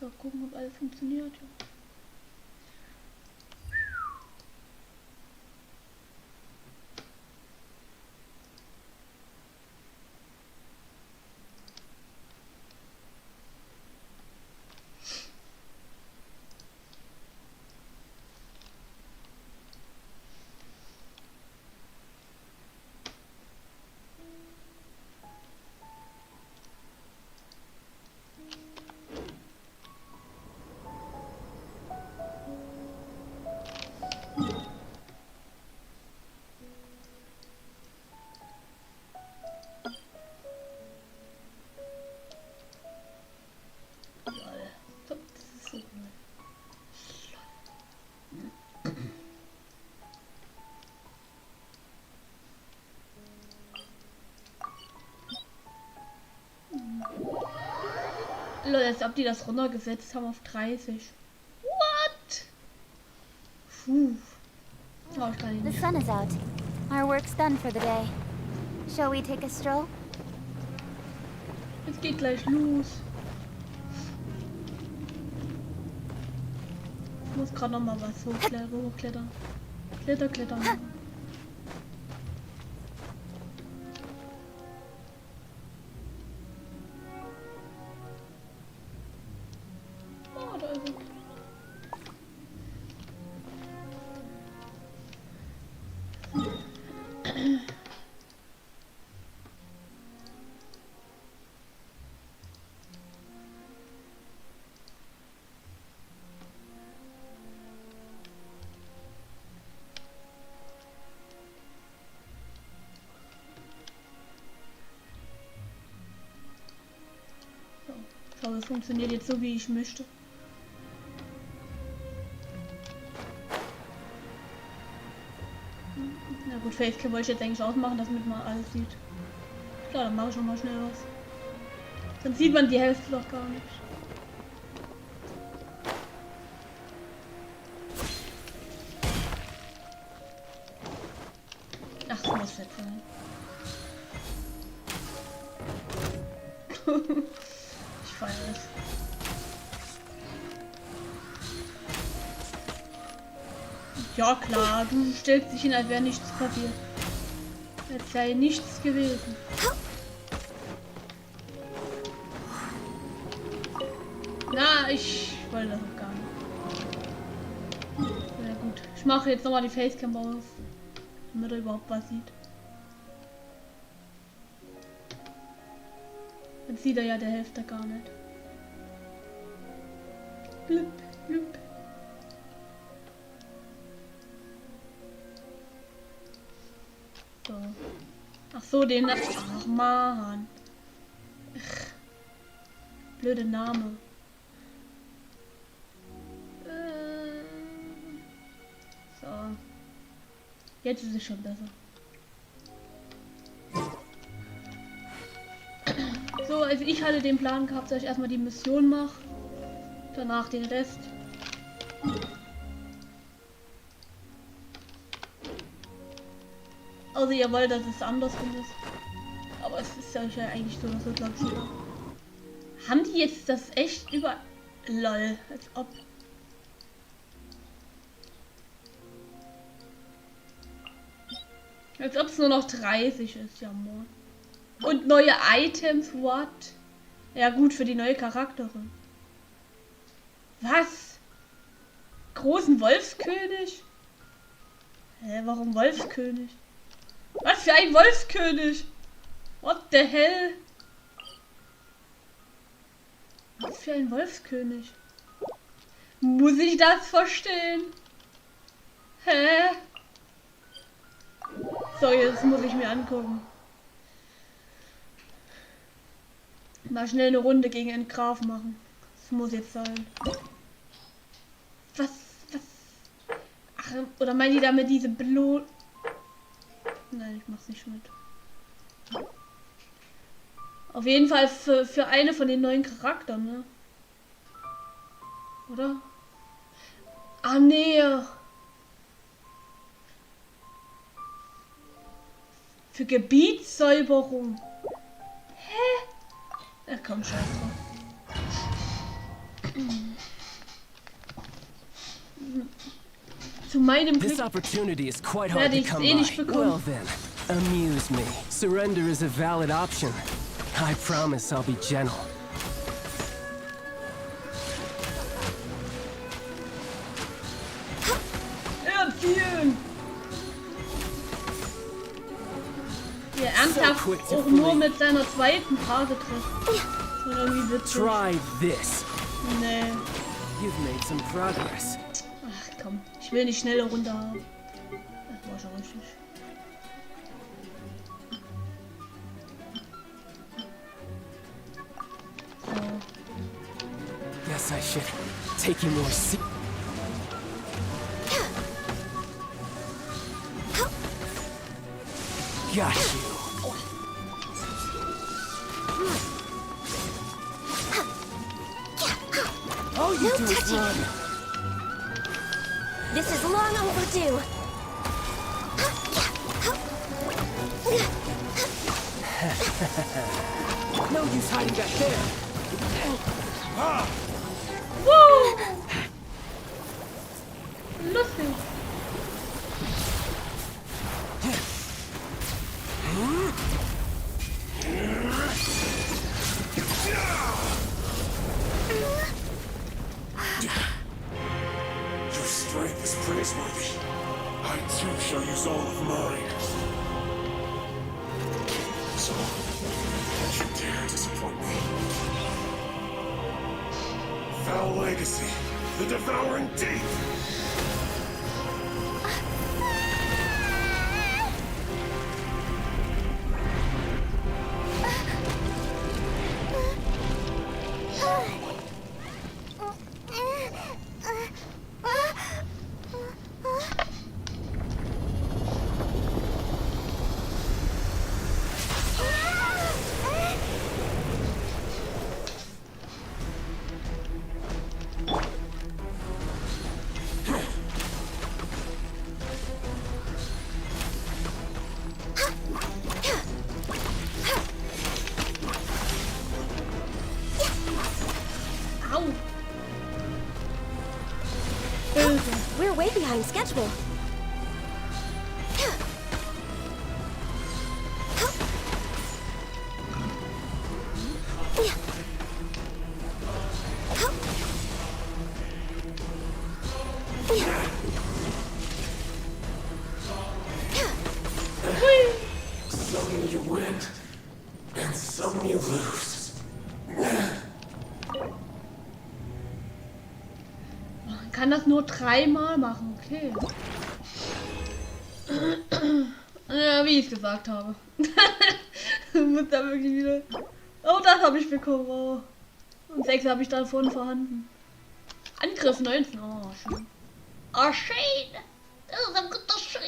So, gucken, ob alles funktioniert. Leute, als ob die das runtergesetzt haben auf 30. What? Puh. Oh, ich kann ihn The nicht. sun is out. Our work's done for the day. Shall we take a stroll? Es geht gleich los. Ich muss gerade noch mal was hochklettern. Klettern. Oh, da ist er. So, das funktioniert jetzt so, wie ich möchte. Na gut, Facecam wollte ich jetzt eigentlich ausmachen, damit man alles sieht. Klar, dann mache ich schon mal schnell was. Dann sieht man die Hälfte doch gar nicht. Ach, das muss jetzt sein. Ich feiere es. Ja klar, du stellst dich hin, als wäre nichts passiert. Als sei nichts gewesen. Na, ich wollte das auch gar nicht. Ja gut, ich mache jetzt nochmal die Facecam aus, damit er überhaupt was sieht. Jetzt sieht er ja der Hälfte gar nicht. Blüpp, blüpp. So. Ach so, den... Ach man. Blöde Name. So. Jetzt ist es schon besser. So, also ich hatte den Plan gehabt, dass ich erstmal die Mission mache. Danach den Rest. Also ihr wollt, dass es andersrum ist. Aber es ist ja eigentlich so, dass so glaube ich sogar. Haben die jetzt das echt über... Lol, als ob... Als ob es nur noch 30 ist, ja moin. Und neue Items, what? Ja gut, für die neue Charakterin. Was? Großen Wolfskönig? Hä, warum Wolfskönig? Was für ein Wolfskönig? What the hell? Was für ein Wolfskönig? Muss ich das verstehen? Hä? So, jetzt muss ich mir angucken. Mal schnell eine Runde gegen einen Graf machen. Das muss jetzt sein. Was? Ach, oder meinen die damit diese Blo... Nein, ich mach's nicht mit. Auf jeden Fall für eine von den neuen Charakteren, ne? Oder? Ah, nee. Für Gebietssäuberung. Hä? Ach komm, scheiß drauf. Zu meinem This Glück opportunity is quite hard werde to ich es come eh nicht by. bekommen. Well then, amuse me. Surrender is a valid option. I promise I'll be gentle. Erzielen! Der ernsthaft quick to auch nur flee. mit seiner zweiten Phase trifft. Das ist irgendwie witzig. Try this. Nee. You've made some progress. Ach komm, ich will nicht schnelle runter haben. Das war schon richtig. So. Guess I should take you more se- Got you. All you do is run. This is long overdue. No use hiding back there. Woo! Lustig. Your strength is praiseworthy. I too shall use all of mine. So, don't you dare disappoint me. Foul legacy, the devouring deep. Au. Böse. We're way behind schedule. Some you win, and some you lose. Man kann das nur dreimal machen, okay. Ja, wie ich es gesagt habe. Muss da wirklich wieder. Oh, das habe ich bekommen. Oh. Und 6 habe ich davon vorhanden. Angriff 19. Oh, schön. Oh, schön. Das ist ein guter Schön.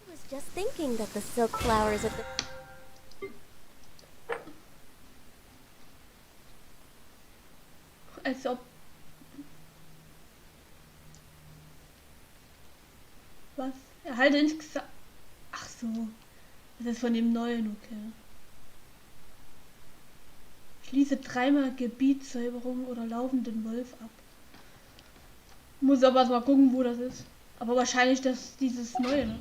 I was just thinking that the silk flowers of the... Als ob. Was? Erhalte insgesamt. Ach so. Das ist von dem neuen, okay. Schließe dreimal Gebietssäuberung oder laufenden Wolf ab. Muss aber mal gucken, wo das ist. Aber wahrscheinlich dieses neue. Ne?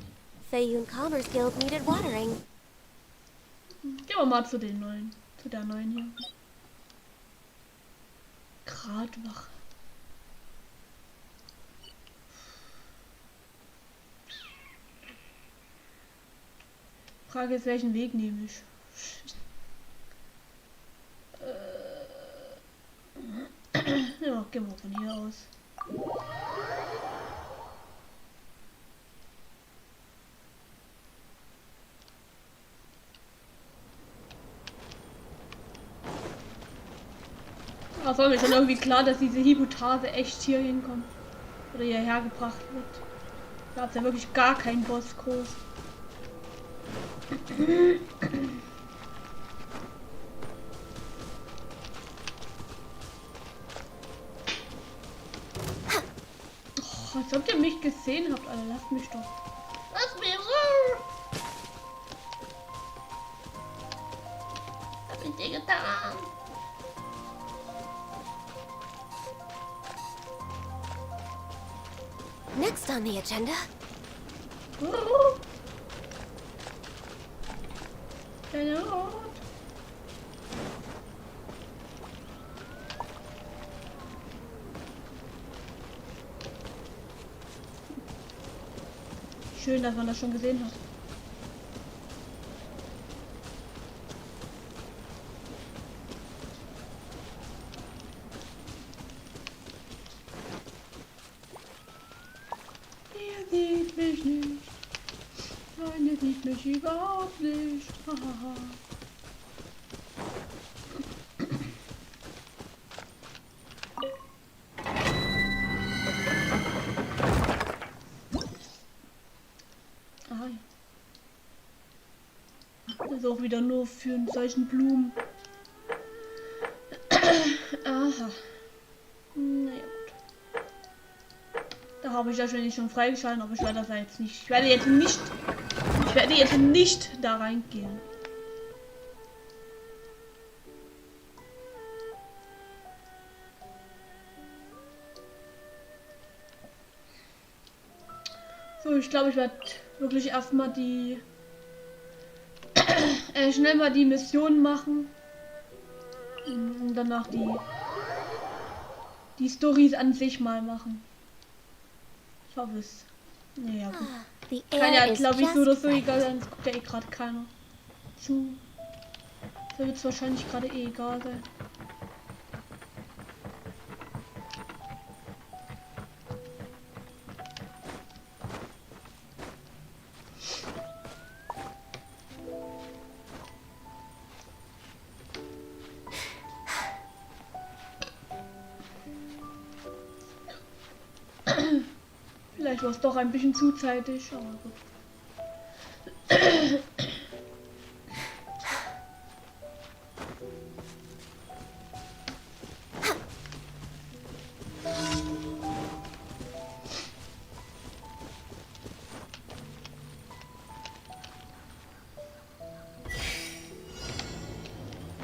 Feiyun Commerce Guild needed watering. Gehen wir mal zu den neuen. Zu der neuen hier. Gradwache. Frage ist, welchen Weg nehme ich? Ja, gehen wir von hier aus. Es war mir schon irgendwie klar, dass diese Hibutase echt hier hinkommt. Oder hierher gebracht wird. Da hat ja wirklich gar kein Boss groß. Oh, als ob ihr mich gesehen habt, Alter. Lasst mich doch. Lass mich so. Was hab ich dir getan? on the agenda? Keine Ahnung. Schön, dass man das schon gesehen hat. Ihr sieht mich nicht. Nein, ihr sieht mich überhaupt nicht. Hahaha. Aha, ja. Das ist auch wieder nur für solchen Blumen. Aha. Naja, gut. Da habe ich ja schon freigeschalten, aber ich werde das jetzt nicht. Ich werde jetzt nicht da reingehen. So, ich glaube, ich werde wirklich erstmal die schnell mal die Mission machen und danach die Storys an sich mal machen. Ich hoffe es. Naja, gut. The Kann ja, air is glaube ich, so oder just so right. egal sein. Es guckt ja eh gerade keiner zu. Da wird es wahrscheinlich gerade eh egal sein. Vielleicht war es doch ein bisschen zu zeitig, aber gut.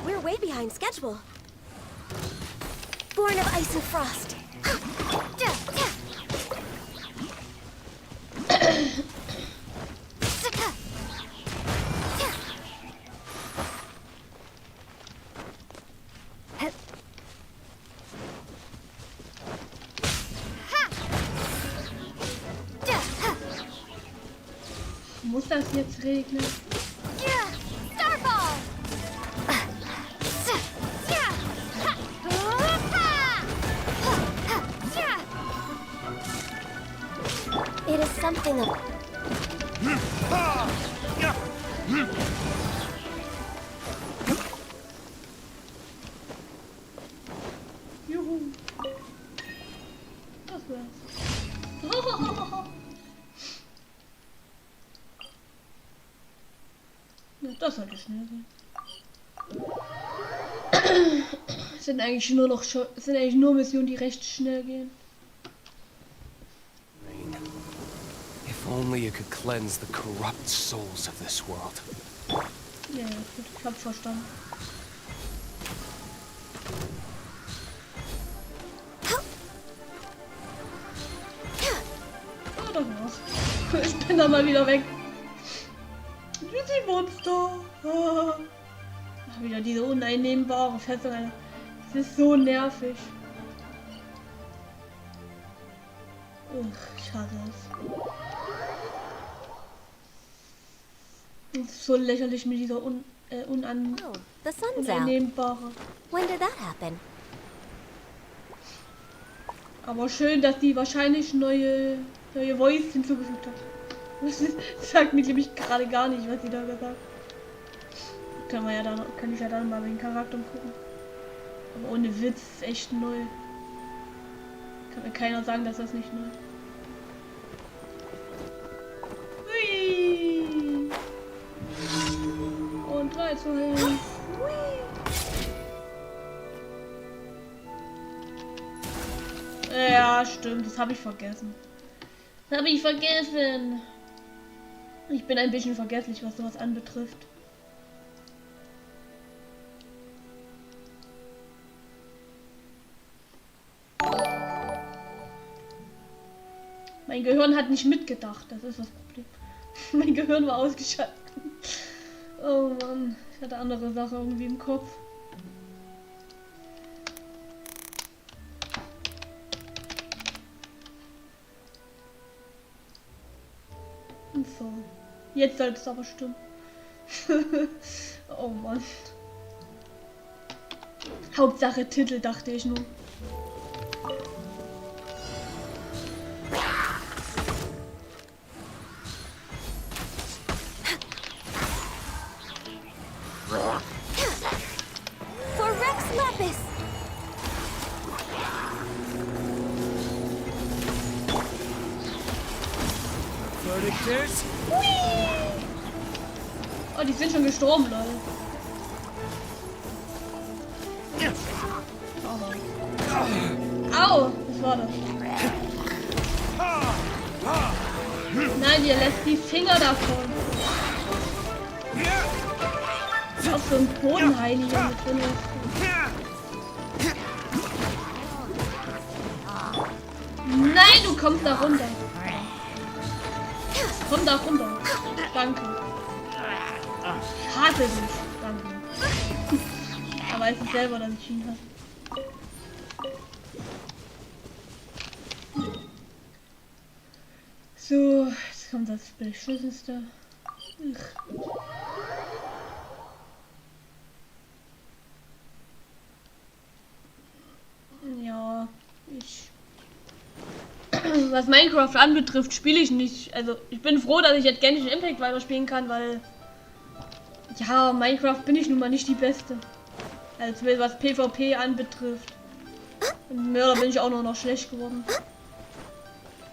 We're way behind schedule. Born of ice and frost. Muss das jetzt regnen? Starfall! It is something of... Juhu. Das wär's. Ja, das sollte schnell gehen. Es sind eigentlich nur Missionen, die recht schnell gehen. If only you could cleanse the corrupt souls of this world. Ja, gut, ich hab's verstanden. Oh, das war's. Ich bin dann mal wieder weg. Die Monster. Ach, wieder diese uneinnehmbare Festung. Alter. Das ist so nervig. Ich hasse es. Das ist so lächerlich mit dieser Oh, the sun's out. uneinnehmbare. When did that happen? Aber schön, dass die wahrscheinlich neue Voice hinzugefügt hat. Das sagt mir nämlich gerade gar nicht, was sie da gesagt hat. Kann ich ja dann mal den Charakter gucken. Aber ohne Witz, ist echt neu. Kann mir keiner sagen, dass das nicht neu. Hui. Und 3, 2, 1. Ja, stimmt, das habe ich vergessen. Ich bin ein bisschen vergesslich, was sowas anbetrifft. Mein Gehirn hat nicht mitgedacht, das ist das Problem. Mein Gehirn war ausgeschaltet. Oh Mann, ich hatte andere Sachen irgendwie im Kopf. Und so. Jetzt sollte es aber stimmen. Oh Mann. Hauptsache Titel, dachte ich nur. For Rex Lapis! Verdictors? Oh, die sind schon gestorben, Leute. Au, was war das? Nein, ihr lässt die Finger davon. Auf so ein Bodenheiliger mit drin ist. Nein, du kommst da runter. Komm da runter. Danke. Ich hasse dich. Danke. Er weiß es selber, dass ich ihn hasse. So, jetzt kommt das Beschissenste. Ja, was Minecraft anbetrifft, spiele ich nicht. Also ich bin froh, dass ich jetzt Genshin Impact weiterspielen kann, weil ja, Minecraft bin ich nun mal nicht die Beste. Also was PvP anbetrifft. Und Mörder bin ich auch noch schlecht geworden.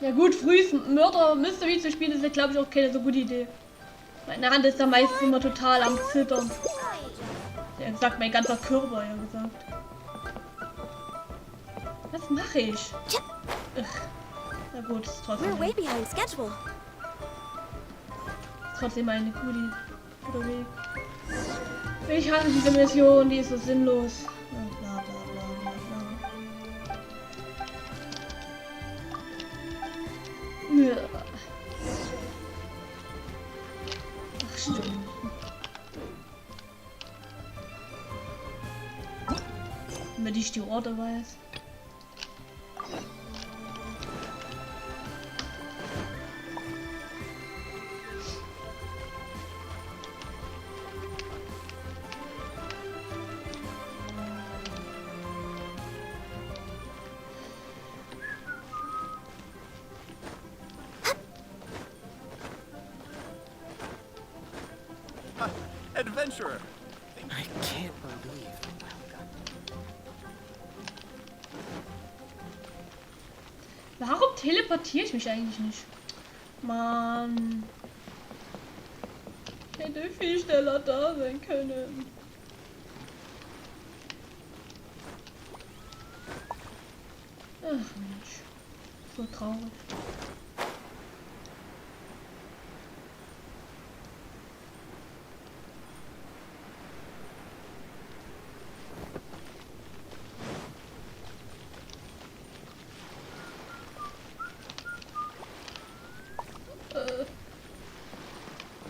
Ja gut, früh Mörder Mystery zu spielen, ist ja glaube ich auch keine so gute Idee. Meine Hand ist da meistens immer total am Zittern. Ja, sagt mein ganzer Körper, ja gesagt. Was mache ich? Na gut, ist trotzdem. We're way behind schedule. Ist trotzdem eine guter Weg. Ich hasse diese Mission, die ist so sinnlos. Ja, bla bla bla bla bla. Ja. Ach stimmt. Damit ich die Orte weiß. Adventurer. I can't believe. Warum teleportiere ich mich eigentlich nicht? Mann. Hätte viel schneller da sein können. Ach Mensch. So traurig.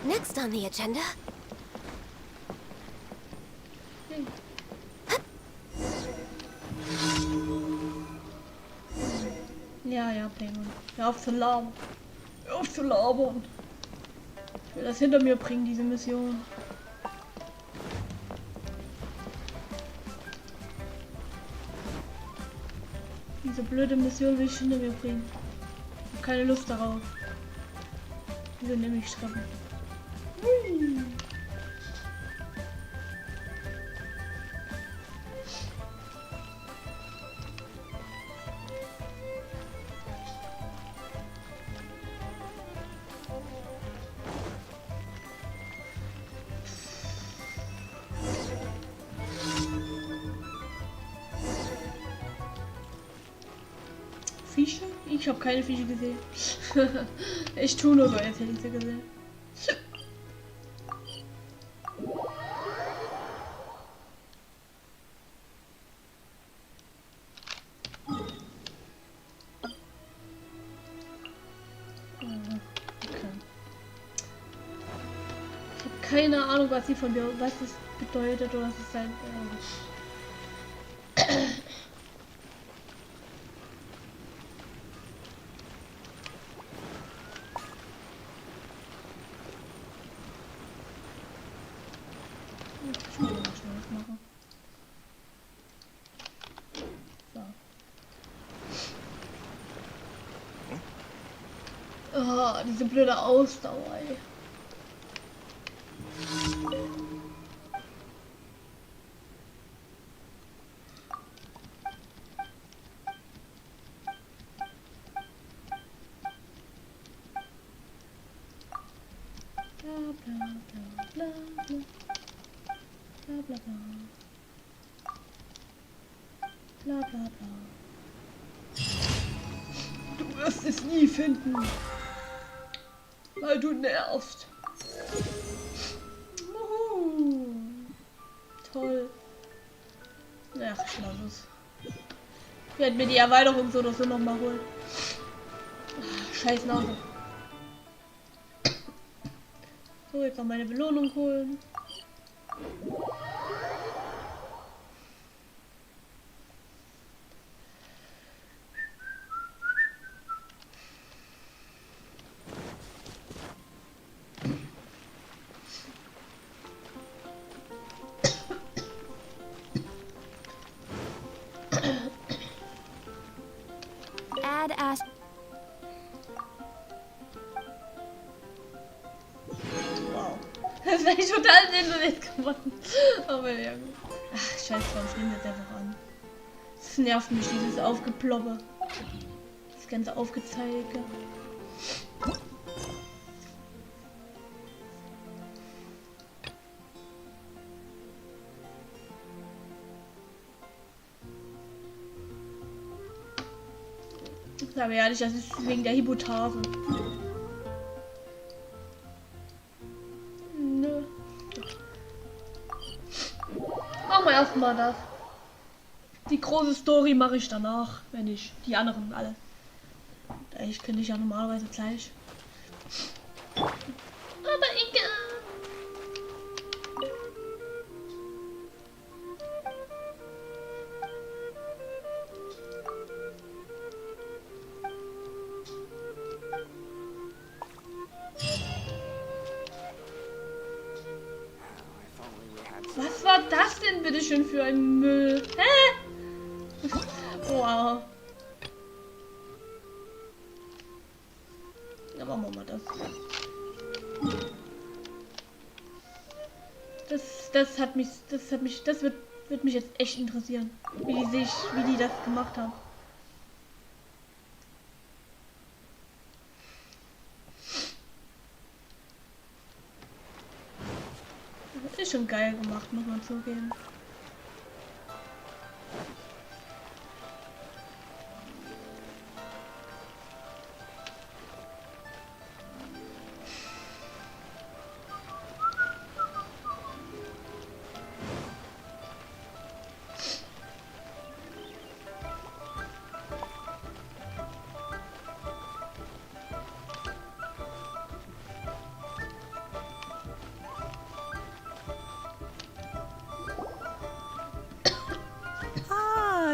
Next on the agenda. Ja, Playman. Hör auf zu labern. Hör auf zu labern. Ich will das hinter mir bringen, diese Mission. Diese blöde Mission will ich hinter mir bringen. Ich habe keine Lust darauf. Diese nämlich Treppen. Fische? Ich habe keine Fische gesehen. Ich tue nur so, als hätte ich sie gesehen. keine Ahnung, was sie von mir, was das bedeutet oder was es sein. Ich muss mal schnell was machen. So. Oh, diese blöde Ausdauer, ey. Bla bla bla bla bla bla bla bla bla bla. Du wirst es nie finden, weil du nervst. Juhu. Toll. Ach, ich lasse es. Ich werde mir die Erweiterung so oder so noch mal holen. Ach, scheiß Nase. So, jetzt noch meine Belohnung holen. Add as Wow. Das wäre ich total sinnlos geworden. Aber ja gut. Ach, scheiß drauf, ich nehme jetzt einfach an. Das nervt mich, dieses Aufgeploppe. Das ganze Aufgezeige. Ich sage ehrlich, das ist wegen der Hypotase. Nö. Machen wir erstmal das. Die große Story mache ich danach, wenn ich die anderen alle. Ich könnte ich ja normalerweise gleich. Aber egal. Was war das denn bitte schön für ein Müll? Hä? Wow. Ja, machen wir mal das. Das wird mich jetzt echt interessieren, wie die das gemacht haben. Das ist schon geil gemacht, muss man zugeben.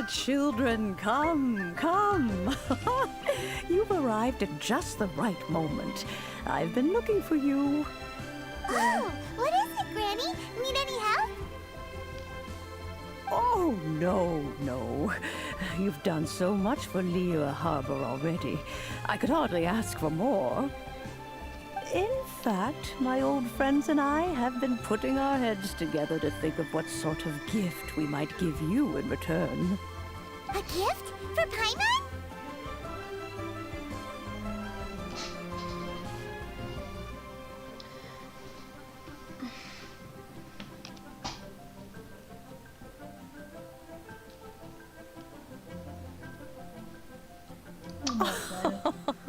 Children, come, come. You've arrived at just the right moment. I've been looking for you. Oh, what is it, Granny? Need any help? Oh, no, no. You've done so much for Liyue Harbor already. I could hardly ask for more. In fact, my old friends and I have been putting our heads together to think of what sort of gift we might give you in return. A gift? For Paimon?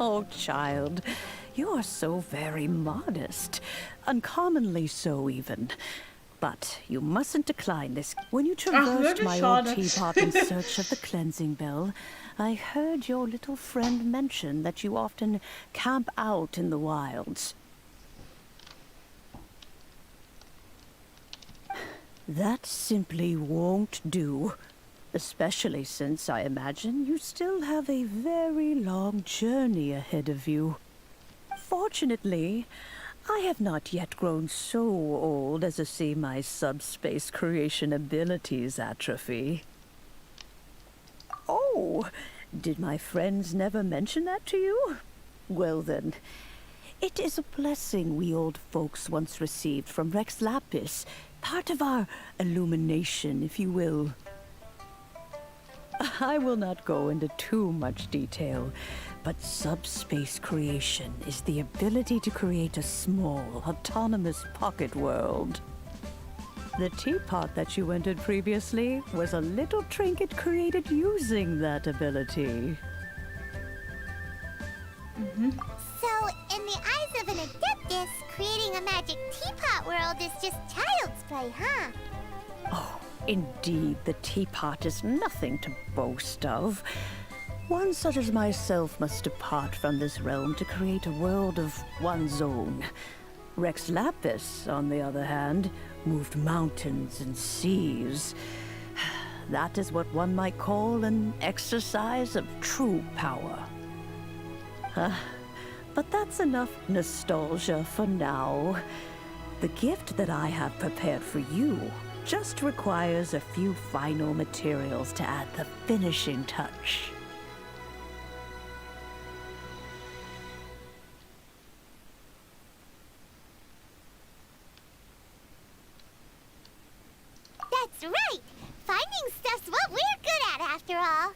Oh, child, you are so very modest. Uncommonly so, even. But you mustn't decline this. When you traversed my old teapot in search of the cleansing bell, I heard your little friend mention that you often camp out in the wilds. That simply won't do. Especially since I imagine you still have a very long journey ahead of you. Fortunately, I have not yet grown so old as to see my subspace creation abilities atrophy. Oh, did my friends never mention that to you? Well then, it is a blessing we old folks once received from Rex Lapis, part of our illumination, if you will. I will not go into too much detail, but subspace creation is the ability to create a small, autonomous pocket world. The teapot that you entered previously was a little trinket created using that ability. So, in the eyes of an Adeptus, creating a magic teapot world is just child's play, huh? Oh, indeed, the teapot is nothing to boast of. One such as myself must depart from this realm to create a world of one's own. Rex Lapis, on the other hand, moved mountains and seas. That is what one might call an exercise of true power. But that's enough nostalgia for now. The gift that I have prepared for you just requires a few final materials to add the finishing touch. That's right! Finding stuff's what we're good at, after all.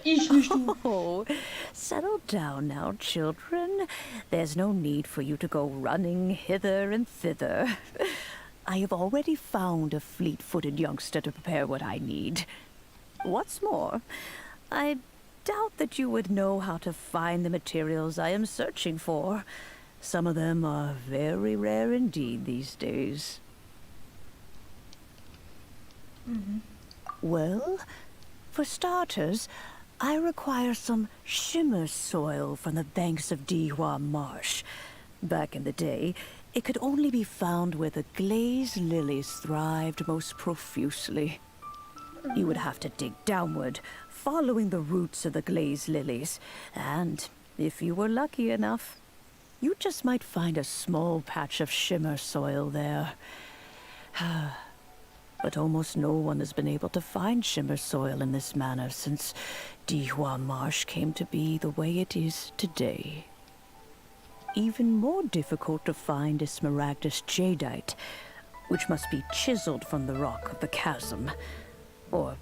Ich nicht du. Oh, settle down now, children. There's no need for you to go running hither and thither. I have already found a fleet-footed youngster to prepare what I need. What's more, I doubt that you would know how to find the materials I am searching for. Some of them are very rare indeed these days. Well, for starters, I require some shimmer soil from the banks of Dihua Marsh. Back in the day, it could only be found where the glazed lilies thrived most profusely. You would have to dig downward, following the roots of the glazed lilies, and if you were lucky enough, you just might find a small patch of shimmer soil there. But almost no one has been able to find shimmer soil in this manner since Dihua Marsh came to be the way it is today. Even more difficult to find is smaragdus jadeite, which must be chiseled from the rock of the chasm. Or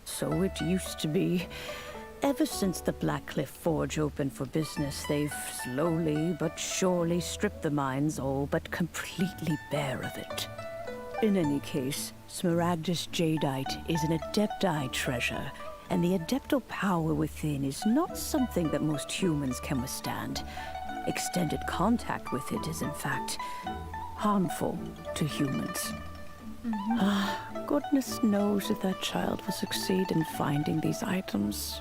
so it used to be. Ever since the Blackcliff Forge opened for business, they've slowly but surely stripped the mines all but completely bare of it. In any case, smaragdus jadeite is an adepti treasure, and the adeptal power within is not something that most humans can withstand. Extended contact with it is, in fact, harmful to humans. Goodness knows if that child will succeed in finding these items.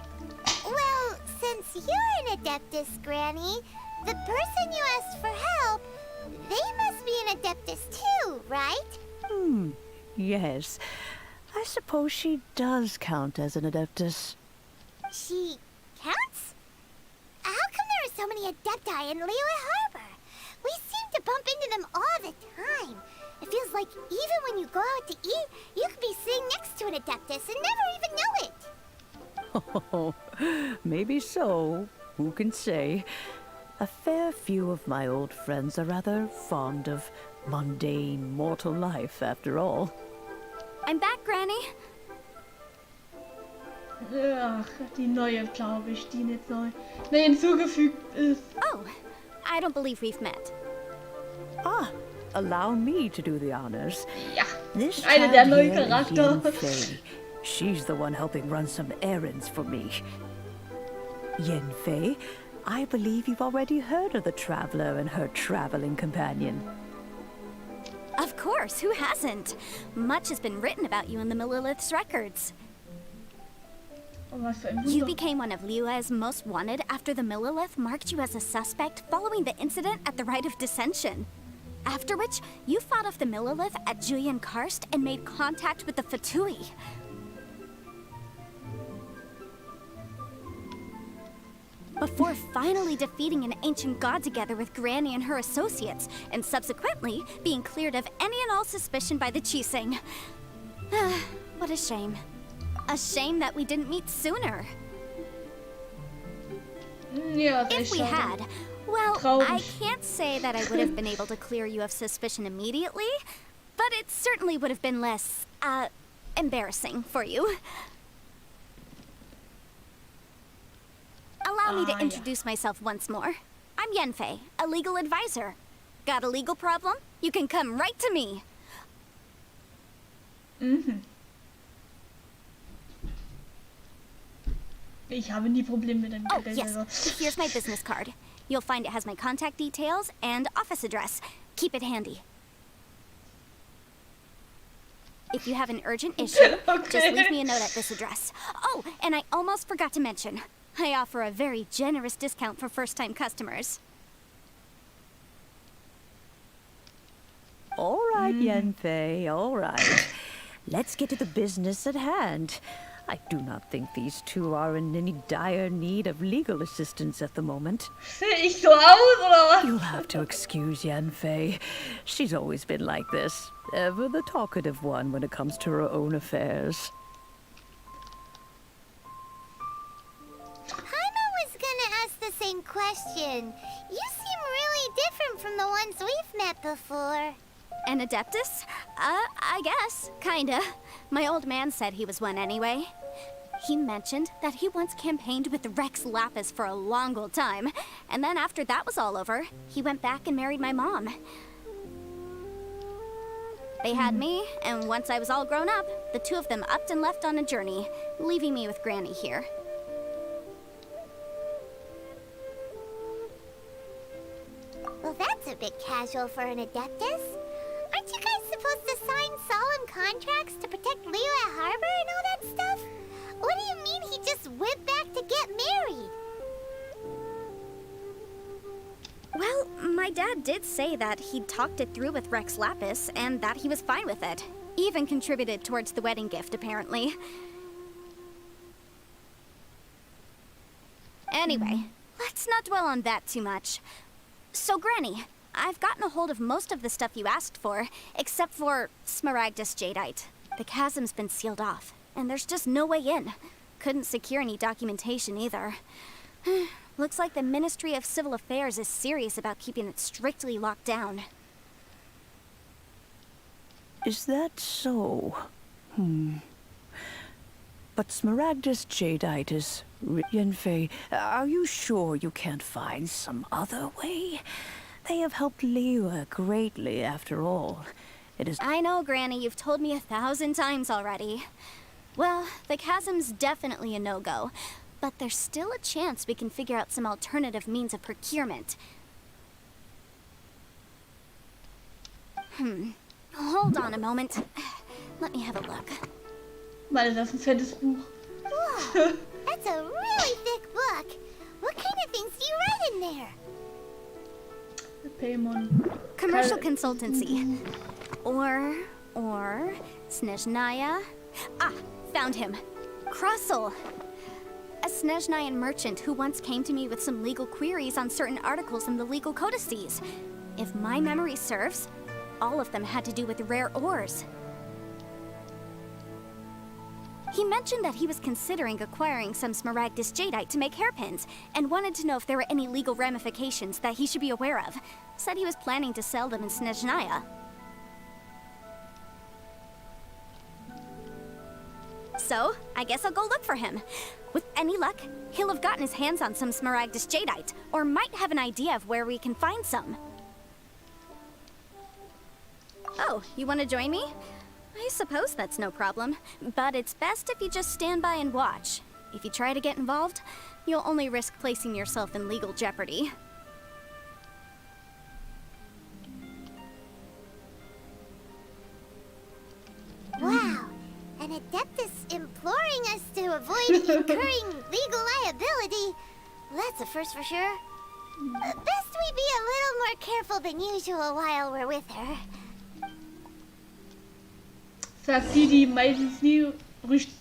Well, since you're an Adeptus, Granny, the person you asked for help, they must be an Adeptus too, right? Yes. I suppose she does count as an Adeptus. She counts? How come there are so many Adepti in Liyue Harbor? We seem to bump into them all the time. It feels like even when you go out to eat, you could be sitting next to an Adeptus and never even know it. Oh, maybe so. Who can say? A fair few of my old friends are rather fond of mundane mortal life, after all. I'm back, Granny. Ach, die neue, glaube ich, die nicht neu hinzugefügt ist. Oh, I don't believe we've met. Ah, allow me to do the honors. Ja, This eine child der neuen here is Charakter. Yenfei. She's the one helping run some errands for me. Yenfei, I believe you've already heard of the traveler and her traveling companion. Of course, who hasn't? Much has been written about you in the Millilith's records. Oh, was für ein You Wunder. became one of Liyue's most wanted after the Millilith marked you as a suspect following the incident at the Rite of Dissension. After which, you fought off the Millilith at Julian Karst and made contact with the Fatui. Before finally defeating an ancient god together with Granny and her associates, and subsequently being cleared of any and all suspicion by the Chiseng. What a shame. A shame that we didn't meet sooner. Ja, If we had, well, Traurig. I can't say that I would have been able to clear you of suspicion immediately, but it certainly would have been less, embarrassing for you. Allow me to yeah. introduce myself once more. I'm Yenfei, a legal advisor. Got a legal problem? You can come right to me. Ich habe nie Probleme mit dem Oh, Geld. yes. Here's my business card. You'll find it has my contact details and office address. Keep it handy. If you have an urgent issue, just leave me a note at this address. Oh, and I almost forgot to mention, I offer a very generous discount for first-time customers. All right, Yenfei, all right. Let's get to the business at hand. I do not think these two are in any dire need of legal assistance at the moment. Sehe ich so aus, oder was? You'll have to excuse Yenfei. She's always been like this. Ever the talkative one when it comes to her own affairs. Paimon was gonna ask the same question. You seem really different from the ones we've met before. An Adeptus? I guess. Kinda. My old man said he was one anyway. He mentioned that he once campaigned with Rex Lapis for a long old time, and then after that was all over, he went back and married my mom. They had me, and once I was all grown up, the two of them upped and left on a journey, leaving me with Granny here. Well, that's a bit casual for an Adeptus. Aren't you guys supposed to sign solemn contracts to protect Liyue Harbor and all that stuff? What do you mean he just went back to get married? Well, my dad did say that he'd talked it through with Rex Lapis, and that he was fine with it. Even contributed towards the wedding gift, apparently. Anyway, let's not dwell on that too much. So, Granny, I've gotten a hold of most of the stuff you asked for, except for Smaragdus Jadeite. The chasm's been sealed off, and there's just no way in. Couldn't secure any documentation either. Looks like the Ministry of Civil Affairs is serious about keeping it strictly locked down. Is that so? But Smaragdus Jadeite is... Yenfei, are you sure you can't find some other way? They have helped Liyue greatly, after all. It is... I know, Granny, you've told me 1,000 times already. Well, the chasm's definitely a no-go, but there's still a chance we can figure out some alternative means of procurement. Hold on a moment. Let me have a look. Weil das ist ein fettes Buch. Whoa, that's a really thick book. What kind of things do you write in there? Paimon. Commercial consultancy. Or Snezhnaya. Ah, found him. Krusel. A Snezhnayan merchant who once came to me with some legal queries on certain articles in the legal codices. If my memory serves, all of them had to do with rare ores. He mentioned that he was considering acquiring some Smaragdus Jadeite to make hairpins, and wanted to know if there were any legal ramifications that he should be aware of. Said he was planning to sell them in Snezhnaya. So, I guess I'll go look for him. With any luck, he'll have gotten his hands on some Smaragdus Jadeite, or might have an idea of where we can find some. Oh, you want to join me? I suppose that's no problem, but it's best if you just stand by and watch. If you try to get involved, you'll only risk placing yourself in legal jeopardy. Wow, an Adeptus imploring us to avoid incurring legal liability. Well, that's a first for sure. Best we be a little more careful than usual while we're with her. Sagt die meistens nie Rückzung.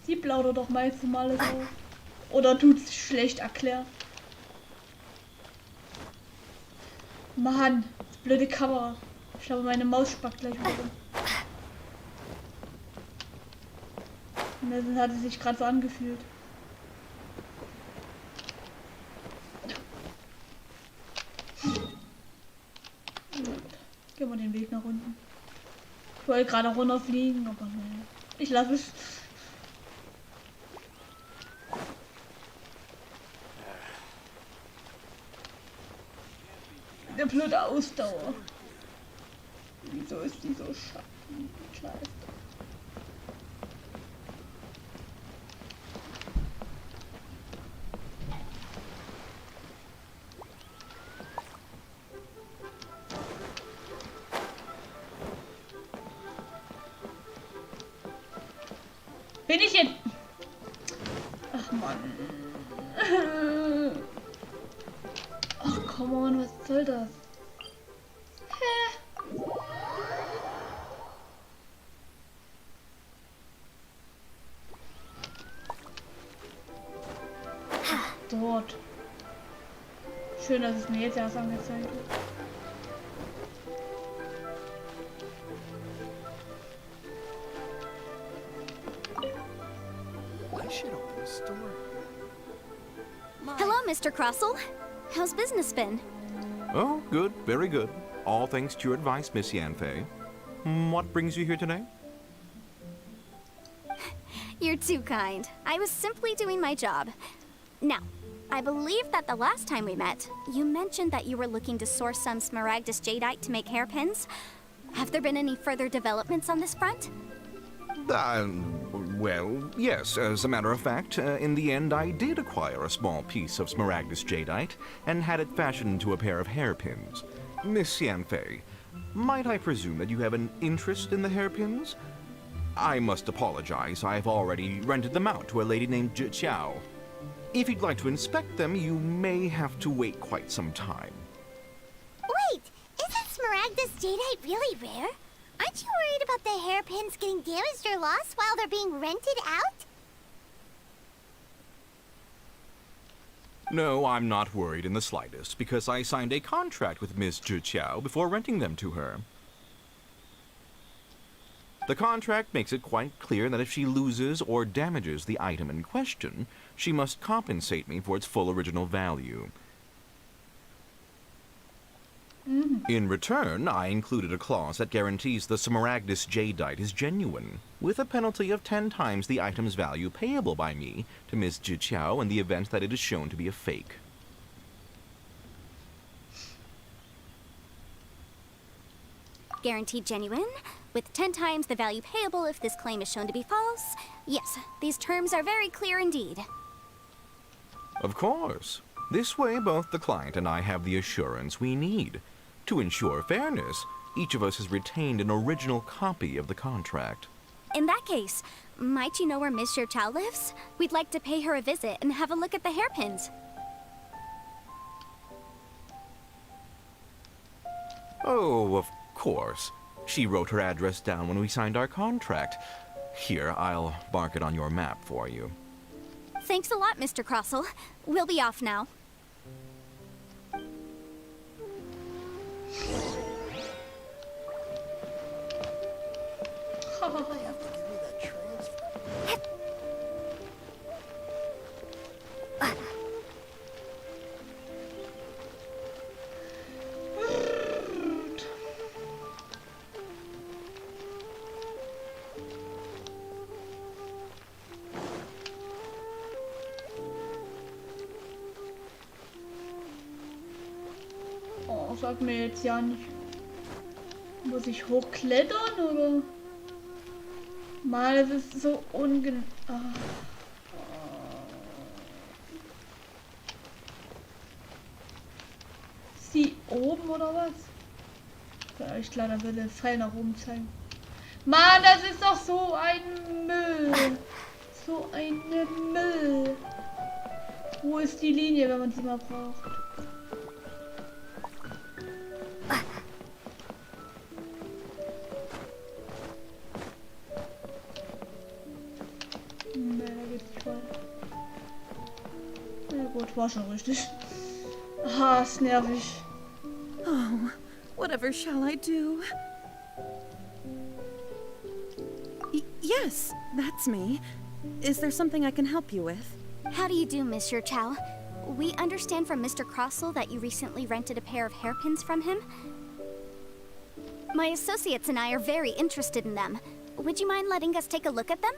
Sie plaudert doch meistens mal alles auf. Oder tut's schlecht erklärt. Mann, das blöde Kamera. Ich glaube, meine Maus spackt gleich wieder rum. Und das hat es sich gerade so angefühlt. Gehen wir den Weg nach unten. Ich wollte gerade runterfliegen, aber ne. Ich lasse es. Der blöde Ausdauer. Wieso ist die so scheiße? Bin ich in... Ach Mann. Ach come on, was soll das? Hä? Dort. Schön, dass es mir jetzt erst angezeigt wird. Hello, Mr. Crossell. How's business been? Oh, good, very good. All thanks to your advice, Miss Yanfei. What brings you here today? You're too kind. I was simply doing my job. Now, I believe that the last time we met, you mentioned that you were looking to source some Smaragdus jadeite to make hairpins. Have there been any further developments on this front? Well, yes, as a matter of fact, in the end I did acquire a small piece of Smaragdus jadeite and had it fashioned into a pair of hairpins. Miss Yanfei, might I presume that you have an interest in the hairpins? I must apologize, I've already rented them out to a lady named Zhi. If you'd like to inspect them, you may have to wait quite some time. Wait, isn't Smaragdus jadeite really rare? Aren't you worried about the hairpins getting damaged or lost while they're being rented out? No, I'm not worried in the slightest, because I signed a contract with Miss Zhi before renting them to her. The contract makes it quite clear that if she loses or damages the item in question, she must compensate me for its full original value. In return, I included a clause that guarantees the Smaragdus jadeite is genuine, with a penalty of 10 times the item's value payable by me to Miss Zhi in the event that it is shown to be a fake. Guaranteed genuine, with 10 times the value payable if this claim is shown to be false. Yes, these terms are very clear indeed. Of course. This way, both the client and I have the assurance we need. To ensure fairness, each of us has retained an original copy of the contract. In that case, might you know where Miss Zhi lives? We'd like to pay her a visit and have a look at the hairpins. Oh, of course. She wrote her address down when we signed our contract. Here, I'll mark it on your map for you. Thanks a lot, Mr. Crossell. We'll be off now. Oh, sag mir jetzt ja nicht. Muss ich hochklettern oder? Mann, es ist so ungen... Ah. Ist die oben oder was? Ja, ich klar, da würde der Pfeil nach oben zeigen. Mann, das ist doch so ein Müll. So eine Müll. Wo ist die Linie, wenn man sie mal braucht? Ne, da geht's nicht weiter. Na gut, war schon richtig. Ah, ist nervig. Oh, whatever shall I do? Yes, that's me. Is there something I can help you with? How do you do, Monsieur Chow? We understand from Mr. Crossell that you recently rented a pair of hairpins from him. My associates and I are very interested in them. Would you mind letting us take a look at them?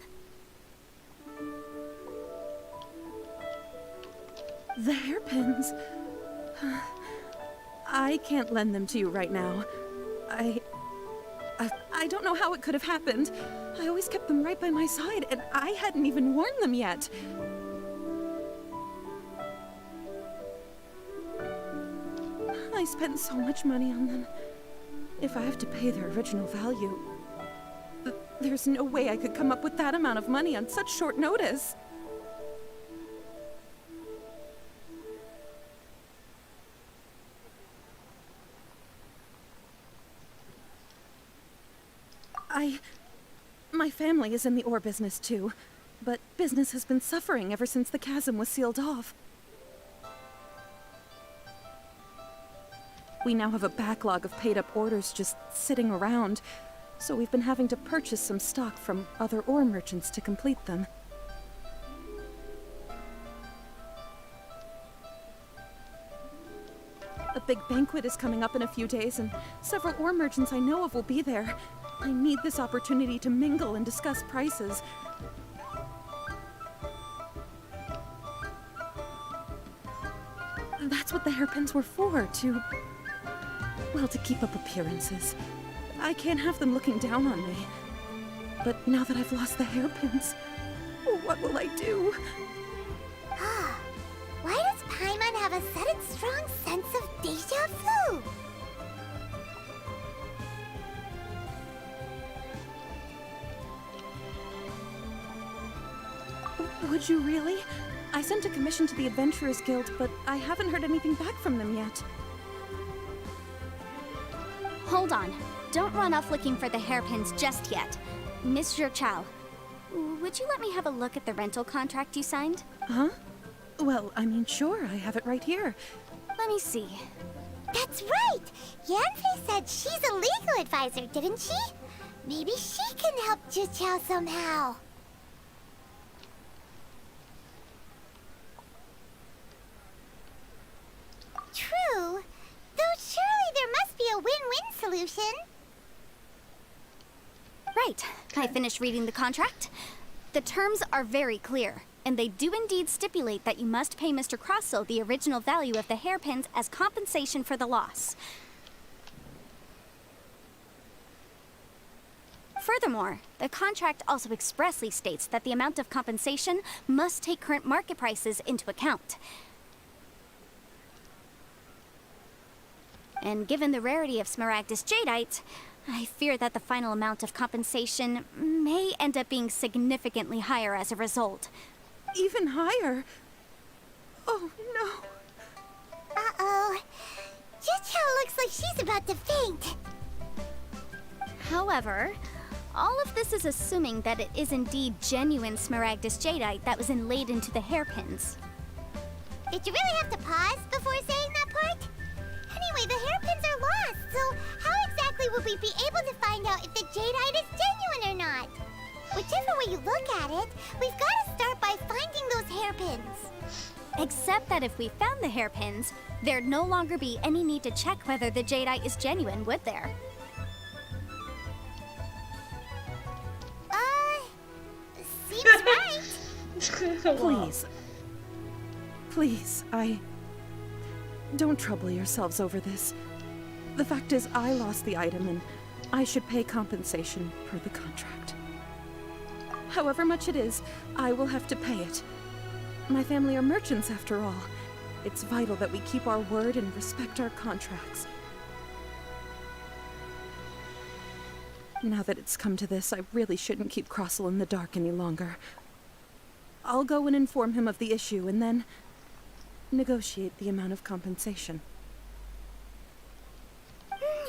The hairpins. I can't lend them to you right now. I don't know how it could have happened. I always kept them right by my side, and I hadn't even worn them yet. I spent so much money on them. If I have to pay their original value, there's no way I could come up with that amount of money on such short notice. My family is in the ore business too, but business has been suffering ever since the chasm was sealed off. We now have a backlog of paid-up orders just sitting around, so we've been having to purchase some stock from other ore merchants to complete them. A big banquet is coming up in a few days, and several ore merchants I know of will be there. I need this opportunity to mingle and discuss prices. That's what the hairpins were for, well, to keep up appearances. I can't have them looking down on me. But now that I've lost the hairpins, what will I do? Why does Paimon have a sudden strong sense of deja vu? Would you really? I sent a commission to the Adventurers Guild, but I haven't heard anything back from them yet. Hold on. Don't run off looking for the hairpins just yet. Monsieur Chow, would you let me have a look at the rental contract you signed? Huh? Well, I mean, sure, I have it right here. Let me see. That's right! Yanfei said she's a legal advisor, didn't she? Maybe she can help Jichao somehow. True. Though surely there must be a win-win solution. Right. I finished reading the contract. The terms are very clear, and they do indeed stipulate that you must pay Mr. Crossell the original value of the hairpins as compensation for the loss. Furthermore, the contract also expressly states that the amount of compensation must take current market prices into account. And given the rarity of Smaragdus Jadeite, I fear that the final amount of compensation may end up being significantly higher as a result. Even higher? Oh, no. Uh-oh. Jichao looks like she's about to faint. However, all of this is assuming that it is indeed genuine Smaragdus Jadeite that was inlaid into the hairpins. Did you really have to pause before saying that part? Anyway, the hairpins are lost, so how exactly would we be able to find out if the jadeite is genuine or not? Whichever way you look at it, we've got to start by finding those hairpins. Except that if we found the hairpins, there'd no longer be any need to check whether the jadeite is genuine, would there? Seems right. Please. Please, Don't trouble yourselves over this. The fact is, I lost the item, and I should pay compensation per the contract. However much it is, I will have to pay it. My family are merchants, after all. It's vital that we keep our word and respect our contracts. Now that it's come to this, I really shouldn't keep Crossell in the dark any longer. I'll go and inform him of the issue and then negotiate the amount of compensation.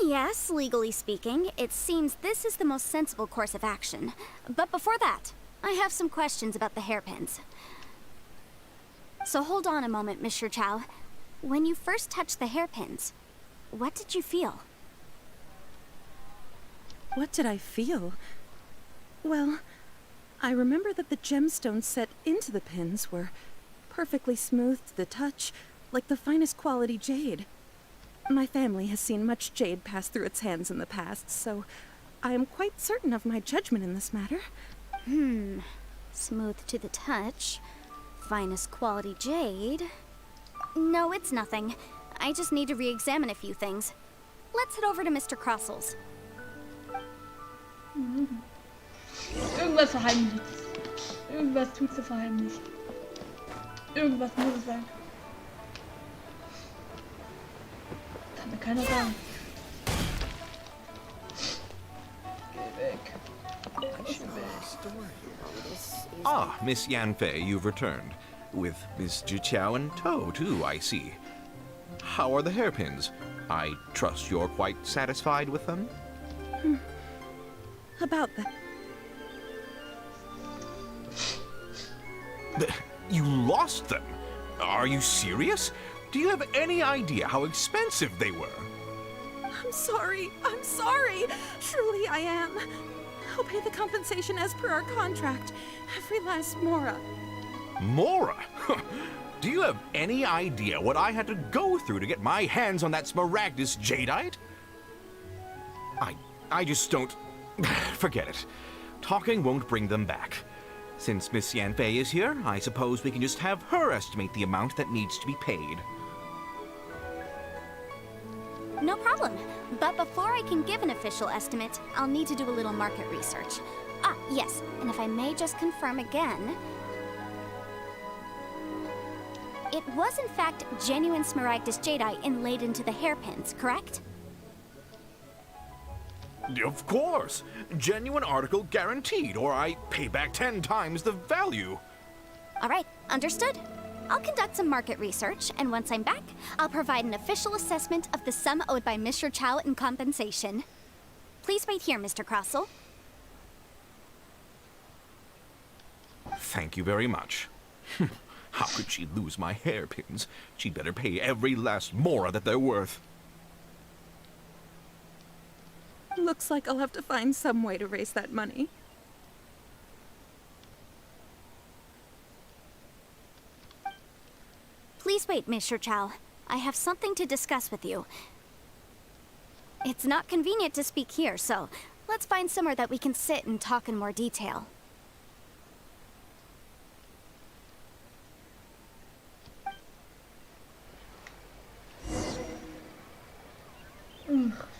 Yes, legally speaking, it seems this is the most sensible course of action. But before that, I have some questions about the hairpins. So hold on a moment, Mr. Chow. When you first touched the hairpins, what did you feel? What did I feel? Well, I remember that the gemstones set into the pins were perfectly smooth to the touch, like the finest quality jade. My family has seen much jade pass through its hands in the past, so I am quite certain of my judgment in this matter. Smooth to the touch. Finest quality jade. No, it's nothing. I just need to re-examine a few things. Let's head over to Mr. Crossell's. Irgendwas verheimlicht. Irgendwas tut sie verheimlicht. Irgendwas muss es sein. Kann mir keiner sagen. Geh weg. Ah, Miss Yanfei, you've returned. With Miss Jiqiao in tow, too, I see. How are the hairpins? I trust you're quite satisfied with them? About that. You lost them? Are you serious? Do you have any idea how expensive they were? I'm sorry. Truly I am. I'll pay the compensation as per our contract. Every last mora. Mora? Do you have any idea what I had to go through to get my hands on that Smaragdus jadeite? I just don't... Forget it. Talking won't bring them back. Since Miss Yanfei is here, I suppose we can just have her estimate the amount that needs to be paid. No problem. But before I can give an official estimate, I'll need to do a little market research. Ah, yes, and if I may just confirm again... It was in fact genuine Smaragdus jadeite inlaid into the hairpins, correct? Of course. Genuine article guaranteed, or I pay back 10 times the value. All right, understood. I'll conduct some market research, and once I'm back, I'll provide an official assessment of the sum owed by Mr. Chow in compensation. Please wait here, Mr. Crossell. Thank you very much. How could she lose my hairpins? She'd better pay every last mora that they're worth. Looks like I'll have to find some way to raise that money. Please wait, Mr. Chow. I have something to discuss with you. It's not convenient to speak here, so let's find somewhere that we can sit and talk in more detail.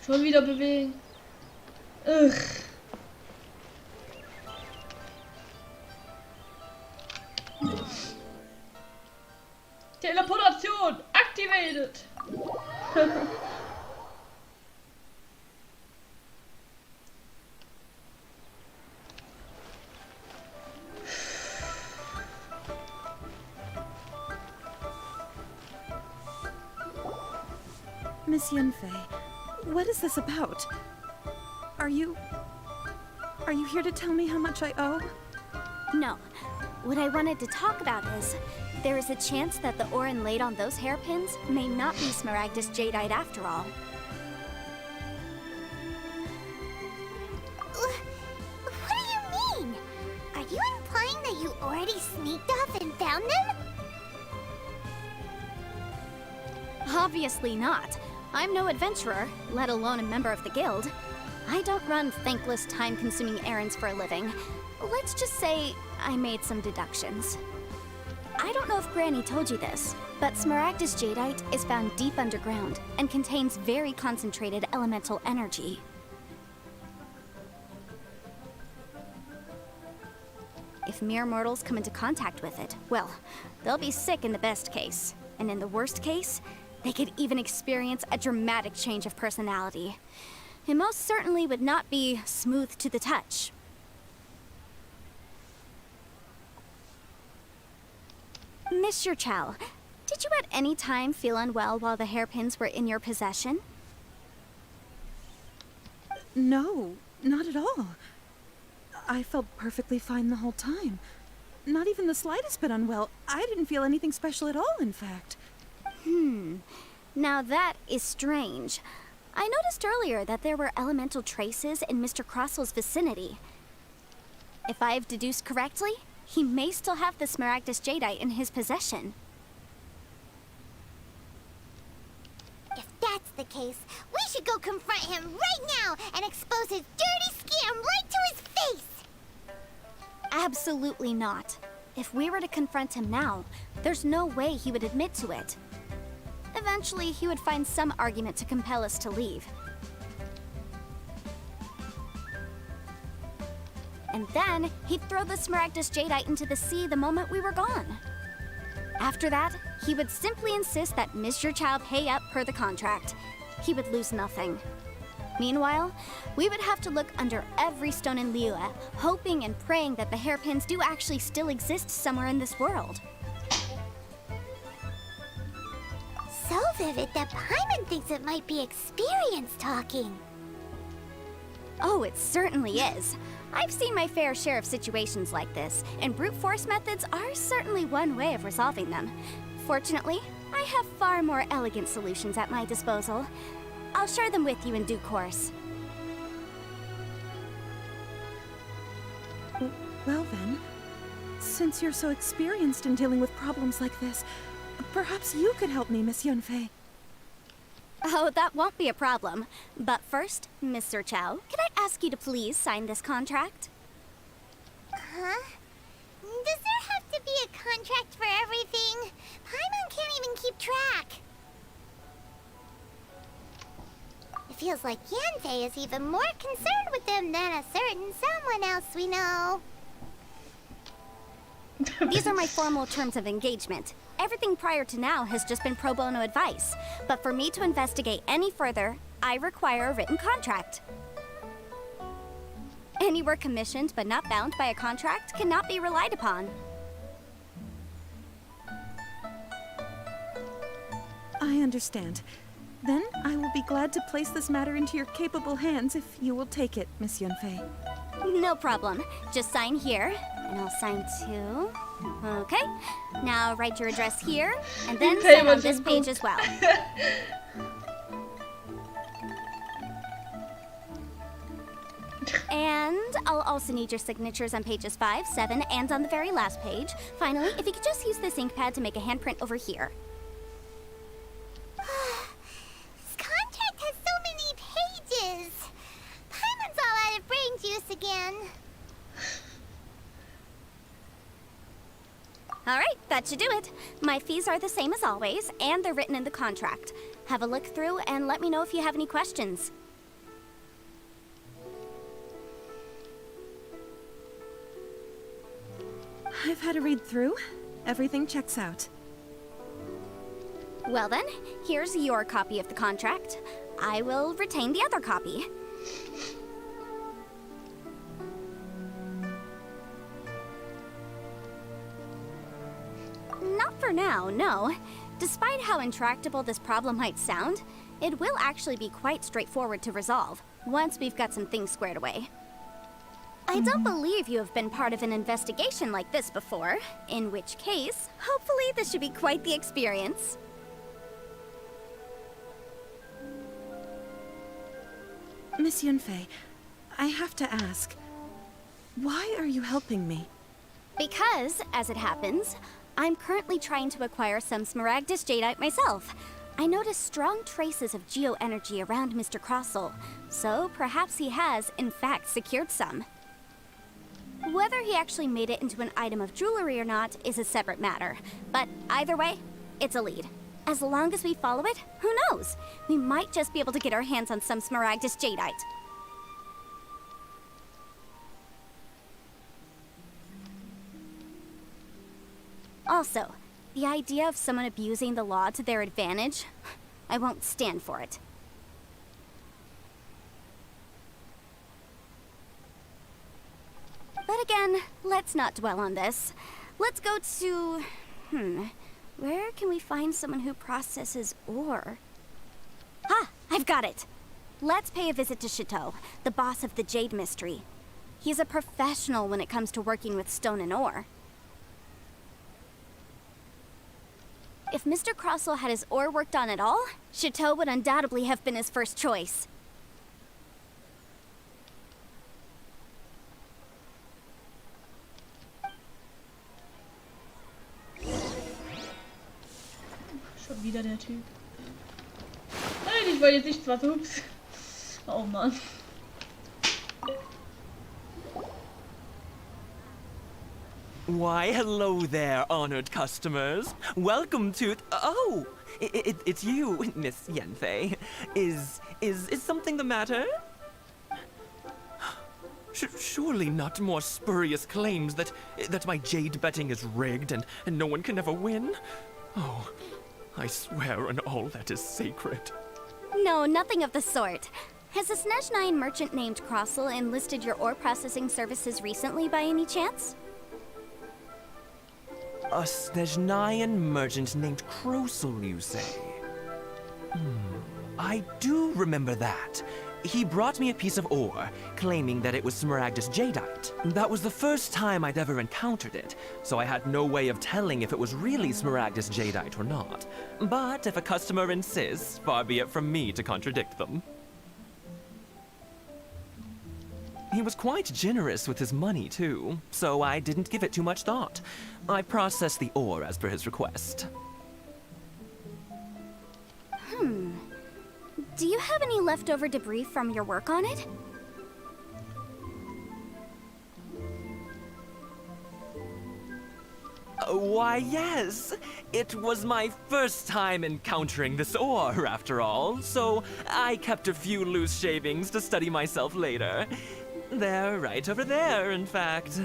Schon wieder bewegen. Ugh. Teleportation activated. Miss Yanfei, what is this about? Are you here to tell me how much I owe? No. What I wanted to talk about is, there is a chance that the ore inlaid on those hairpins may not be Smaragdus jadeite after all. What do you mean? Are you implying that you already sneaked off and found them? Obviously not. I'm no adventurer, let alone a member of the guild. I don't run thankless, time-consuming errands for a living. Let's just say I made some deductions. I don't know if Granny told you this, but Smaragdus jadeite is found deep underground and contains very concentrated elemental energy. If mere mortals come into contact with it, well, they'll be sick in the best case. And in the worst case, they could even experience a dramatic change of personality. It most certainly would not be smooth to the touch. Monsieur Chow, did you at any time feel unwell while the hairpins were in your possession? No, not at all. I felt perfectly fine the whole time. Not even the slightest bit unwell. I didn't feel anything special at all, in fact. Now that is strange. I noticed earlier that there were elemental traces in Mr. Crossel's vicinity. If I've deduced correctly, he may still have the Smaragdus Jadeite in his possession. If that's the case, we should go confront him right now and expose his dirty scam right to his face! Absolutely not. If we were to confront him now, there's no way he would admit to it. Eventually, he would find some argument to compel us to leave. And then, he'd throw the Smaragdus Jadeite into the sea the moment we were gone. After that, he would simply insist that Mr. Chow pay up per the contract. He would lose nothing. Meanwhile, we would have to look under every stone in Liyue, hoping and praying that the hairpins do actually still exist somewhere in this world. So vivid that Paimon thinks it might be experience talking. Oh, it certainly is. I've seen my fair share of situations like this, and brute force methods are certainly one way of resolving them. Fortunately, I have far more elegant solutions at my disposal. I'll share them with you in due course. Well then, since you're so experienced in dealing with problems like this, perhaps you could help me, Miss Yunfei. Oh, that won't be a problem. But first, Mr. Chow, can I ask you to please sign this contract? Huh? Does there have to be a contract for everything? Paimon can't even keep track. It feels like Yanfei is even more concerned with them than a certain someone else we know. These are my formal terms of engagement. Everything prior to now has just been pro bono advice. But for me to investigate any further, I require a written contract. Any work commissioned but not bound by a contract cannot be relied upon. I understand. Then I will be glad to place this matter into your capable hands if you will take it, Miss Yunfei. No problem. Just sign here, and I'll sign too. Okay. Now write your address here, and then sign on this page as well. And I'll also need your signatures on pages 5, 7, and on the very last page. Finally, if you could just use this ink pad to make a handprint over here. This contract has so many pages. Paimon's all out of brain juice again. Alright, that should do it. My fees are the same as always, and they're written in the contract. Have a look through and let me know if you have any questions. I've had a read through. Everything checks out. Well then, here's your copy of the contract. I will retain the other copy. Not for now, no. Despite how intractable this problem might sound, it will actually be quite straightforward to resolve, once we've got some things squared away. I don't believe you have been part of an investigation like this before, in which case, hopefully this should be quite the experience. Miss Yunfei, I have to ask, why are you helping me? Because, as it happens, I'm currently trying to acquire some Smaragdus Jadeite myself. I noticed strong traces of geoenergy around Mr. Crossel, so perhaps he has, in fact, secured some. Whether he actually made it into an item of jewelry or not is a separate matter, but either way, it's a lead. As long as we follow it, who knows? We might just be able to get our hands on some Smaragdus Jadeite. Also, the idea of someone abusing the law to their advantage, I won't stand for it. But again, let's not dwell on this. Let's go to Where can we find someone who processes ore? Ha! I've got it! Let's pay a visit to Chateau, the boss of the Jade Mystery. He's a professional when it comes to working with stone and ore. If Mr. Crossell had his ore worked on at all, Chateau would undoubtedly have been his first choice. Schon wieder der Typ. Nein, ich wollte jetzt nicht was. Ups. Oh Mann. Why, hello there, honored customers. Welcome to... Oh! It's you, Miss Yenfei. Is something the matter? Surely not more spurious claims that my jade betting is rigged and no one can ever win? Oh, I swear on all that is sacred. No, nothing of the sort. Has a Snezhnyan merchant named Crossell enlisted your ore processing services recently by any chance? A Snezhnyan merchant named Crossell, you say? I do remember that. He brought me a piece of ore, claiming that it was Smaragdus jadeite. That was the first time I'd ever encountered it, so I had no way of telling if it was really Smaragdus jadeite or not. But if a customer insists, far be it from me to contradict them. He was quite generous with his money, too, so I didn't give it too much thought. I processed the ore as per his request. Do you have any leftover debris from your work on it? Why, yes. It was my first time encountering this ore, after all, so I kept a few loose shavings to study myself later. They're right over there, in fact.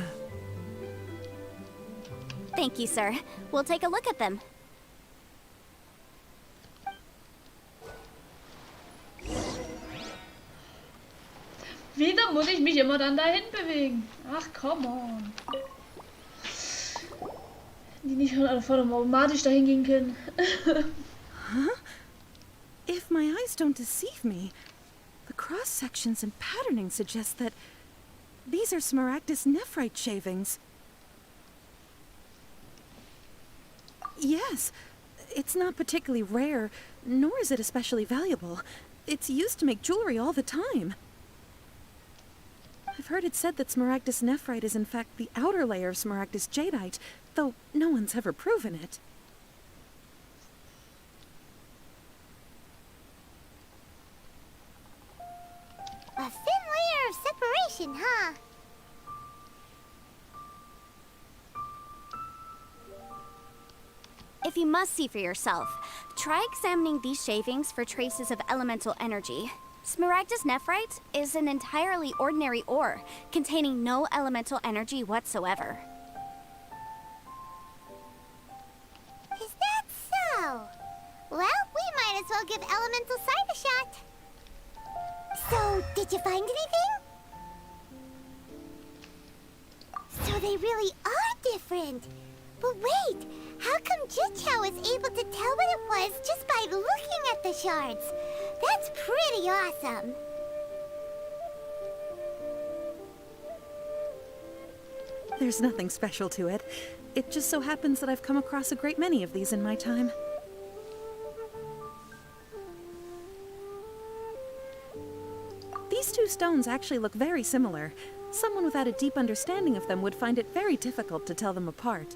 Thank you, sir. We'll take a look at them. Wieder muss ich mich immer dann dahin bewegen. Ach, come on. Die nicht von automatisch dahin gehen können. Huh? If my eyes don't deceive me, the cross-sections and patterning suggest that these are Smaragdus nephrite shavings. Yes, it's not particularly rare, nor is it especially valuable. It's used to make jewelry all the time. I've heard it said that Smaragdus nephrite is in fact the outer layer of Smaragdus jadeite, though no one's ever proven it. A thin layer of separation, huh? If you must see for yourself, try examining these shavings for traces of elemental energy. Smaragdus nephrite is an entirely ordinary ore, containing no elemental energy whatsoever. Is that so? Well, we might as well give Elemental Sight a shot. So, did you find anything? So they really are different. But wait, how come Jichao was able to tell what it was just by looking at the shards? That's pretty awesome. There's nothing special to it. It just so happens that I've come across a great many of these in my time. These two stones actually look very similar. Someone without a deep understanding of them would find it very difficult to tell them apart.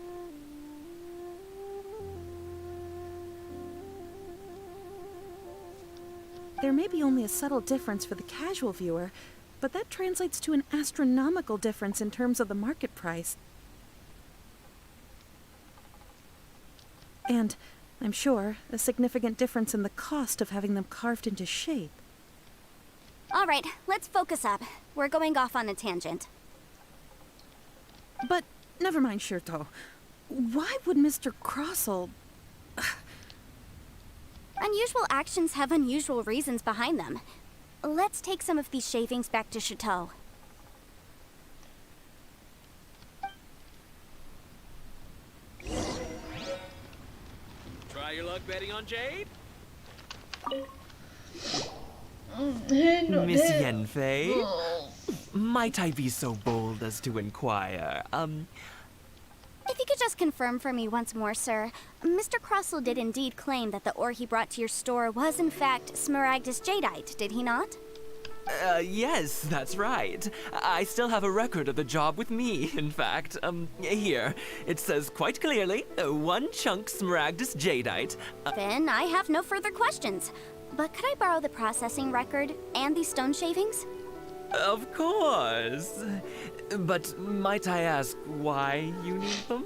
There may be only a subtle difference for the casual viewer, but that translates to an astronomical difference in terms of the market price. And, I'm sure, a significant difference in the cost of having them carved into shape. All right, let's focus up. We're going off on a tangent. But, never mind, Shirto. Why would Mr. Crossell... Unusual actions have unusual reasons behind them. Let's take some of these shavings back to Chateau. Try your luck betting on Jade? Miss Yanfei? Might I be so bold as to inquire, If you could just confirm for me once more, sir. Mr. Crossell did indeed claim that the ore he brought to your store was in fact Smaragdus Jadeite, did he not? Yes, that's right. I still have a record of the job with me, in fact. Here. It says quite clearly, 1 chunk Smaragdus Jadeite. Then I have no further questions. But could I borrow the processing record and these stone shavings? Of course. But might I ask why you need them?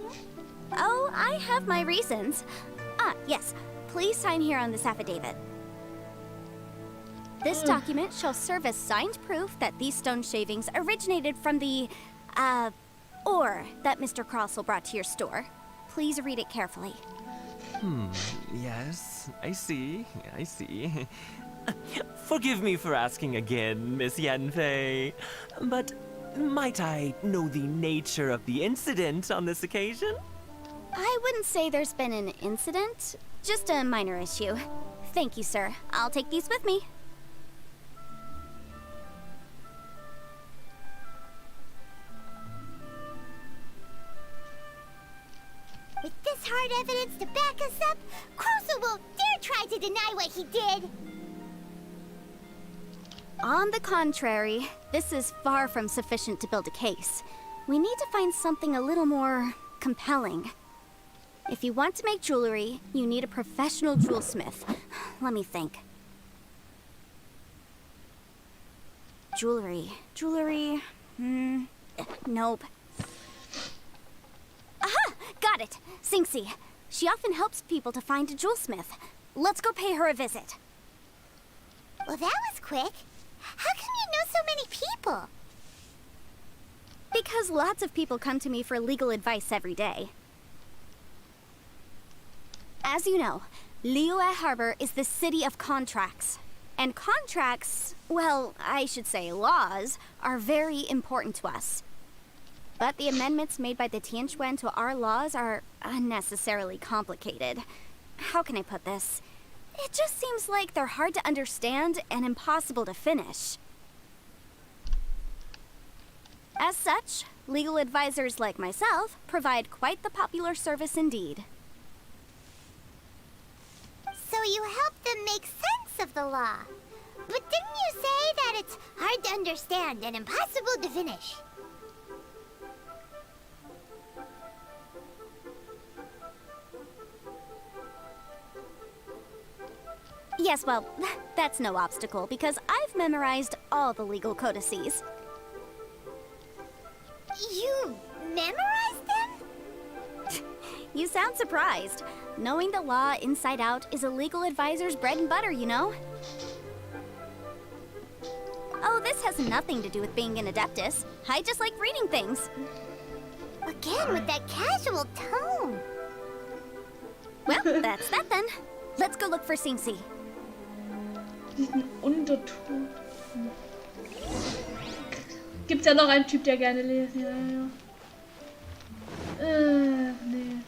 Oh, I have my reasons. Ah, yes. Please sign here on this affidavit. This document shall serve as signed proof that these stone shavings originated from the, ore that Mr. Crossell brought to your store. Please read it carefully. Yes, I see. Forgive me for asking again, Miss Yanfei, but might I know the nature of the incident on this occasion? I wouldn't say there's been an incident, just a minor issue. Thank you, sir. I'll take these with me. With this hard evidence to back us up, Crossell won't dare try to deny what he did. On the contrary, this is far from sufficient to build a case. We need to find something a little more compelling. If you want to make jewelry, you need a professional jewelsmith. Let me think. Jewelry. Nope. Aha! Got it! Singsi. She often helps people to find a jewelsmith. Let's go pay her a visit. Well, that was quick. How come you know so many people? Because lots of people come to me for legal advice every day. As you know, Liyue Harbor is the city of contracts. And contracts, well, I should say laws, are very important to us. But the amendments made by the Tianquan to our laws are unnecessarily complicated. How can I put this? It just seems like they're hard to understand and impossible to finish. As such, legal advisors like myself provide quite the popular service indeed. So you help them make sense of the law. But didn't you say that it's hard to understand and impossible to finish? Yes, well, that's no obstacle because I've memorized all the legal codices. You memorized them? You sound surprised. Knowing the law inside out is a legal advisor's bread and butter, you know? Oh, this has nothing to do with being an adeptus. I just like reading things. Again, with that casual tone. Well, that's that then. Let's go look for Singsi. Diesen Unterton. Gibt's ja noch einen Typ, der gerne lesen. Ja. Nee.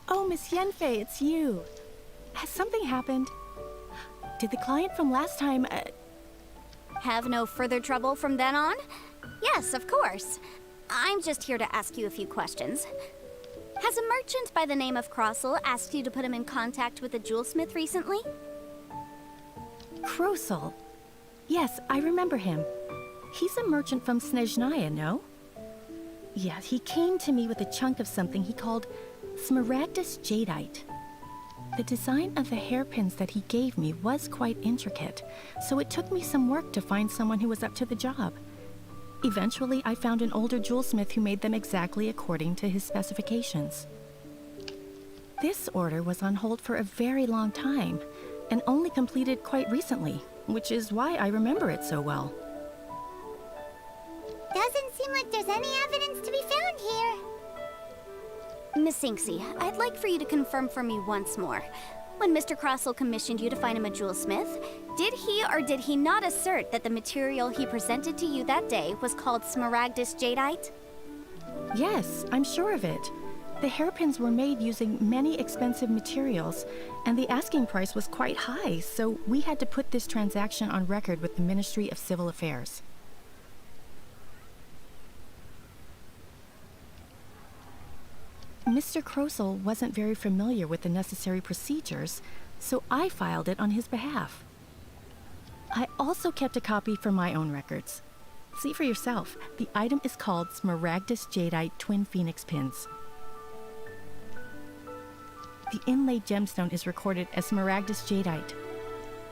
Oh, Miss Yanfei, it's you. Has something happened? Did the client from last time, Have no further trouble from then on? Yes, of course. I'm just here to ask you a few questions. Has a merchant by the name of Crossell asked you to put him in contact with a jewelsmith recently? Crossell? Yes, I remember him. He's a merchant from Snezhnaya, no? Yeah, he came to me with a chunk of something he called Smaragdus Jadeite. The design of the hairpins that he gave me was quite intricate, so it took me some work to find someone who was up to the job. Eventually, I found an older jewelsmith who made them exactly according to his specifications. This order was on hold for a very long time, and only completed quite recently, which is why I remember it so well. Doesn't seem like there's any evidence to be found here. Miss Inksy, I'd like for you to confirm for me once more. When Mr. Crossell commissioned you to find him a jewelsmith, did he or did he not assert that the material he presented to you that day was called Smaragdus Jadeite? Yes, I'm sure of it. The hairpins were made using many expensive materials, and the asking price was quite high, so we had to put this transaction on record with the Ministry of Civil Affairs. Mr. Crossell wasn't very familiar with the necessary procedures, so I filed it on his behalf. I also kept a copy for my own records. See for yourself, the item is called Smaragdus Jadeite Twin Phoenix Pins. The inlaid gemstone is recorded as Smaragdus Jadeite.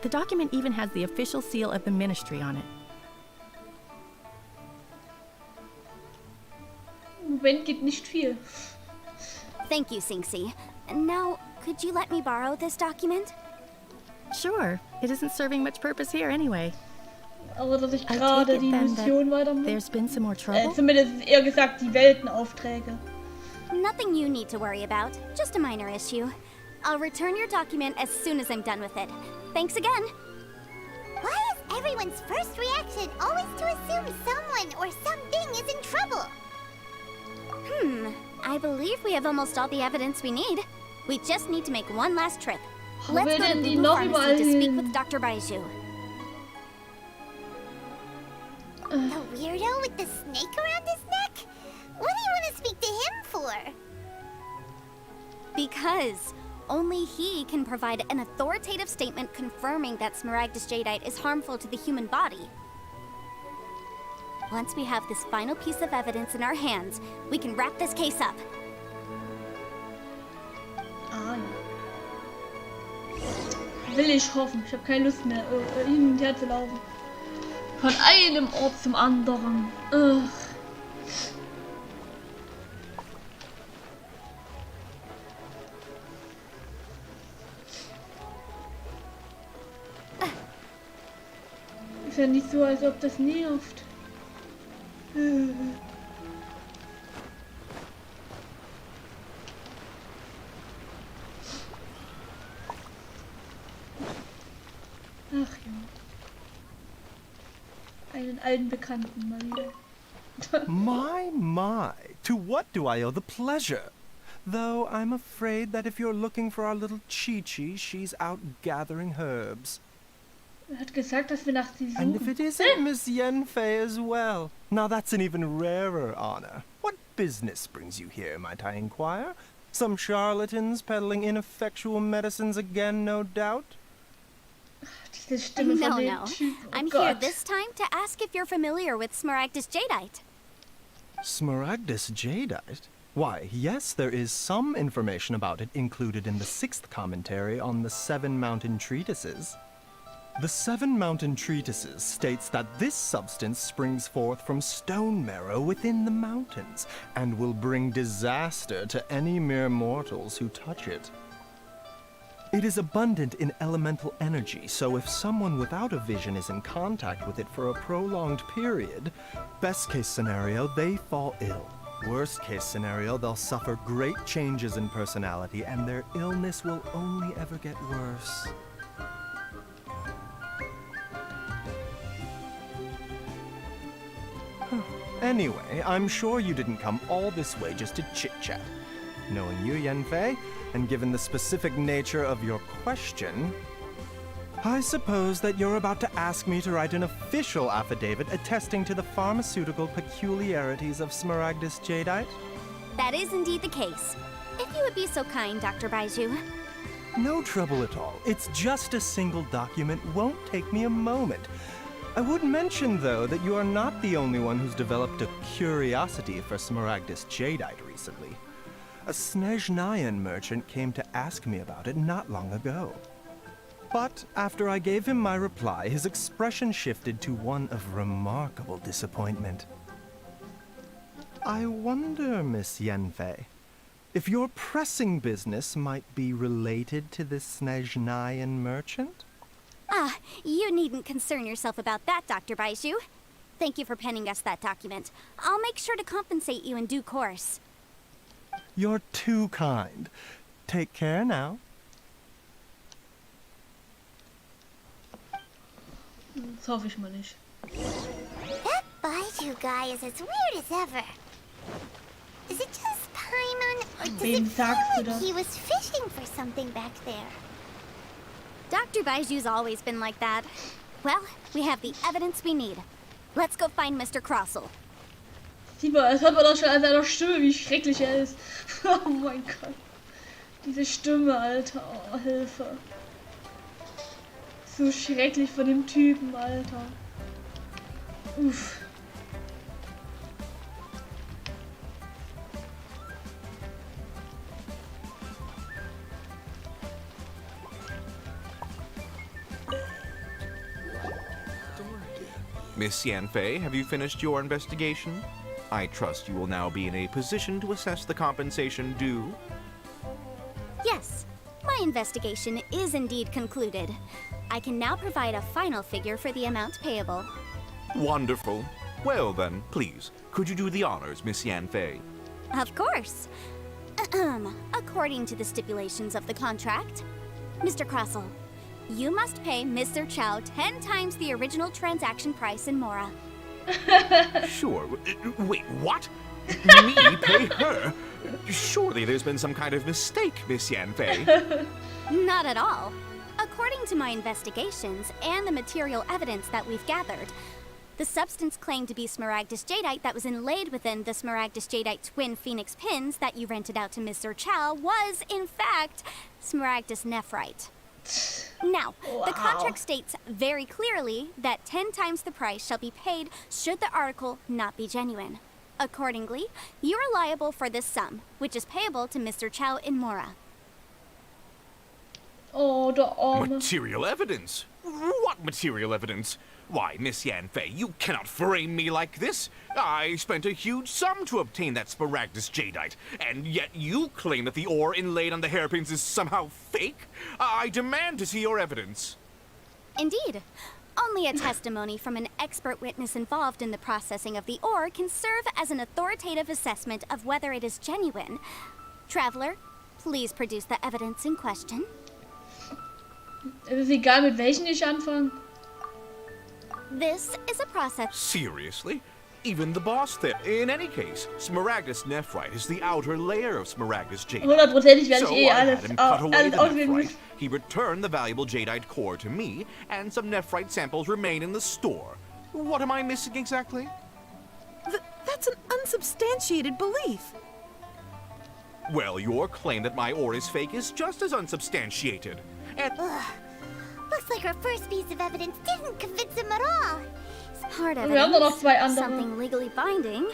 The document even has the official seal of the ministry on it. Moment geht nicht viel. Thank you, Sinksy. Now, could you let me borrow this document? Sure, it isn't serving much purpose here anyway. Aber dass ich I gerade take it die then Mission that weitermache. there's been some more trouble? Zumindest eher gesagt die Weltenaufträge. Nothing you need to worry about. Just a minor issue. I'll return your document as soon as I'm done with it. Thanks again. Why is everyone's first reaction always to assume someone or something is in trouble? I believe we have almost all the evidence we need. We just need to make one last trip. Wo Let's will go to denn die Blue noch Pharmacy überall to speak hin? with Dr. Baiju. The weirdo with the snake around his neck? What do you want to speak to him for? Because only he can provide an authoritative statement confirming that Smaragdus Jadeite is harmful to the human body. Once we have this final piece of evidence in our hands, we can wrap this case up. Ah ja. Will ich hoffen. Ich habe keine Lust mehr, hin und her zu laufen. Von einem Ort zum anderen. Ugh. Ist ja nicht so, als ob das nervt. Ach ja. Einen alten Bekannten mal wieder. My, to what do I owe the pleasure? Though I'm afraid that if you're looking for our little Chi-Chi, she's out gathering herbs. Er hat gesagt, dass wir nach sie suchen. And if it isn't Miss Yenfei as well, now that's an even rarer honor. What business brings you here, might I inquire? Some charlatans peddling ineffectual medicines again, no doubt? Diese Stimme von dem No. Typ. Oh I'm Gott. here this time to ask if you're familiar with Smaragdus Jadeite. Smaragdus Jadeite? Why, yes, there is some information about it included in the 6th commentary on the 7 Mountain Treatises. The 7 Mountain Treatises states that this substance springs forth from stone marrow within the mountains, and will bring disaster to any mere mortals who touch it. It is abundant in elemental energy, so if someone without a vision is in contact with it for a prolonged period, best case scenario, they fall ill. Worst case scenario, they'll suffer great changes in personality, and their illness will only ever get worse. Anyway, I'm sure you didn't come all this way just to chit-chat. Knowing you, Yenfei, and given the specific nature of your question, I suppose that you're about to ask me to write an official affidavit attesting to the pharmaceutical peculiarities of Smaragdus Jadeite? That is indeed the case. If you would be so kind, Dr. Baiju. No trouble at all. It's just a single document, won't take me a moment. I would mention, though, that you are not the only one who's developed a curiosity for Smaragdus Jadeite recently. A Snezhnayan merchant came to ask me about it not long ago. But after I gave him my reply, his expression shifted to one of remarkable disappointment. I wonder, Miss Yenfei, if your pressing business might be related to this Snezhnayan merchant? Ah, you needn't concern yourself about that, Dr. Baiju. Thank you for penning us that document. I'll make sure to compensate you in due course. You're too kind. Take care now. Das hoffe ich mal nicht. That Baiju guy is as weird as ever. Is it just Paimon, or does Wem it sagst du feel like das? he was fishing for something back there? Dr. Baiju's always been like that. Well, we have the evidence we need. Let's go find Mr. Crossel. Sieht man, das hört man doch schon an seiner Stimme, wie schrecklich er ist. Oh mein Gott. Diese Stimme, Alter. Oh, Hilfe. So schrecklich von dem Typen, Alter. Uff. Miss Yanfei, have you finished your investigation? I trust you will now be in a position to assess the compensation due. Yes, my investigation is indeed concluded. I can now provide a final figure for the amount payable. Wonderful. Well then, please, could you do the honors, Miss Yanfei? Of course. According to the stipulations of the contract, Mr. Crossel, you must pay Mr. Chow 10 times the original transaction price in Mora. Sure. Wait, what? Me pay her? Surely there's been some kind of mistake, Miss Yanfei. Not at all. According to my investigations and the material evidence that we've gathered, the substance claimed to be Smaragdus Jadeite that was inlaid within the Smaragdus Jadeite twin phoenix pins that you rented out to Mr. Chow was, in fact, Smaragdus Nephrite. Now, the contract states very clearly that 10 times the price shall be paid should the article not be genuine. Accordingly, you are liable for this sum, which is payable to Mr. Chow in Mora. Oh, der Arme. Material evidence? What material evidence? Why, Miss Yanfei, you cannot frame me like this. I spent a huge sum to obtain that Smaragdus Jadeite, and yet you claim that the ore inlaid on the hairpins is somehow fake? I demand to see your evidence. Indeed. Only a testimony from an expert witness involved in the processing of the ore can serve as an authoritative assessment of whether it is genuine. Traveler, please produce the evidence in question. Es ist egal, mit welchen ich anfange. This is a process. Seriously? Even the boss there. In any case, Smaragdus Nephrite is the outer layer of Smaragdus Jadeite. 100%ig werde ich So eh I alles, had him cut away alles the auswählen nephrite. müssen. He returned the valuable Jadeite core to me, and some nephrite samples remain in the store. What am I missing exactly? That's an unsubstantiated belief. Well, your claim that my ore is fake is just as unsubstantiated. And Looks like our first piece of evidence didn't convince him at all. Hard Wir haben doch noch evidence, zwei andere. something legally binding.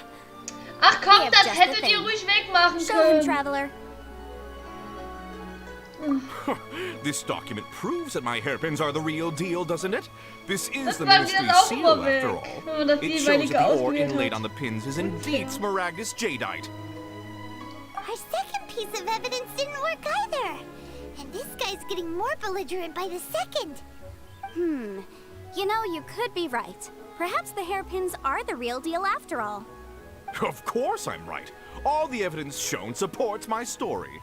Ach komm, We have das just hättet the ihr thing. ruhig wegmachen Show him, können. Traveler. this document proves that my hairpins are the real deal, doesn't it? This is Das the bleibt jetzt ministry's auch seal, immer weg, after wenn all. man das It shows jeweilige that the ore ausgewählt inlaid hat. on the pins is indeed Smaragdus Jadeite. Our second piece of evidence didn't work either. And this guy's getting more belligerent by the second. You know, you could be right. Perhaps the hairpins are the real deal after all. Of course I'm right. All the evidence shown supports my story.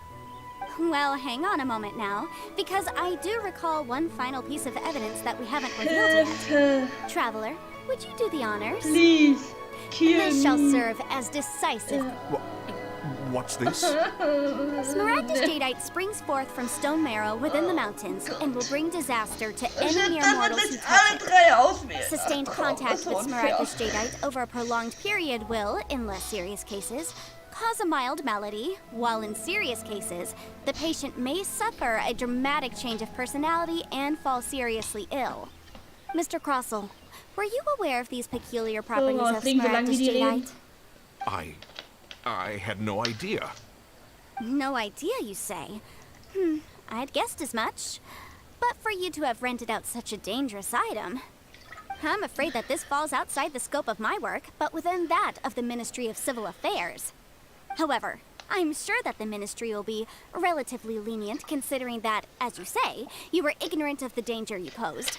Well, hang on a moment now, because I do recall one final piece of evidence that we haven't revealed yet. Traveler, would you do the honors? Please, kill This shall me. serve as decisive. What's this? Smaragdus Jadeite springs forth from stone marrow within the mountains and will bring disaster to any mere Das wird mortals who jetzt alle touch it. drei auswählen. Sustained Ach, komm, contact das with war unfair. Smaragdus Jadeite over a prolonged period will, in less serious cases, cause a mild malady, while in serious cases, the patient may suffer a dramatic change of personality and fall seriously ill. Mr. Crossel, were you aware of these peculiar properties of klingt so lang wie Smaragdus die reden. Jadeite? I had no idea. No idea, you say? I'd guessed as much. But for you to have rented out such a dangerous item, I'm afraid that this falls outside the scope of my work, but within that of the Ministry of Civil Affairs. However, I'm sure that the Ministry will be relatively lenient considering that, as you say, you were ignorant of the danger you posed.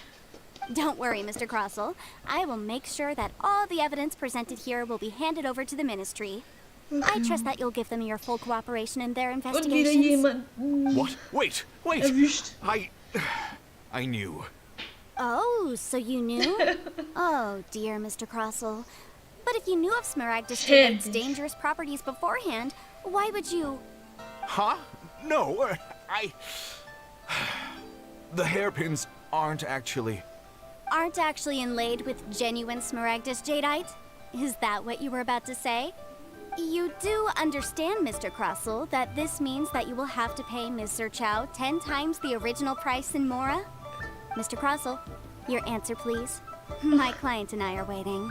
Don't worry, Mr. Crossel. I will make sure that all the evidence presented here will be handed over to the Ministry. I trust that you'll give them your full cooperation in their Und wieder investigations. jemand What? Wait, wait! erwischt. I knew. Oh, so you knew? Oh, dear Mr. Crossell. But if you knew of Smaragdus Shit. Jadeite's dangerous properties beforehand, why would you... Huh? No, The hairpins aren't actually... aren't actually inlaid with genuine Smaragdus Jadeite? Is that what you were about to say? You do understand, Mr. Crossell, that this means that you will have to pay Ms. Chow 10 times the original price in Mora? Mr. Crossell, your answer, please. My client and I are waiting.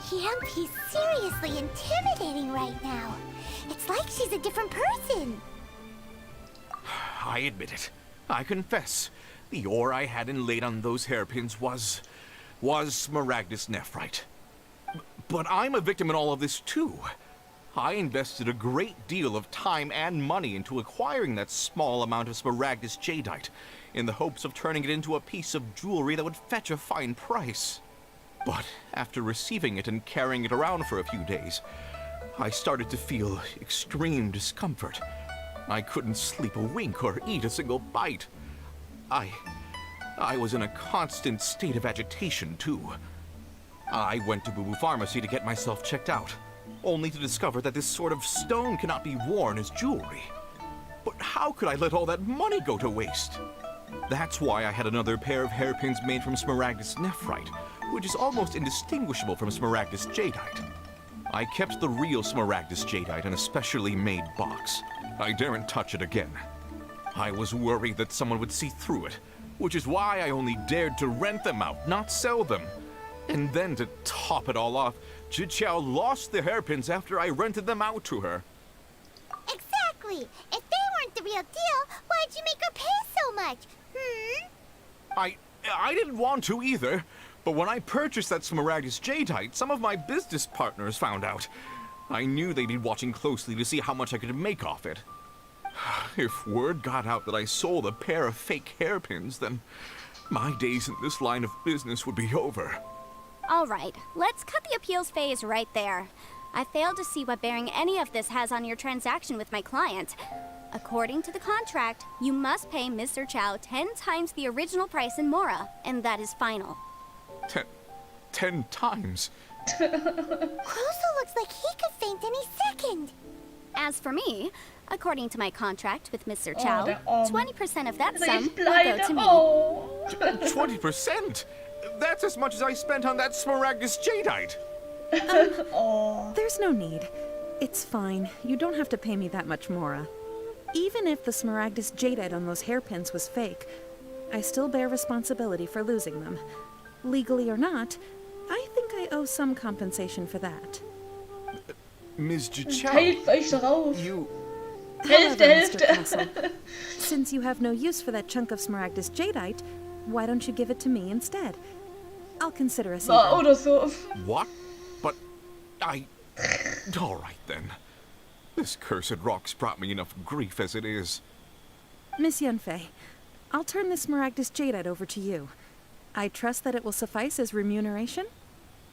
Yanfei's seriously intimidating right now. It's like she's a different person. I admit it. I confess. The ore I had inlaid on those hairpins was Smaragdus nephrite. But I'm a victim in all of this too. I invested a great deal of time and money into acquiring that small amount of Smaragdus Jadeite, in the hopes of turning it into a piece of jewelry that would fetch a fine price. But after receiving it and carrying it around for a few days, I started to feel extreme discomfort. I couldn't sleep a wink or eat a single bite. I was in a constant state of agitation, too. I went to Boo Boo Pharmacy to get myself checked out, only to discover that this sort of stone cannot be worn as jewelry. But how could I let all that money go to waste? That's why I had another pair of hairpins made from Smaragdus nephrite, which is almost indistinguishable from Smaragdus Jadeite. I kept the real Smaragdus Jadeite in a specially made box. I daren't touch it again. I was worried that someone would see through it, which is why I only dared to rent them out, not sell them. And then to top it all off, Jiqiao lost the hairpins after I rented them out to her. Exactly. If they weren't the real deal, why'd you make her pay so much? I didn't want to either, but when I purchased that Smaragdus Jadeite, some of my business partners found out. I knew they'd be watching closely to see how much I could make off it. If word got out that I sold a pair of fake hairpins, then my days in this line of business would be over. All right, let's cut the appeals phase right there. I failed to see what bearing any of this has on your transaction with my client. According to the contract, you must pay Mr. Chow 10 times the original price in Mora, and that is final. 10 times? Crossell looks like he could faint any second. As for me, according to my contract with Mr. Chow, der Arme. 20% of that Also sum ich will go to pleite. me. Oh. 20%? That's as much as I spent on that Smaragdus Jadeite. Oh. There's no need. It's fine. You don't have to pay me that much, Mora. Even if the Smaragdus Jadeite on those hairpins was fake, I still bear responsibility for losing them. Legally or not, I think I owe some compensation for that. Ms. Jiqiao, Teilt euch darauf. you... Hälfte, However, Mr. Hälfte. Castle, since you have no use for that chunk of Smaragdus Jadeite, why don't you give it to me instead? I'll consider us War even. oder so. What? But all right then. This cursed rock's brought me enough grief as it is. Miss Yanfei, I'll turn this Smaragdus Jadeite over to you. I trust that it will suffice as remuneration?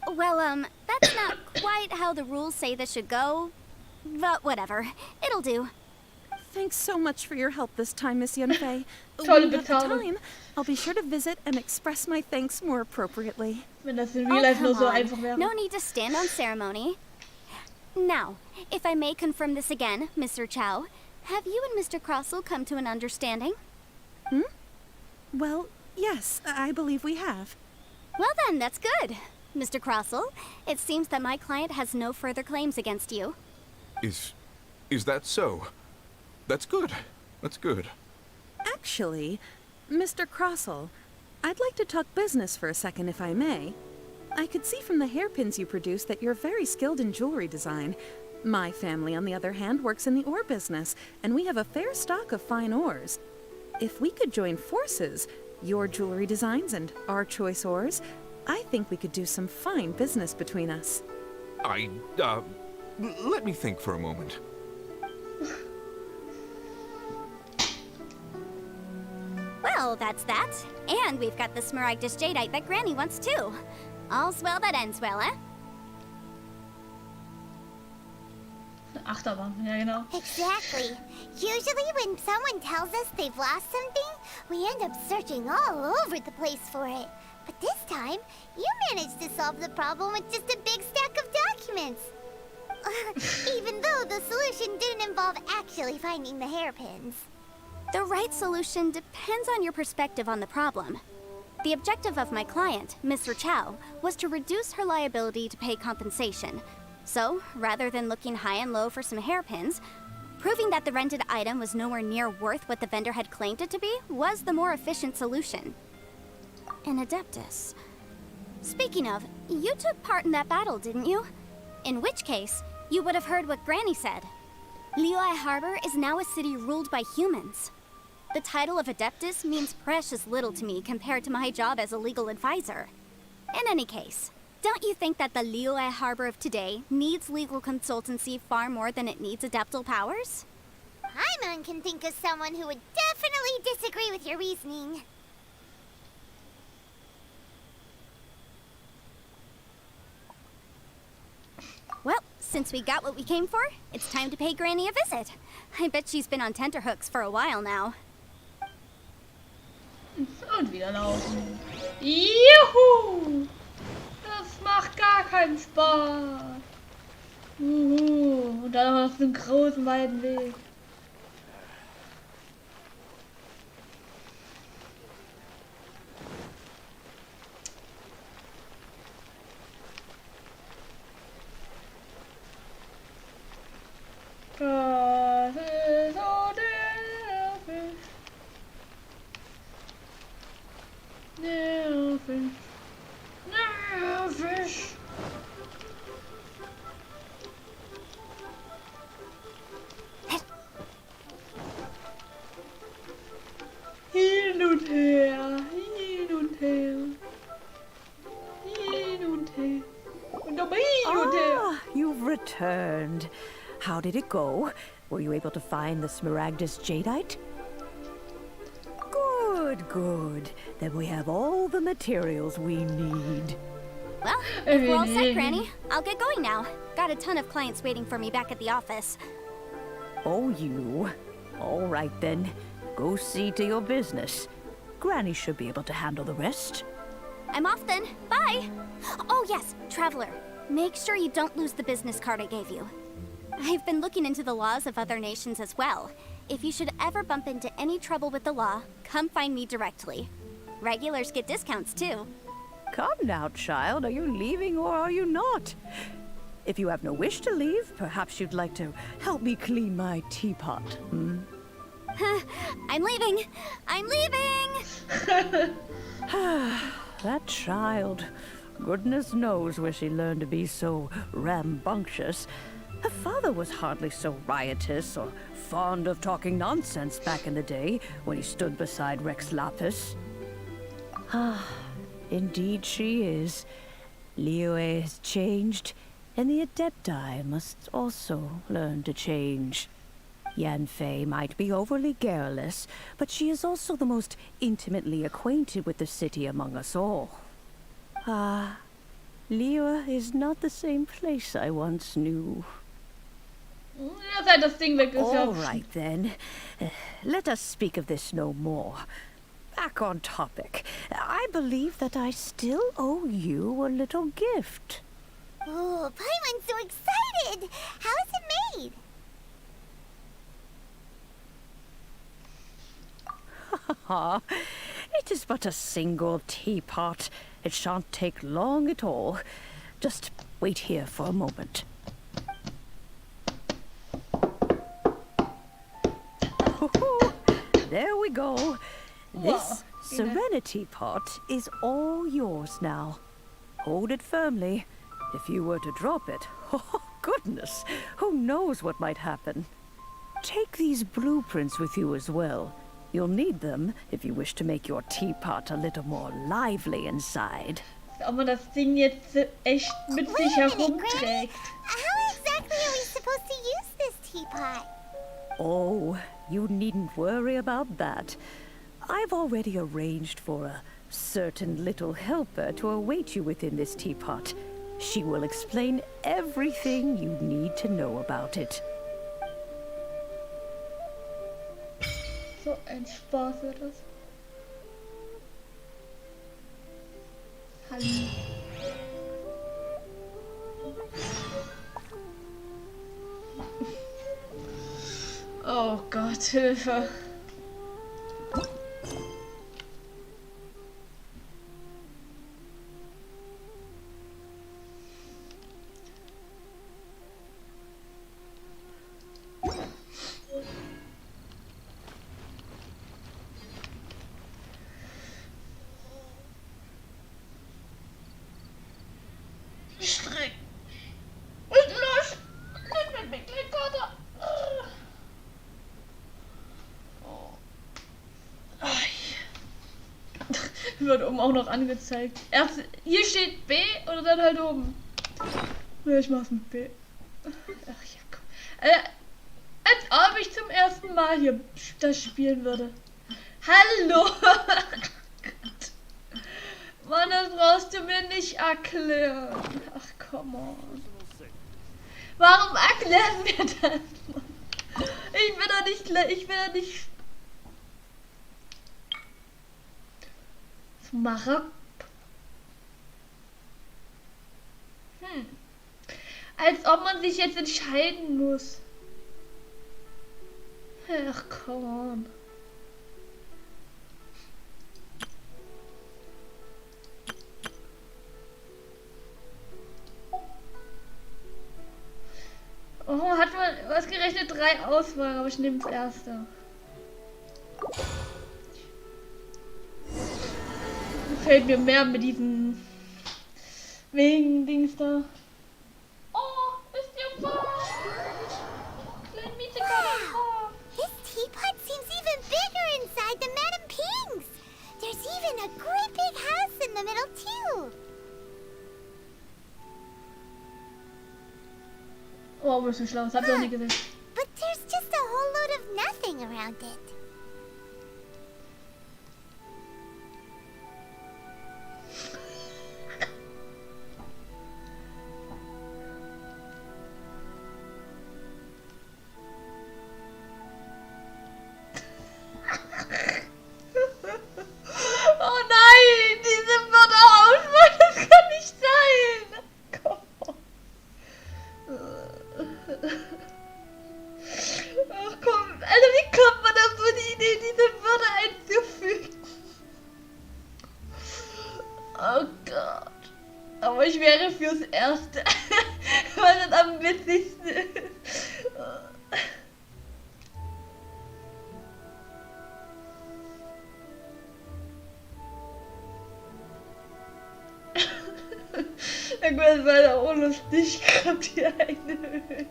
Well, that's not quite how the rules say this should go. But whatever, it'll do. Thanks so much for your help this time, Miss Yanfei. Tolle When you have the Bezahlung. time, I'll be sure to visit and express my thanks more appropriately. Wenn das in Real Life nur come so on. einfach wäre. No need to stand on ceremony. Now, if I may confirm this again, Mr. Chow, have you and Mr. Crossell come to an understanding? Well, yes, I believe we have. Well then, that's good. Mr. Crossell, it seems that my client has no further claims against you. Is that so? That's good. That's good. Actually, Mr. Crossell, I'd like to talk business for a second if I may. I could see from the hairpins you produce that you're very skilled in jewelry design. My family, on the other hand, works in the ore business, and we have a fair stock of fine ores. If we could join forces, your jewelry designs and our choice ores, I think we could do some fine business between us. Let me think for a moment. Well, that's that. And we've got the Smaragdus Jadeite that Granny wants too. All's well that ends well, eh? Achterbahn, ja genau. Exactly. Usually when someone tells us they've lost something, we end up searching all over the place for it. But this time, you managed to solve the problem with just a big stack of documents. Even though the solution didn't involve actually finding the hairpins. The right solution depends on your perspective on the problem. The objective of my client, Miss Chow, was to reduce her liability to pay compensation. So, rather than looking high and low for some hairpins, proving that the rented item was nowhere near worth what the vendor had claimed it to be was the more efficient solution. An Adeptus. Speaking of, you took part in that battle, didn't you? In which case, you would have heard what Granny said. Liyue Harbor is now a city ruled by humans. The title of Adeptus means precious little to me compared to my job as a legal advisor. In any case, don't you think that the Liyue Harbor of today needs legal consultancy far more than it needs adeptal powers? Paimon can think of someone who would definitely disagree with your reasoning. Well, since we got what we came for, it's time to pay Granny a visit. I bet she's been on tenterhooks for a while now. Und wieder laufen. Juhu! Das macht gar keinen Spaß. Und dann noch auf den großen weiten Weg. Das ist so nervig. Nervig. Nervig. Hin und her. Hin und her. Hin und her. Und nochmal hin und her. Ah, you've returned. How did it go? Were you able to find the Smaragdus Jadeite? Good, good. Then we have all the materials we need. Well, if we're all set, Granny, I'll get going now. Got a ton of clients waiting for me back at the office. Oh, you. All right then. Go see to your business. Granny should be able to handle the rest. I'm off then. Bye! Oh yes, Traveler. Make sure you don't lose the business card I gave you. I've been looking into the laws of other nations as well. If you should ever bump into any trouble with the law, come find me directly. Regulars get discounts too. Come now, child. Are you leaving or are you not? If you have no wish to leave, perhaps you'd like to help me clean my teapot, hmm? I'm leaving! I'm leaving! That child. Goodness knows where she learned to be so rambunctious. Her father was hardly so riotous or fond of talking nonsense back in the day when he stood beside Rex Lapis. Ah, indeed she is. Liyue has changed, and the Adepti must also learn to change. Yanfei might be overly garrulous, but she is also the most intimately acquainted with the city among us all. Ah, Liyue is not the same place I once knew. Seit das Ding weg ist, All ja. right then. Let us speak of this no more. Back on topic. I believe that I still owe you a little gift. Oh, Paimon's so excited! How is it made? It is but a single teapot. It shan't take long at all. Just wait here for a moment. There we go. This Serenity pot is all yours now. Hold it firmly. If you were to drop it, oh goodness, who knows what might happen. Take these blueprints with you as well. You'll need them if you wish to make your teapot a little more lively inside. Ob man das Ding jetzt echt mit sich herumträgt. How exactly are we supposed to use this teapot? Oh, you needn't worry about that. I've already arranged for a certain little helper to await you within this teapot. She will explain everything you need to know about it. So ein Spaß wird das. Hallo. Oh Gott, Hilfe. Strick. Was ist los? Lass mich gleich, Kater. Wird oben auch noch angezeigt. Erst hier steht B oder dann halt oben. Ja, ich mach's mit B. Ach ja, komm. Als ob ich zum ersten Mal hier das spielen würde. Hallo! Mann, das brauchst du mir nicht erklären. Ach, come on. Warum erklären wir das? Ich will doch nicht. Smaragd. Als ob man sich jetzt entscheiden muss. Ach, come on. Oh, hat man ausgerechnet 3 Auswahl, aber ich nehme das erste. Gefällt mir mehr mit diesen wegen Dings da. Oh, ist der wahr? Klein Wow, his teapot seems even bigger inside than Madame Ping's. There's even a great big house in the middle too. Oh, bist du schlau, das hab ich noch nie gesehen. But there's just a whole load of nothing around it. Oh nein, diese wird ausmachen, das kann nicht sein. Komm. Ach komm, Alter, wie kommt man auf so die Idee, diese Wörter einzufügen? Oh Gott. Aber ich wäre fürs Erste, weil das am witzigsten ist. Na gut, das war ja auch lustig. Kommt hier eine.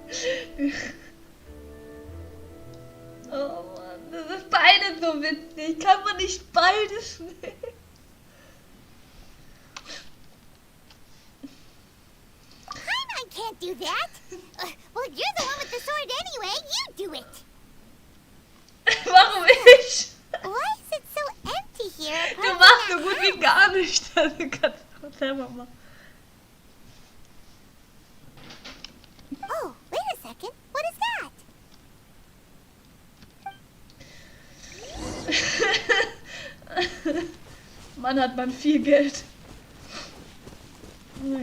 Oh Mann, das ist beides so witzig. Kann man nicht beides nehmen? Paimon can't do that. Well, you're the one with the sword anyway. You do it. Warum ich? Why is it so empty here? Du apart machst so from gut that wie gar nichts. Also kannst du auch selber machen. Oh, wait a second. What is that? Mann, hat man viel Geld.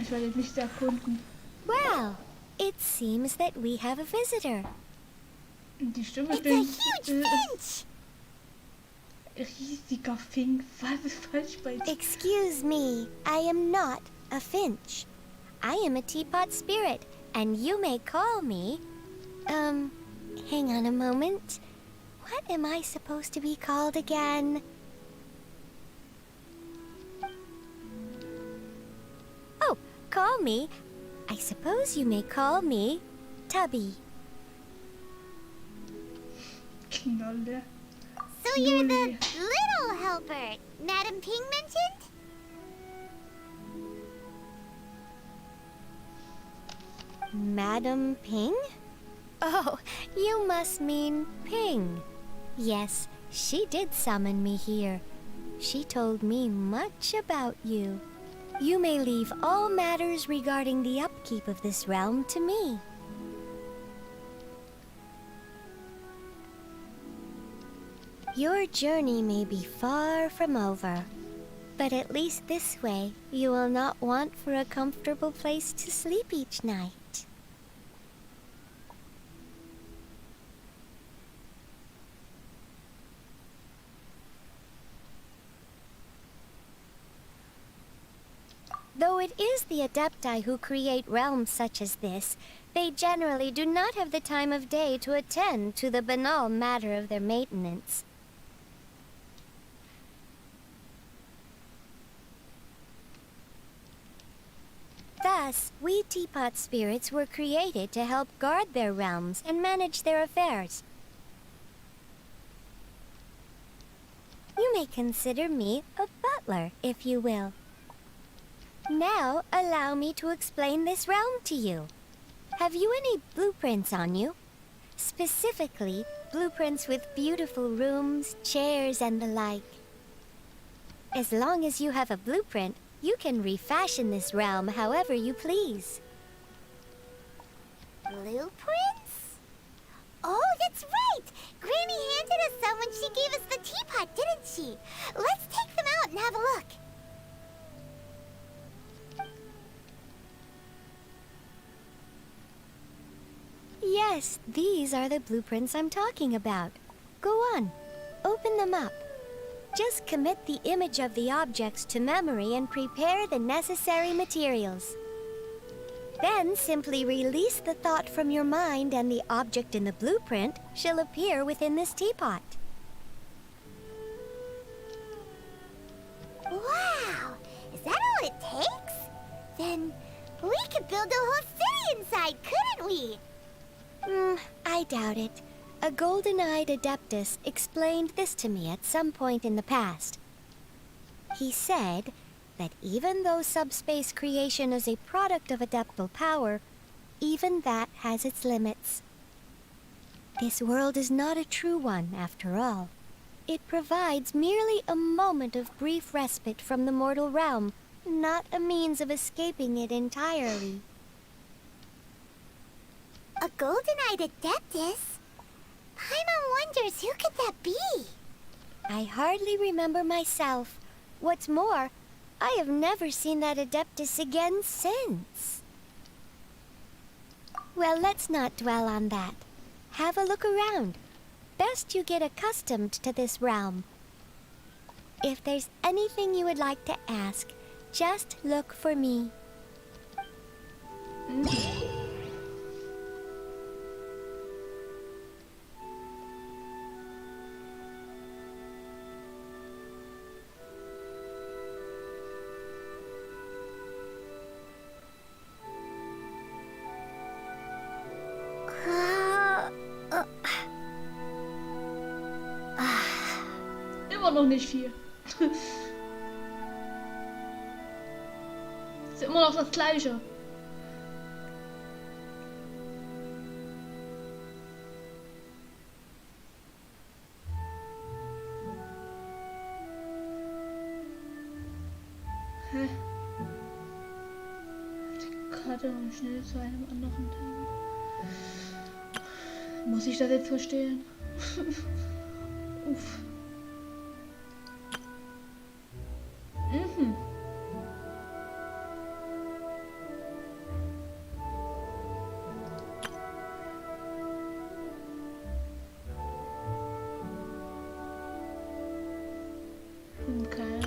Ich werde jetzt nicht erkunden. Well, it seems that we have a visitor. Die Stimme It's a huge finch. Riesiger Fink. Was ist falsch bei dir? Excuse me, I am not a finch. I am a teapot spirit, and you may call me... hang on a moment. What am I supposed to be called again? Oh, call me. I suppose you may call me Tubby. Knalle. So you're the little helper Madame Ping mentioned? Madam Ping? Oh, you must mean Ping. Yes, she did summon me here. She told me much about you. You may leave all matters regarding the upkeep of this realm to me. Your journey may be far from over, but at least this way you will not want for a comfortable place to sleep each night. Though it is the Adepti who create realms such as this, they generally do not have the time of day to attend to the banal matter of their maintenance. Thus, we teapot spirits were created to help guard their realms and manage their affairs. You may consider me a butler, if you will. Now, allow me to explain this realm to you. Have you any blueprints on you? Specifically, blueprints with beautiful rooms, chairs, and the like. As long as you have a blueprint, you can refashion this realm however you please. Blueprints? Oh, that's right! Granny handed us some when she gave us the teapot, didn't she? Let's take them out and have a look. Yes, these are the blueprints I'm talking about. Go on, open them up. Just commit the image of the objects to memory and prepare the necessary materials. Then simply release the thought from your mind and the object in the blueprint shall appear within this teapot. Wow! Is that all it takes? Then we could build a whole city inside, couldn't we? I doubt it. A golden-eyed adeptus explained this to me at some point in the past. He said that even though subspace creation is a product of adeptal power, even that has its limits. This world is not a true one, after all. It provides merely a moment of brief respite from the mortal realm, not a means of escaping it entirely. A golden-eyed adeptus? Paimon wonders who could that be? I hardly remember myself. What's more, I have never seen that adeptus again since. Well, let's not dwell on that. Have a look around. Best you get accustomed to this realm. If there's anything you would like to ask, just look for me. Immer noch nicht viel. Ist immer noch das Gleiche. Hä? Die Karte noch schnell zu einem anderen Teil. Muss ich das jetzt verstehen? Uff. Mhm. Okay.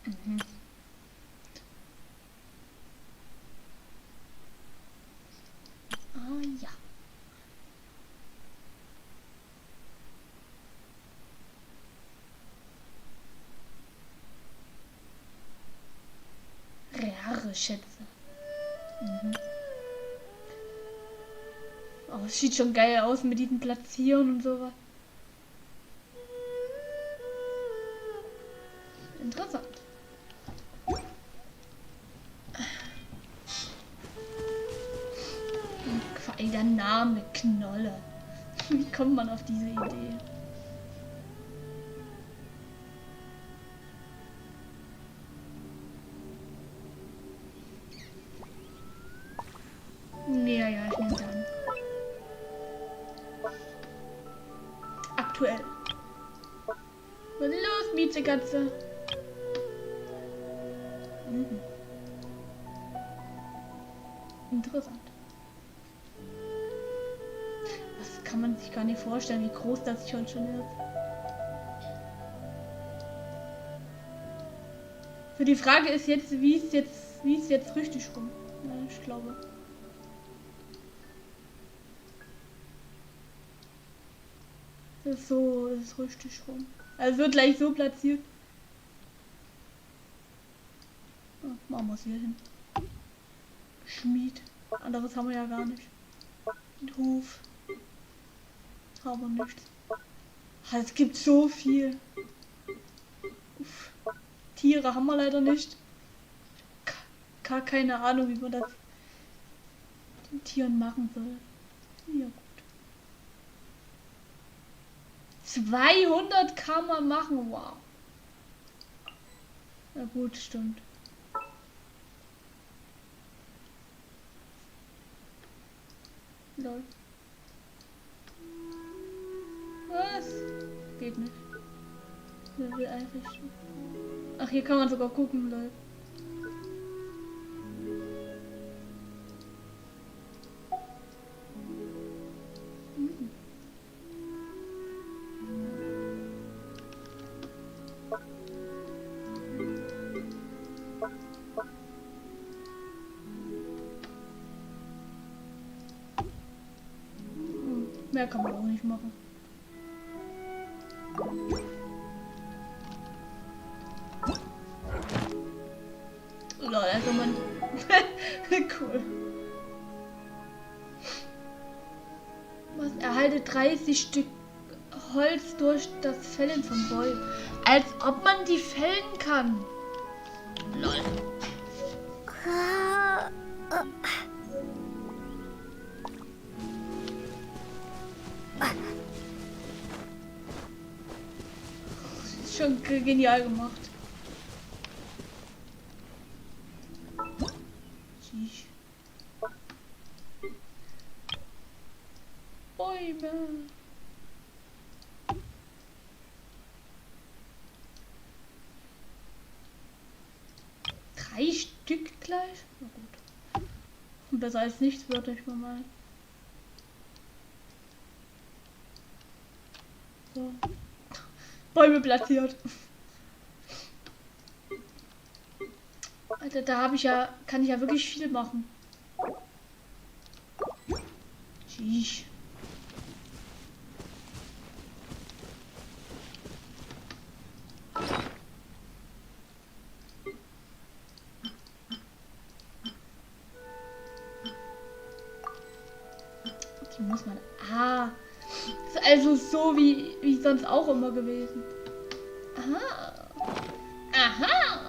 Mhm. Ah ja. Rare Schätze. Mhm. Oh, es sieht schon geil aus mit diesem Platzieren und sowas. Interessant. Der Name Knolle. Wie kommt man auf diese Idee? Ja, ich nehme an. Aktuell. Was ist los, Miezekatze? Interessant. Das kann man sich gar nicht vorstellen, wie groß das schon ist. Für die Frage ist jetzt, wie ist jetzt richtig rum? Ja, ich glaube. Das ist so, ist richtig rum. Also wird gleich so platziert. Oh, machen wir es hier hin. Schmied. Anderes haben wir ja gar nicht. Und Hof. Haben wir nichts. Es gibt so viel. Uff. Tiere haben wir leider nicht. Gar keine Ahnung, wie man das den Tieren machen soll. Ja, gut. 200 kann man machen, wow. Na gut, stimmt. Lol. Was? Geht nicht. Level einrichten. Ach, hier kann man sogar gucken, lol. Mehr kann man auch nicht machen. Lol, also man. Cool. Was erhalte 30 Stück Holz durch das Fällen von Bäumen. Als ob man die fällen kann. Lol. Schon genial gemacht. Bäume. Drei Stück gleich? Na gut. Besser als nichts, würde ich mal meinen. So. Bäume platziert. Alter, da habe ich ja, kann ich ja wirklich viel machen. Sheesh. Die muss man. Ah. Ist also so wie sonst auch immer gewesen. Aha. Aha.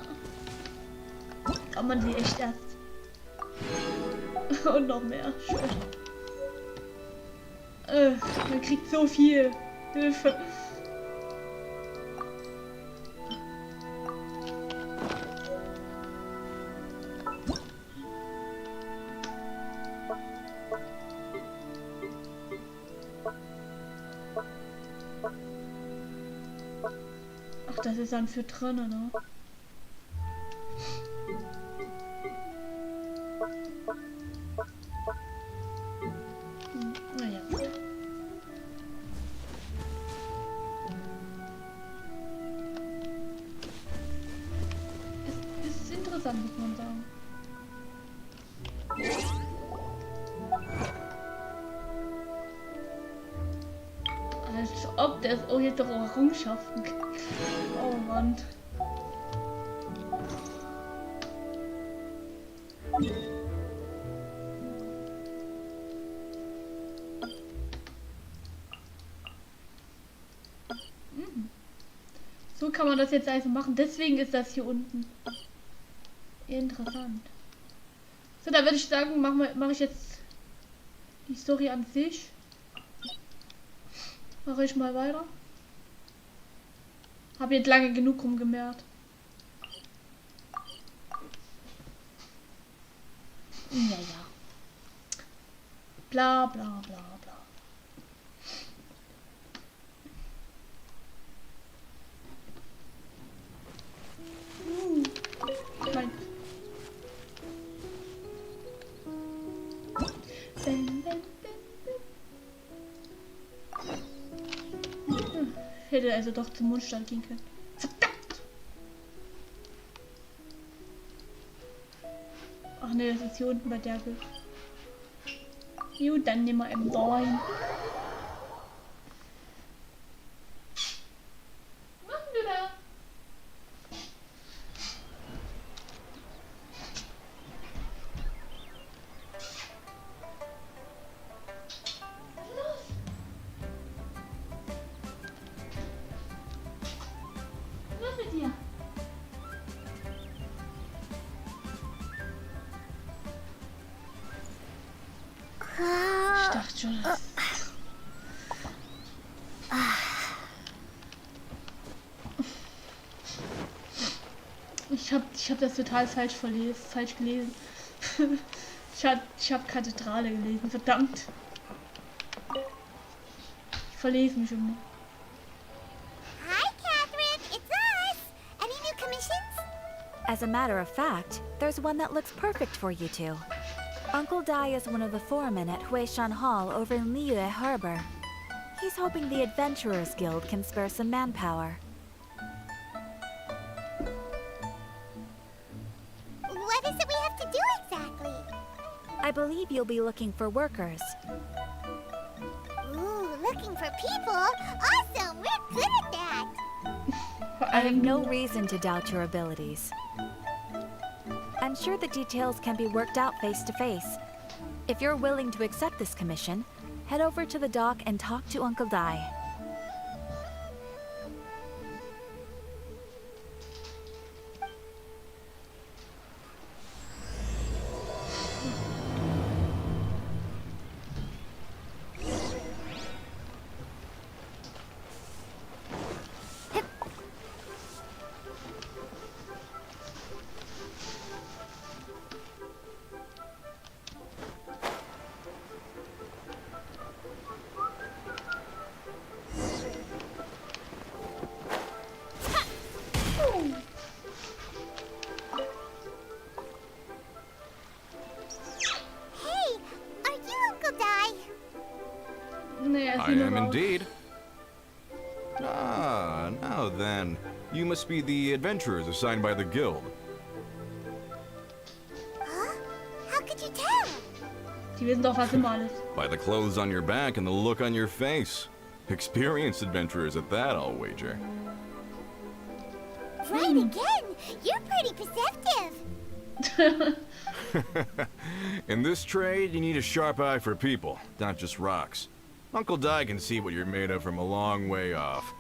Kann man sie echt erst. Und noch mehr. Schön. Man kriegt so viel Hilfe. Ach, das ist dann für drinnen, ne? Naja. Es ist interessant, muss man sagen. Als ob der es auch jetzt doch auch rumschaffen kann. Oh Mann. So kann man das jetzt also machen. Deswegen ist das hier unten interessant. So, da würde ich sagen, mache ich jetzt die Story an sich. Mache ich mal weiter. Habe jetzt lange genug rumgemerkt. Ja, ja. Bla bla bla bla. Mein. Hätte also doch zum Mondstand gehen können. Verdammt! Ach ne, das ist hier unten bei der Bild. Gut, dann nehmen wir eben rein. Was machen wir da? Was ist mit dir? Ich dachte schon. Ich hab das total falsch gelesen. ich hab Kathedrale gelesen, verdammt. Ich verlese mich immer. Hi, Catherine. It's us. Any new commissions? As a matter of fact, there's one that looks perfect for you two. Uncle Dai is one of the foremen at Huishan Hall over in Liyue Harbor. He's hoping the Adventurers Guild can spare some manpower. What is it we have to do exactly? I believe you'll be looking for workers. Ooh, looking for people? Awesome! We're good at that! I have no reason to doubt your abilities. I'm sure the details can be worked out face to face. If you're willing to accept this commission, head over to the dock and talk to Uncle Dai. Hey, are you Uncle Dai? I am indeed. Ah, now then. You must be the adventurers assigned by the guild. Huh? How could you tell? Die wissen doch, was immer alles. By the clothes on your back and the look on your face. Experienced adventurers at that, I'll wager. Right again! You're pretty perceptive! In this trade, you need a sharp eye for people, not just rocks. Uncle Dai can see what you're made of from a long way off.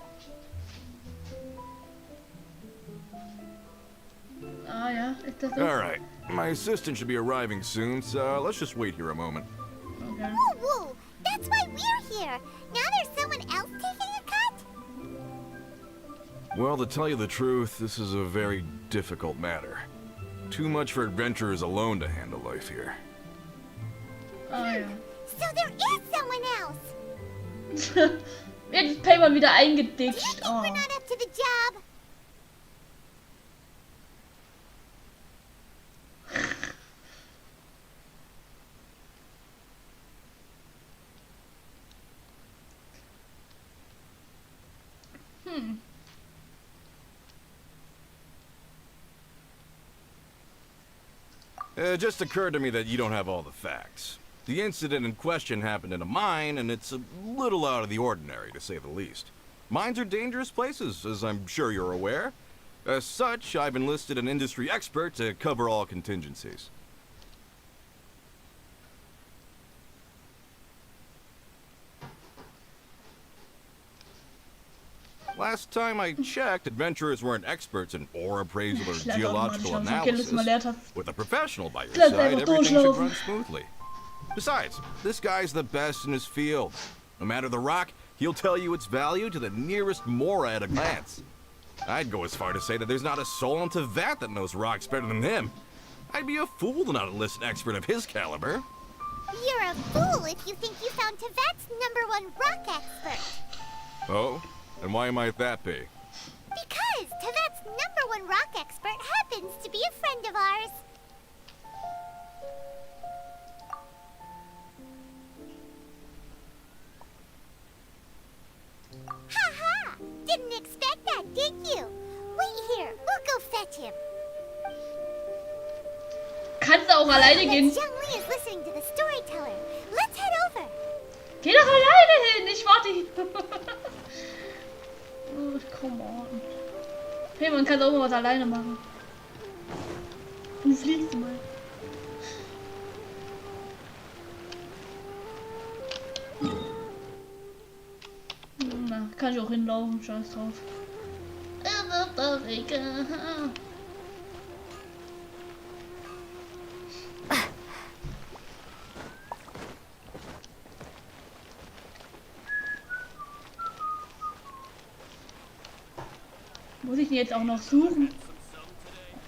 Ah ja, ist das so? Alright, my assistant should be arriving soon, so let's just wait here a moment. Okay. Woo woo! That's why we're here! Now there's someone else taking a cut? Well, to tell you the truth, this is a very difficult matter. Too much for adventurers alone to handle life here. Ah ja. So there is someone else! Jetzt ist Paper wieder Do you eingeditscht. think Oh. we're not up to the job? It just occurred to me that you don't have all the facts. The incident in question happened in a mine, and it's a little out of the ordinary, to say the least. Mines are dangerous places, as I'm sure you're aware. As such, I've enlisted an industry expert to cover all contingencies. Last time I checked, adventurers weren't experts in ore appraisal or Ich lasse geological automatisch aus, wenn du mal analysis. leert hast. With a professional by your Lass side, einfach everything should durchlaufen. run smoothly. Besides, this guy's the best in his field. No matter the rock, he'll tell you its value to the nearest mora at a glance. I'd go as far to say that there's not a soul on Tevat that knows rocks better than him. I'd be a fool to not enlist an expert of his caliber. You're a fool if you think you found Tevat's #1 rock expert. Oh? And why might that be? Because Tevat's #1 rock expert happens to be a friend of ours. Ha! Didn't expect that, did you? Wait here, we'll go fetch him. Kannst du auch alleine gehen? Zhongli is listening to the storyteller. Let's head over. Geh doch alleine hin, ich warte hier. Oh, come on. Hey, man kann auch mal was alleine machen. Du fliegst mal. Na, kann ich auch hinlaufen, scheiß drauf. Wird doch egal. Muss ich ihn jetzt auch noch suchen?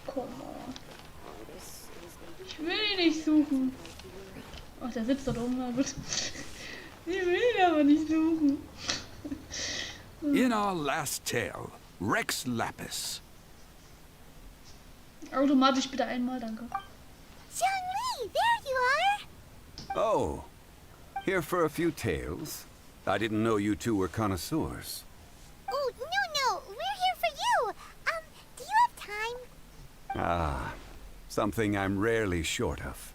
Komm on. Ich will ihn nicht suchen. Ach, der sitzt dort oben. Na gut. Ich will ihn aber nicht suchen. In our last tale, Rex Lapis. Automatisch bitte einmal, danke. Zhongli, there you are. Oh, here for a few tales? I didn't know you two were connoisseurs. Oh, no, we're here for you. Do you have time? Ah, something I'm rarely short of.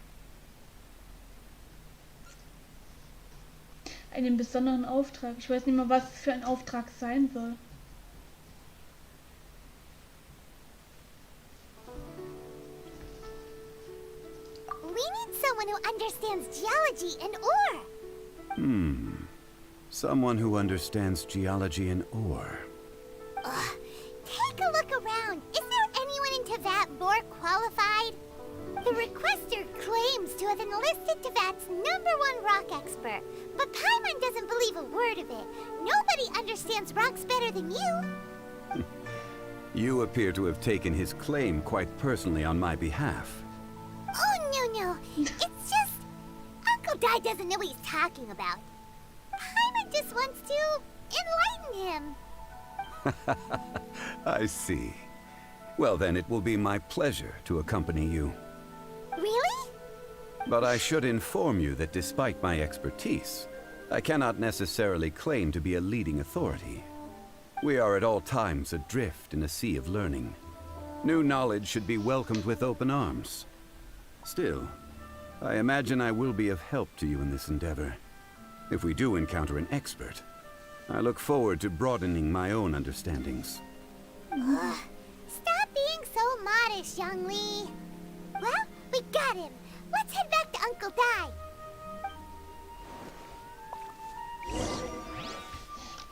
Einen besonderen Auftrag. Ich weiß nicht mal, was es für ein Auftrag sein soll. We need someone who understands geology and ore. Someone who understands geology and ore. Take a look around. Is there anyone in Tevat more qualified? The requester claims to have enlisted Tevat's #1 rock expert, but Paimon doesn't believe a word of it. Nobody understands rocks better than you. You appear to have taken his claim quite personally on my behalf. Oh, no. It's just... Uncle Dai doesn't know what he's talking about. Paimon just wants to enlighten him. I see. Well, then it will be my pleasure to accompany you. Really? But I should inform you that despite my expertise, I cannot necessarily claim to be a leading authority. We are at all times adrift in a sea of learning. New knowledge should be welcomed with open arms. Still, I imagine I will be of help to you in this endeavor. If we do encounter an expert, I look forward to broadening my own understandings. Stop being so modest, Zhongli. Well, we got him. Let's head back to Uncle Dai.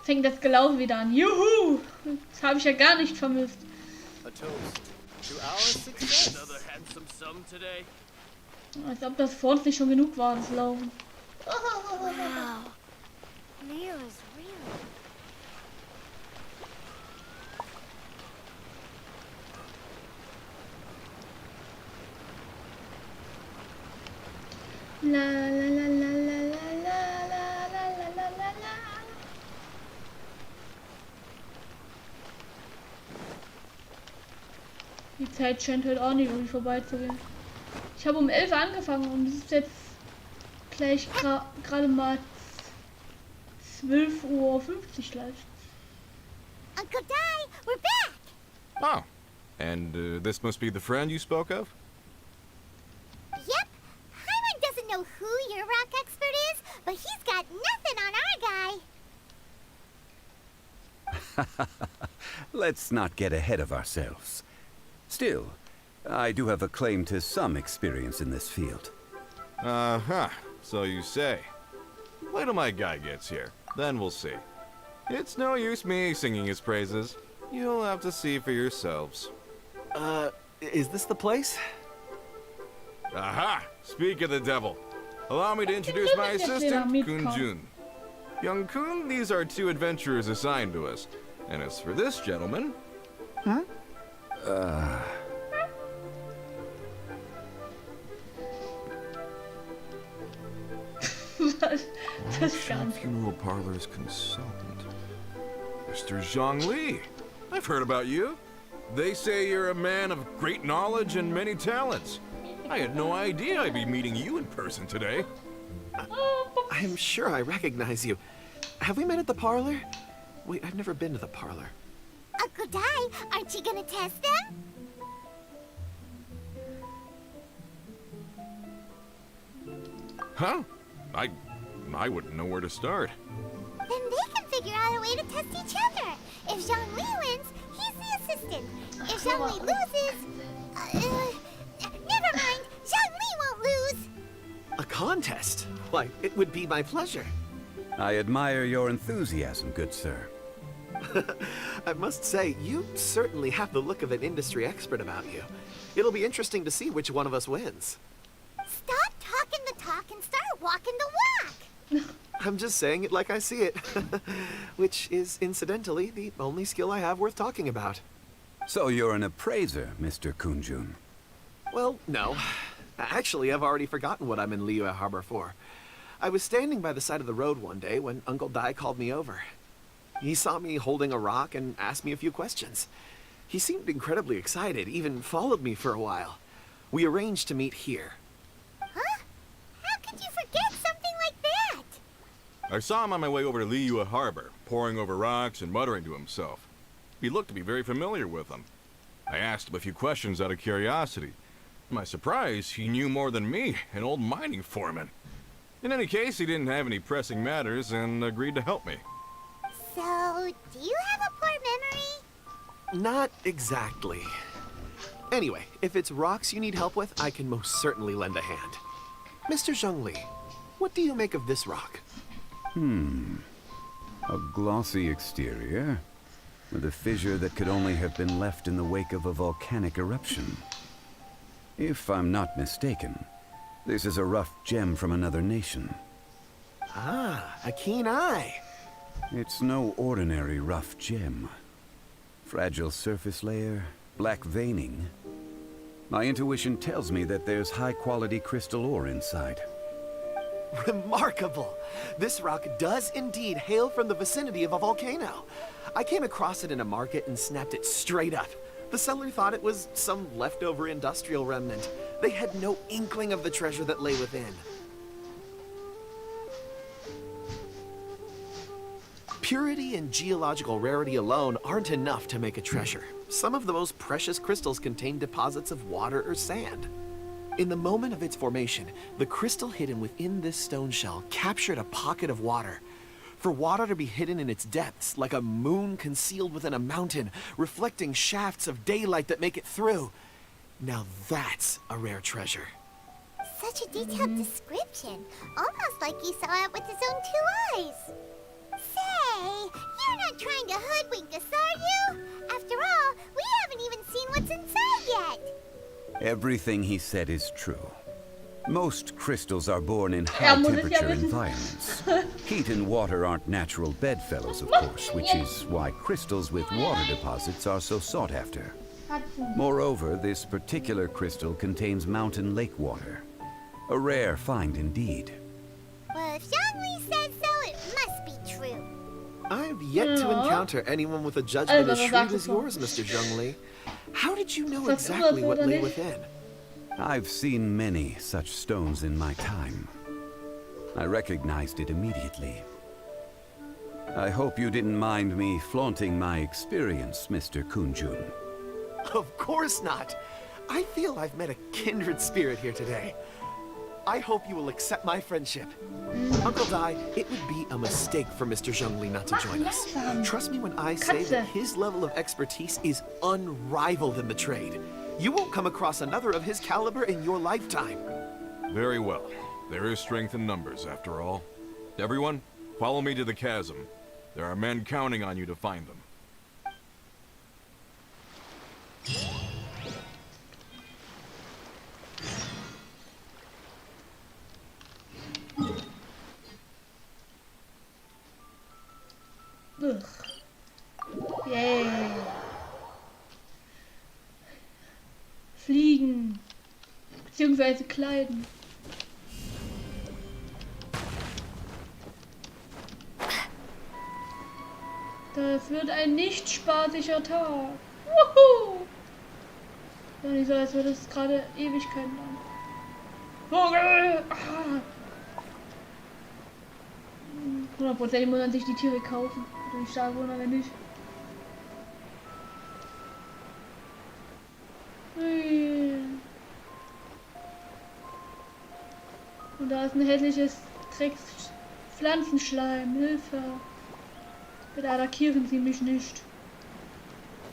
Fängt das Gelaufen wieder an. Juhu! Das habe ich ja gar nicht vermisst. A toast to our success. Another handsome sum today. Als ob das vor uns nicht schon genug war, das Laufen. Wow. Leo is real. La la la la la la la la la la la la. Die Zeit scheint heute auch nicht irgendwie vorbeizugehen. Ich habe um 11 Uhr angefangen und es ist jetzt gleich gerade mal 12:50 Uhr gleich. Uncle Dai, we're back. Oh. And this must be the friend you spoke of? Yep. Paimon doesn't know who your rock expert is, but he's got nothing on our guy. Let's not get ahead of ourselves. Still, I do have a claim to some experience in this field. Uh-huh. So you say. Wait till my guy gets here. Then we'll see. It's no use me singing his praises. You'll have to see for yourselves. Is this the place? Aha! Speak of the devil. Allow me to introduce my assistant, Kun-jun. Young Kun, these are 2 adventurers assigned to us. And as for this gentleman... Huh? Funeral Parlor's consultant. Mr. Zhongli. I've heard about you. They say you're a man of great knowledge and many talents. I had no idea I'd be meeting you in person today. I'm sure I recognize you. Have we met at the parlor? Wait, I've never been to the parlor. Uncle Dai, aren't you gonna test them? Huh? I wouldn't know where to start. Then they can figure out a way to test each other. If Zhongli wins, he's the assistant. If Zhongli loses... never mind, Zhongli won't lose. A contest? Why, it would be my pleasure. I admire your enthusiasm, good sir. I must say, you certainly have the look of an industry expert about you. It'll be interesting to see which one of us wins. Stop talking the talk and start walking the walk. I'm just saying it like I see it. Which is, incidentally, the only skill I have worth talking about. So you're an appraiser, Mr. Kun-jun. Well, no. Actually, I've already forgotten what I'm in Liyue Harbor for. I was standing by the side of the road one day when Uncle Dai called me over. He saw me holding a rock and asked me a few questions. He seemed incredibly excited, even followed me for a while. We arranged to meet here. Huh? How could you forget something like that? I saw him on my way over to Liyue Harbor, poring over rocks and muttering to himself. He looked to be very familiar with them. I asked him a few questions out of curiosity. To my surprise, he knew more than me, an old mining foreman. In any case, he didn't have any pressing matters and agreed to help me. So, do you have a poor memory? Not exactly. Anyway, if it's rocks you need help with, I can most certainly lend a hand. Mr. Zhongli, what do you make of this rock? A glossy exterior, with a fissure that could only have been left in the wake of a volcanic eruption. If I'm not mistaken, this is a rough gem from another nation. Ah, a keen eye. It's no ordinary rough gem. Fragile surface layer, black veining. My intuition tells me that there's high-quality crystal ore inside. Remarkable! This rock does indeed hail from the vicinity of a volcano. I came across it in a market and snapped it straight up. The seller thought it was some leftover industrial remnant. They had no inkling of the treasure that lay within. Purity and geological rarity alone aren't enough to make a treasure. Some of the most precious crystals contain deposits of water or sand. In the moment of its formation, the crystal hidden within this stone shell captured a pocket of water. For water to be hidden in its depths, like a moon concealed within a mountain, reflecting shafts of daylight that make it through. Now that's a rare treasure. Such a detailed description. Almost like he saw it with his own 2 eyes. Say, you're not trying to hoodwink us, are you? After all, we haven't even seen what's inside yet. Everything he said is true. Most crystals are born in high-temperature environments. Heat and water aren't natural bedfellows, of course, which is why crystals with water deposits are so sought after. Moreover, this particular crystal contains mountain lake water. A rare find indeed. Well, if Zhongli says so, it must be true. I've yet to encounter anyone with a judgment as shrewd as yours, Mr. Zhongli. How did you know exactly what lay within? I've seen many such stones in my time. I recognized it immediately. I hope you didn't mind me flaunting my experience, Mr. Kun-jun. Of course not. I feel I've met a kindred spirit here today. I hope you will accept my friendship. Uncle Dai, it would be a mistake for Mr. Zhongli not to join us. Trust me when I say that his level of expertise is unrivaled in the trade. You won't come across another of his caliber in your lifetime. Very well. There is strength in numbers, after all. Everyone, follow me to the chasm. There are men counting on you to find them. Ugh. Yay. Fliegen. Beziehungsweise kleiden. Das wird ein nicht spaßiger Tag. Wuhu! Ja, nicht so, als würde es gerade Ewigkeiten lang. Vogel! Ah. 100% muss man sich die Tiere kaufen. Durch Starwohner, wenn nicht. Und da ist ein hässliches Drecks Pflanzenschleim. Hilfe. Bitte attackieren Sie mich nicht.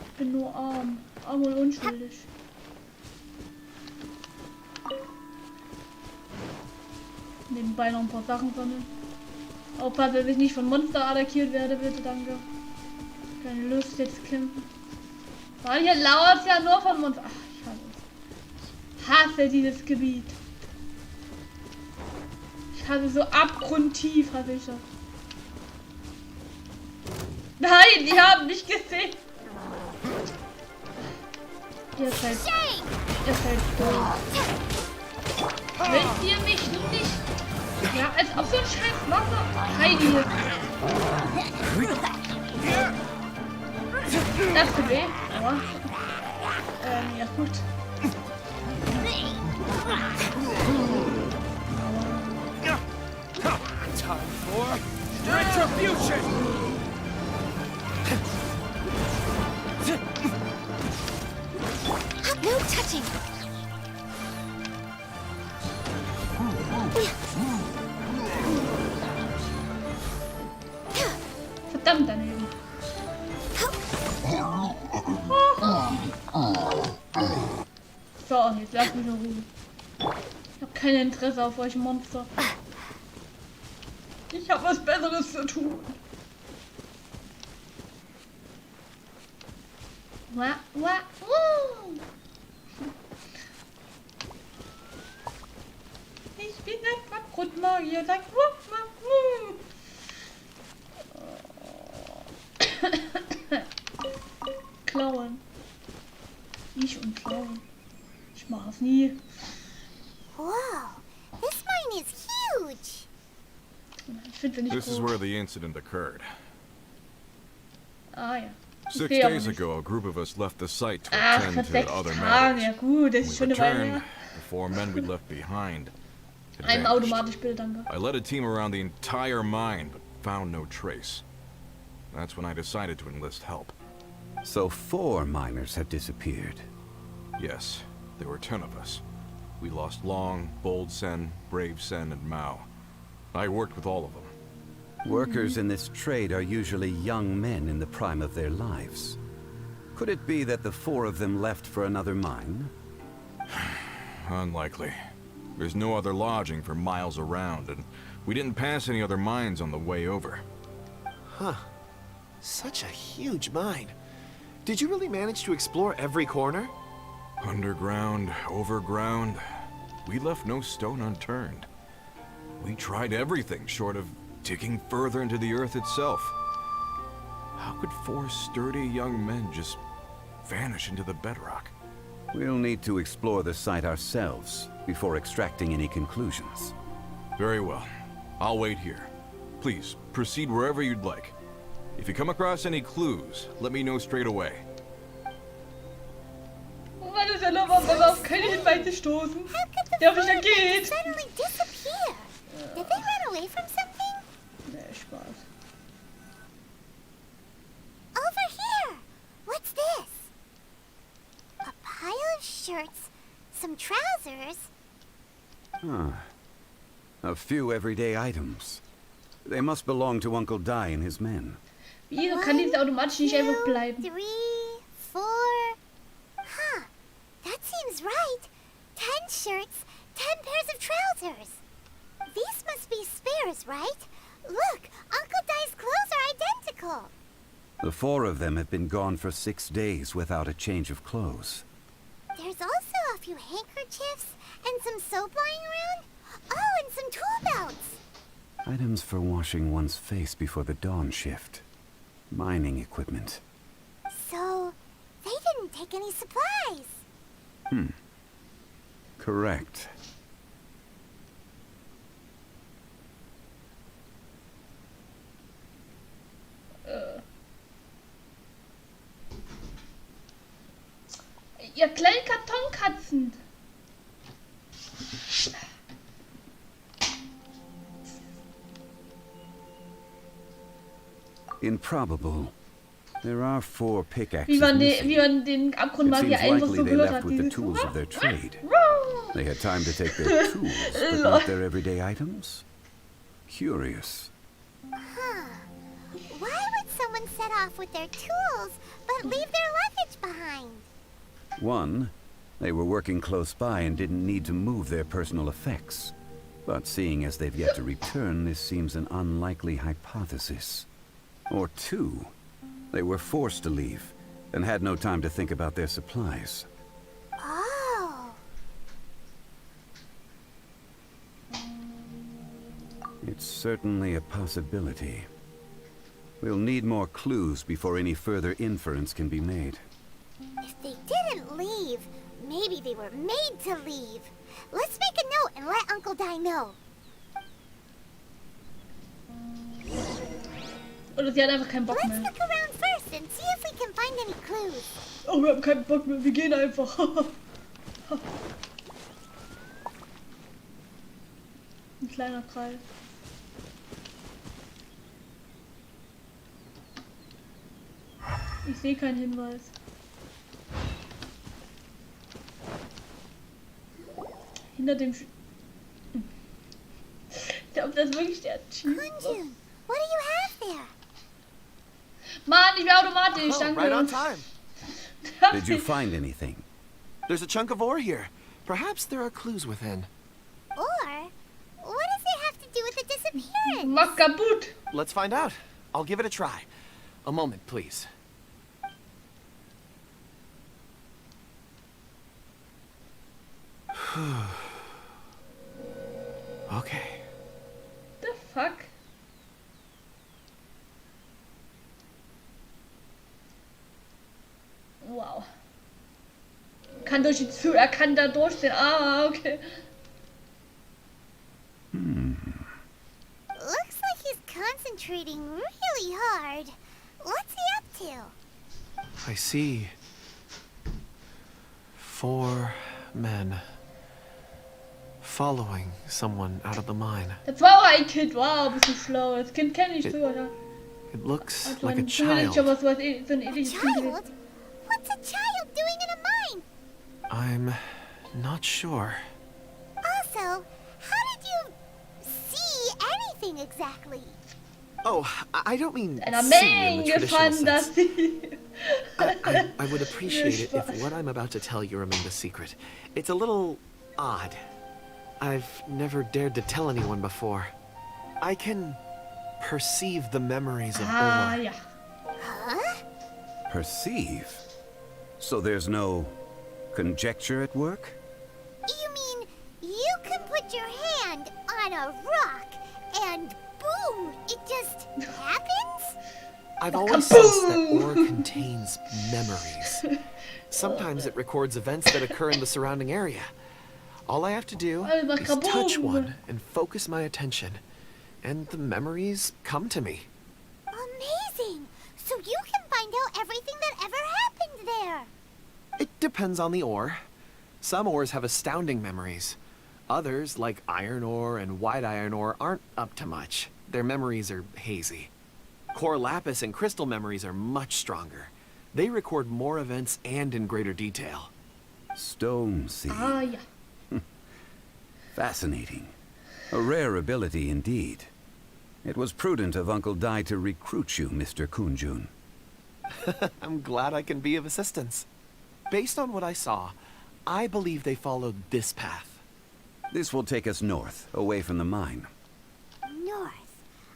Ich bin nur arm. Arm und unschuldig. Nebenbei noch ein paar Sachen sammeln. Aufpassen, dass ich nicht von Monster attackiert werde, bitte, danke. Keine Lust jetzt zu kämpfen. War hier laut ja nur von Monster. Ach, ich hasse es. Hasse dieses Gebiet. Ich hasse so abgrundtief, hasse ich das. Nein, die haben mich gesehen. Ihr seid doof. Wollt ihr mich nicht? Ja, als ob so ein scheiß Wasser. Heidi. Das tut weh. Aber, ja gut. Time for retribution! No touching. Verdammt daneben. So, jetzt lasst mich in Ruhe. Ich habe kein Interesse auf euch Monster. Ich habe was Besseres zu tun. Ich bin ein Abgrundmagier. Sagt Klauen. Ich und Klauen. Ich mach es nie. Wow, this mine is huge. Ich finde nicht This is gut. where the incident occurred. Ah ja. 6 days ago, a group of us left the site to attend vor to 6 other Tagen. matters. Ja gut, das When ist we schon eine Weile returned, her. the 4 men we'd left behind had Einmal vanished. automatisch bitte, danke. I led a team around the entire mine, but found no trace. That's when I decided to enlist help. So 4 miners have disappeared. Yes, there were 10 of us. We lost Long, Bold Sen, Brave Sen, and Mao. I worked with all of them. Workers in this trade are usually young men in the prime of their lives. Could it be that the 4 of them left for another mine? Unlikely. There's no other lodging for miles around, and we didn't pass any other mines on the way over. Huh. Such a huge mine. Did you really manage to explore every corner? Underground, overground, we left no stone unturned. We tried everything short of digging further into the earth itself. How could 4 sturdy young men just vanish into the bedrock? We'll need to explore the site ourselves before extracting any conclusions. Very well. I'll wait here. Please, proceed wherever you'd like. If you come across any clues, let me know straight away. Mann, ist ja noch mal auf keine Hinweise stoßen. Der auf mich geht. Suddenly disappear. Did they run away from something? Nee, Spaß. Over here. What's this? A pile of shirts, some trousers. Huh. A few everyday items. They must belong to Uncle Dai and his men. Wieso kann diese automatisch nicht einfach bleiben? 3, 4. Huh. That seems right. 10 shirts, 10 pairs of trousers. These must be spares, right? Look, Uncle Dai's clothes are identical. magical. The 4 of them have been gone for 6 days without a change of clothes. There's also a few handkerchiefs and some soap lying around. Oh, and some tool belts. Items for washing one's face before the dawn shift. Mining equipment. So, they didn't take any supplies. Correct. Ihr kleinen Kartonkatzen. Improbable. There are 4 pickaxes Wie man missing. den Abgrund It mal hier seems einfach likely so they gehört left hat. with the Dieses tools of their trade. Roar. They had time to take their tools, but not their everyday items? Curious. Huh. Why would someone set off with their tools, but leave their luggage behind? 1, they were working close by and didn't need to move their personal effects. But seeing as they've yet to return, this seems an unlikely hypothesis. Or 2, they were forced to leave and had no time to think about their supplies. Oh. It's certainly a possibility. We'll need more clues before any further inference can be made. If they didn't leave, maybe they were made to leave. Let's make a note and let Uncle Dai know. Oder sie hat einfach keinen Bock Let's mehr. look around first and see if we can find any clues. Oh, wir haben keinen Bock mehr. Wir gehen einfach. Ein kleiner Kreis. Ich sehe keinen Hinweis. Hinter dem ich glaube, das ist wirklich der Typ. Kunjun, what do you have there? Mann, ich bin automatisch. Oh, Danke. right on time. Did you find anything? There's a chunk of ore here. Perhaps there are clues within. Or, what does it have to do with the disappearance? Mach kaputt. Let's find out. I'll give it a try. A moment, please. Okay. The fuck? Wow. Kann durch die Tür, er kann da durchsehen. Ah, okay. Looks like he's concentrating really hard. What's he up to? I see 4 men following someone out of the mine. Das war auch ein Kind. Wow, bist du schlau. Das Kind kenne ich früher. Ja. It looks Also like a zumindest schon child. was so ein ähnliches Kind Child? gewesen. What's a child doing in a mine? I'm not sure. Also, how did you see anything exactly? Oh, I don't mean Einer see in the Menge traditional sense. Fantasie. I would appreciate it if what I'm about to tell you remained a secret. It's a little odd. I've never dared to tell anyone before. I can perceive the memories of Ah, Ola. ja. Huh? Perceive? So there's no conjecture at work? You mean you can put your hand on a rock and boom, it just happens? I've always sensed that ore contains memories. Sometimes it records events that occur in the surrounding area. All I have to do is touch one and focus my attention, and the memories come to me. Amazing! So you can find out everything that ever happened there. It depends on the ore. Some ores have astounding memories. Others, like iron ore and white iron ore, aren't up to much. Their memories are hazy. Core lapis and crystal memories are much stronger. They record more events and in greater detail. Stone seed. Ah, ja. Fascinating. A rare ability indeed. It was prudent of Uncle Dai to recruit you, Mr. Kunjun. I'm glad I can be of assistance. Based on what I saw, I believe they followed this path. This will take us north, away from the mine. North.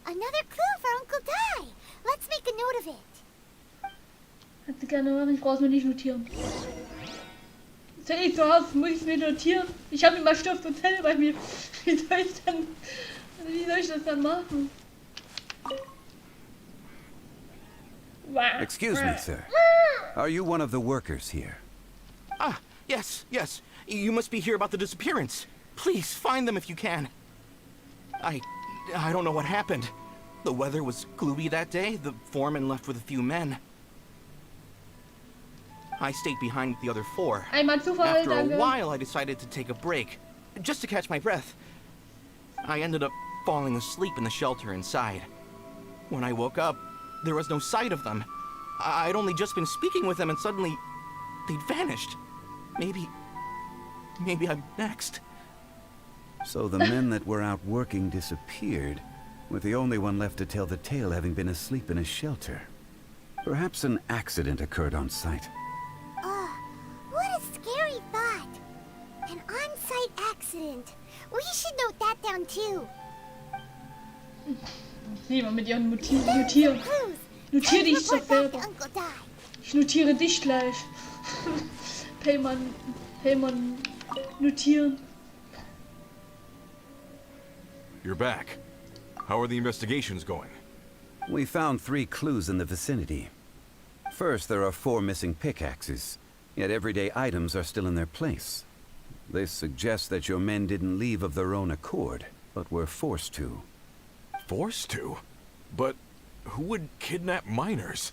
Another clue for Uncle Dai. Let's make a a note of it. Kannst du gerne machen, ich brauch's mir nicht notieren. Ist ja nicht zu Hause, muss ich es mir notieren. Ich habe immer Stift und Zettel bei mir. Wie soll ich das dann machen? Wow. Excuse me, sir. Are you one of the workers here? Ah, yes. You must be here about the disappearance. Please, find them if you can. I don't know what happened. The weather was gloomy that day. The foreman left with a few men. I stayed behind with the other 4. After a while, I decided to take a break, just to catch my breath. I ended up falling asleep in the shelter inside. When I woke up, there was no sight of them. I'd only just been speaking with them and suddenly they'd vanished. Maybe I'm next. So the men that were out working disappeared, with the only one left to tell the tale having been asleep in a shelter. Perhaps an accident occurred on site. What a scary thought. An on-site accident. We should note that down too. Sieh mal mit ihren Notieren. Notiere dich doch selber. Ich notiere dich gleich. Payman, notieren. You're back. How are the investigations going? We found 3 clues in the vicinity. First, there are 4 missing pickaxes, yet everyday items are still in their place. This suggests that your men didn't leave of their own accord, but were forced to. Forced to? But who would kidnap miners?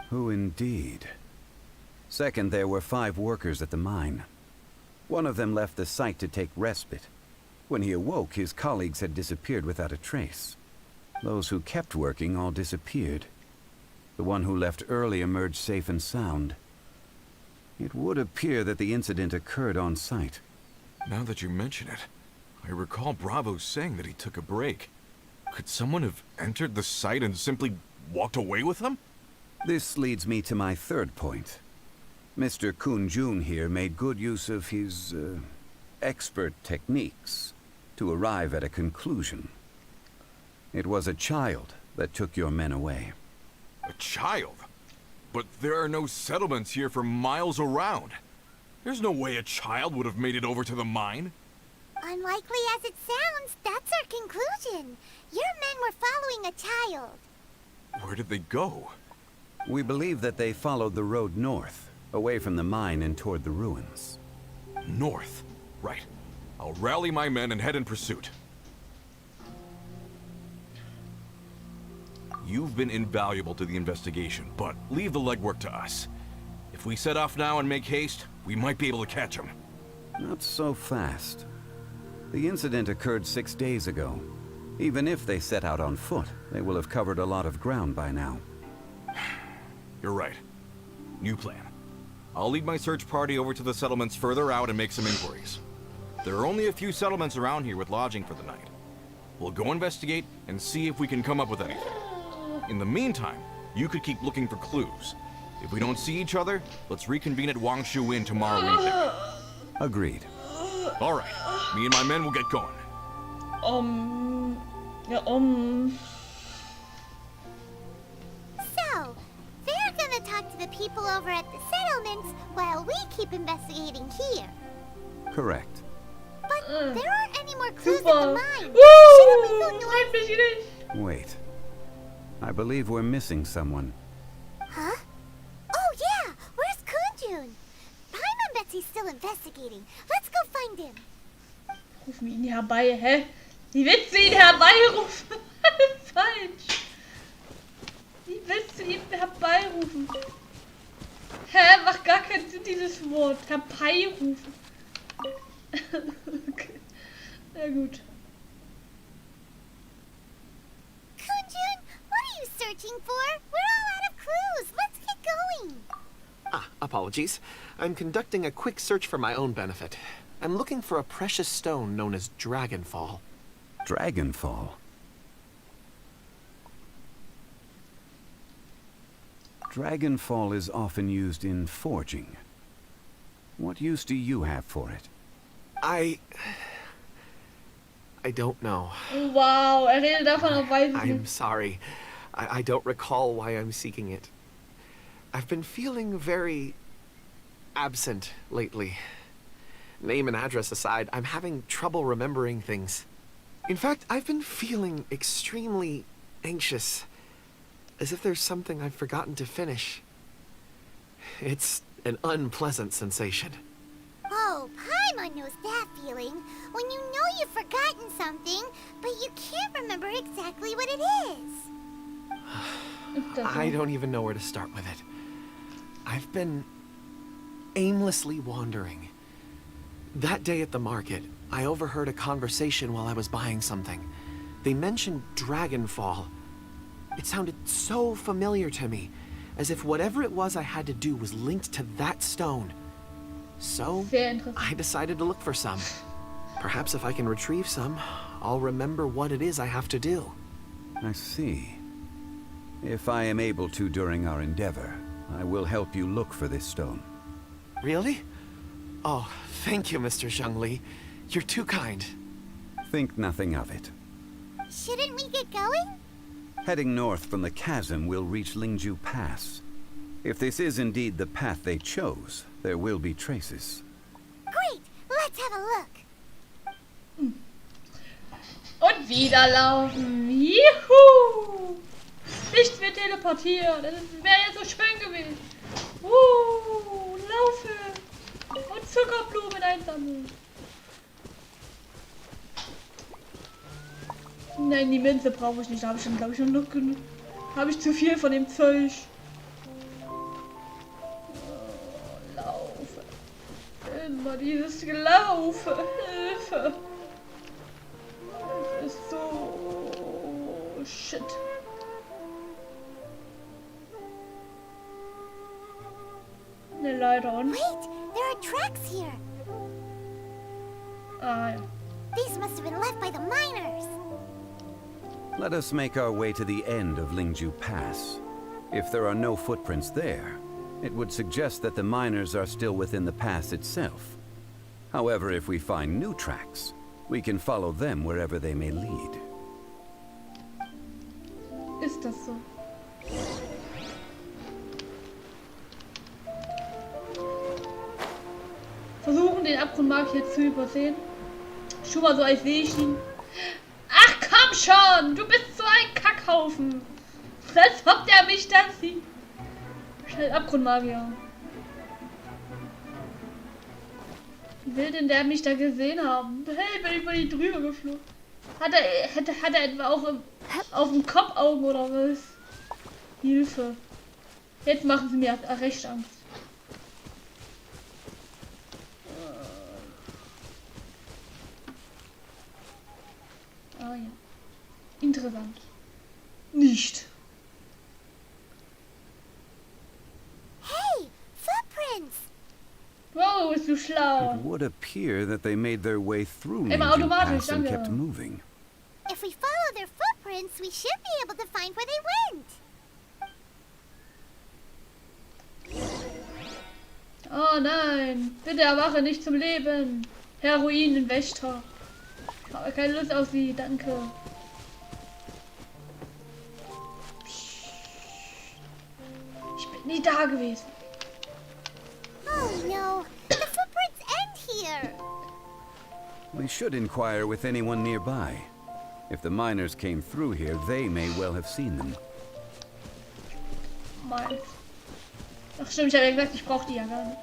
Who indeed? Second, there were 5 workers at the mine. One of them left the site to take respite. When he awoke, his colleagues had disappeared without a trace. Those who kept working all disappeared. The one who left early emerged safe and sound. It would appear that the incident occurred on site. Now that you mention it, I recall Bravo saying that he took a break. Could someone have entered the site and simply walked away with him? This leads me to my third point. Mr. Kun-jun here made good use of his, expert techniques to arrive at a conclusion. It was a child that took your men away. A child? But there are no settlements here for miles around. There's no way a child would have made it over to the mine. Unlikely as it sounds, that's our conclusion. Your men were following a child. Where did they go? We believe that they followed the road north, away from the mine and toward the ruins. North? Right. I'll rally my men and head in pursuit. You've been invaluable to the investigation, but leave the legwork to us. If we set off now and make haste, we might be able to catch them. Not so fast. The incident occurred 6 days ago. Even if they set out on foot, they will have covered a lot of ground by now. You're right. New plan. I'll lead my search party over to the settlements further out and make some inquiries. There are only a few settlements around here with lodging for the night. We'll go investigate and see if we can come up with anything. In the meantime, you could keep looking for clues. If we don't see each other, let's reconvene at Wangshu Inn tomorrow evening. Agreed. All right. Me and my men will get going. So, they're gonna talk to the people over at the settlements while we keep investigating here. Correct. But there aren't any more clues at the mine. Woo! Shouldn't we go north? Wait. I believe we're missing someone. Huh? Oh yeah! Where's Kunjun? Paimon bets he's still investigating. Let's go find him. Rufen wir ihn herbei, hä? Wie willst du ihn herbeirufen? Falsch. Wie willst du ihn herbeirufen? Hä? Macht gar keinen Sinn, dieses Wort. Herbeirufen. Okay. Na gut. Kunjun, what are you searching for? We're all out of clues. Let's get going. Apologies. I'm conducting a quick search for my own benefit. I'm looking for a precious stone known as Dragonfall. Dragonfall? Dragonfall is often used in forging. What use do you have for it? I don't know. Wow, redet davon auf weiß ich I'm nicht. sorry. I don't recall why I'm seeking it. I've been feeling very absent lately. Name and address aside, I'm having trouble remembering things. In fact, I've been feeling extremely anxious, as if there's something I've forgotten to finish. It's an unpleasant sensation. Oh, Paimon knows that feeling. When you know you've forgotten something, but you can't remember exactly what it is. I don't even know where to start with it. I've been aimlessly wandering. That day at the market, I overheard a conversation while I was buying something. They mentioned Dragonfall. It sounded so familiar to me, as if whatever it was I had to do was linked to that stone. So, I decided to look for some. Perhaps if I can retrieve some, I'll remember what it is I have to do. I see. If I am able to during our endeavor, I will help you look for this stone. Really? Oh, thank you, Mr. Zhongli. You're too kind. Think nothing of it. Shouldn't we get going? Heading north from the chasm, we'll reach Lingju Pass. If this is indeed the path they chose, there will be traces. Great! Let's have a look. Und wieder laufen. Juhu! Nicht mehr teleportieren. Das wäre ja so schön gewesen. Laufen. Und Zuckerblumen einsammeln. Nein, die Münze brauche ich nicht. Da habe ich schon, glaube ich, schon noch genug. Habe ich zu viel von dem Zeug. Oh, laufe. Immer dieses Gelaufe. Hilfe. Das ist so... Shit. Ne, leider nicht. Wait, there are tracks here. Ah, ja. These must have been left by the miners. Let us make our way to the end of Lingju Pass. If there are no footprints there, it would suggest that the miners are still within the pass itself. However, if we find new tracks, we can follow them wherever they may lead. Ist das so? Versuchen, den Abgrundmarkt jetzt zu übersehen. Schon mal so, als sehe ich ihn. Ach komm schon! Du bist so ein Kackhaufen! Als ob der mich da sieht. Schnell Abgrundmagier. Wie will denn der mich da gesehen haben? Hey, bin ich über die drüber geflogen. Hat er etwa auch auf dem Kopf Augen oder was? Hilfe. Jetzt machen sie mir recht Angst. Ah ja. Interessant. Nicht. Hey, footprints! Wow, bist du schlau. It would appear that they made their way through Immer Lingju automatisch, Pass and danke. kept moving. If we follow their footprints, we should be able to find where they went. Oh nein, bitte erwache nicht zum Leben. Heroinenwächter. Ich habe keine Lust auf sie, danke. Ich bin nie da gewesen. Oh no, the footprints end here. We should inquire with anyone nearby. If the miners came through here, they may well have seen them. Mal. Ach stimmt, ich habe ja gesagt, ich brauche die ja gar nicht.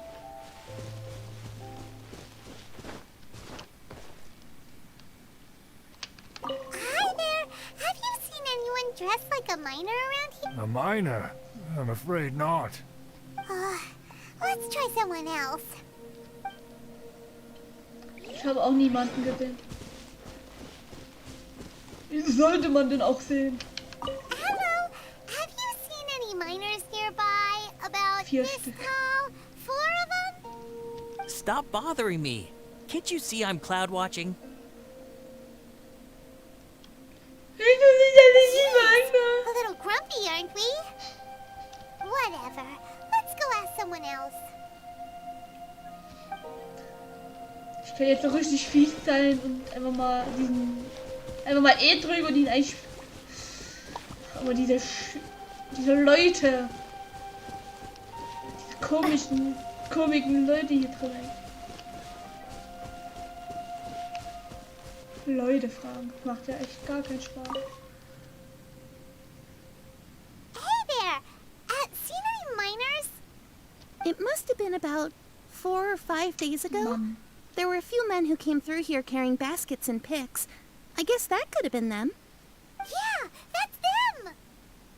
Hi there. Have you seen anyone dressed like a miner around here? A miner? I'm afraid not. Let's try someone else. Ich habe auch niemanden gesehen. Wie sollte man denn auch sehen? Hello. Have you seen any miners nearby? About this tall? 4 of them? Stop bothering me. Can't you see I'm cloud watching? A little grumpy, aren't we? Whatever. Let's go ask someone else. Ich kann jetzt so richtig fies sein und einfach mal drüber den Aber diese Leute, diese komischen Leute hier drin. Leute fragen, macht ja echt gar keinen Spaß. Hey there! Seen any miners? It must have been about 4 or 5 days ago. There were a few men who came through here carrying baskets and picks. I guess that could have been them. Yeah, that's them!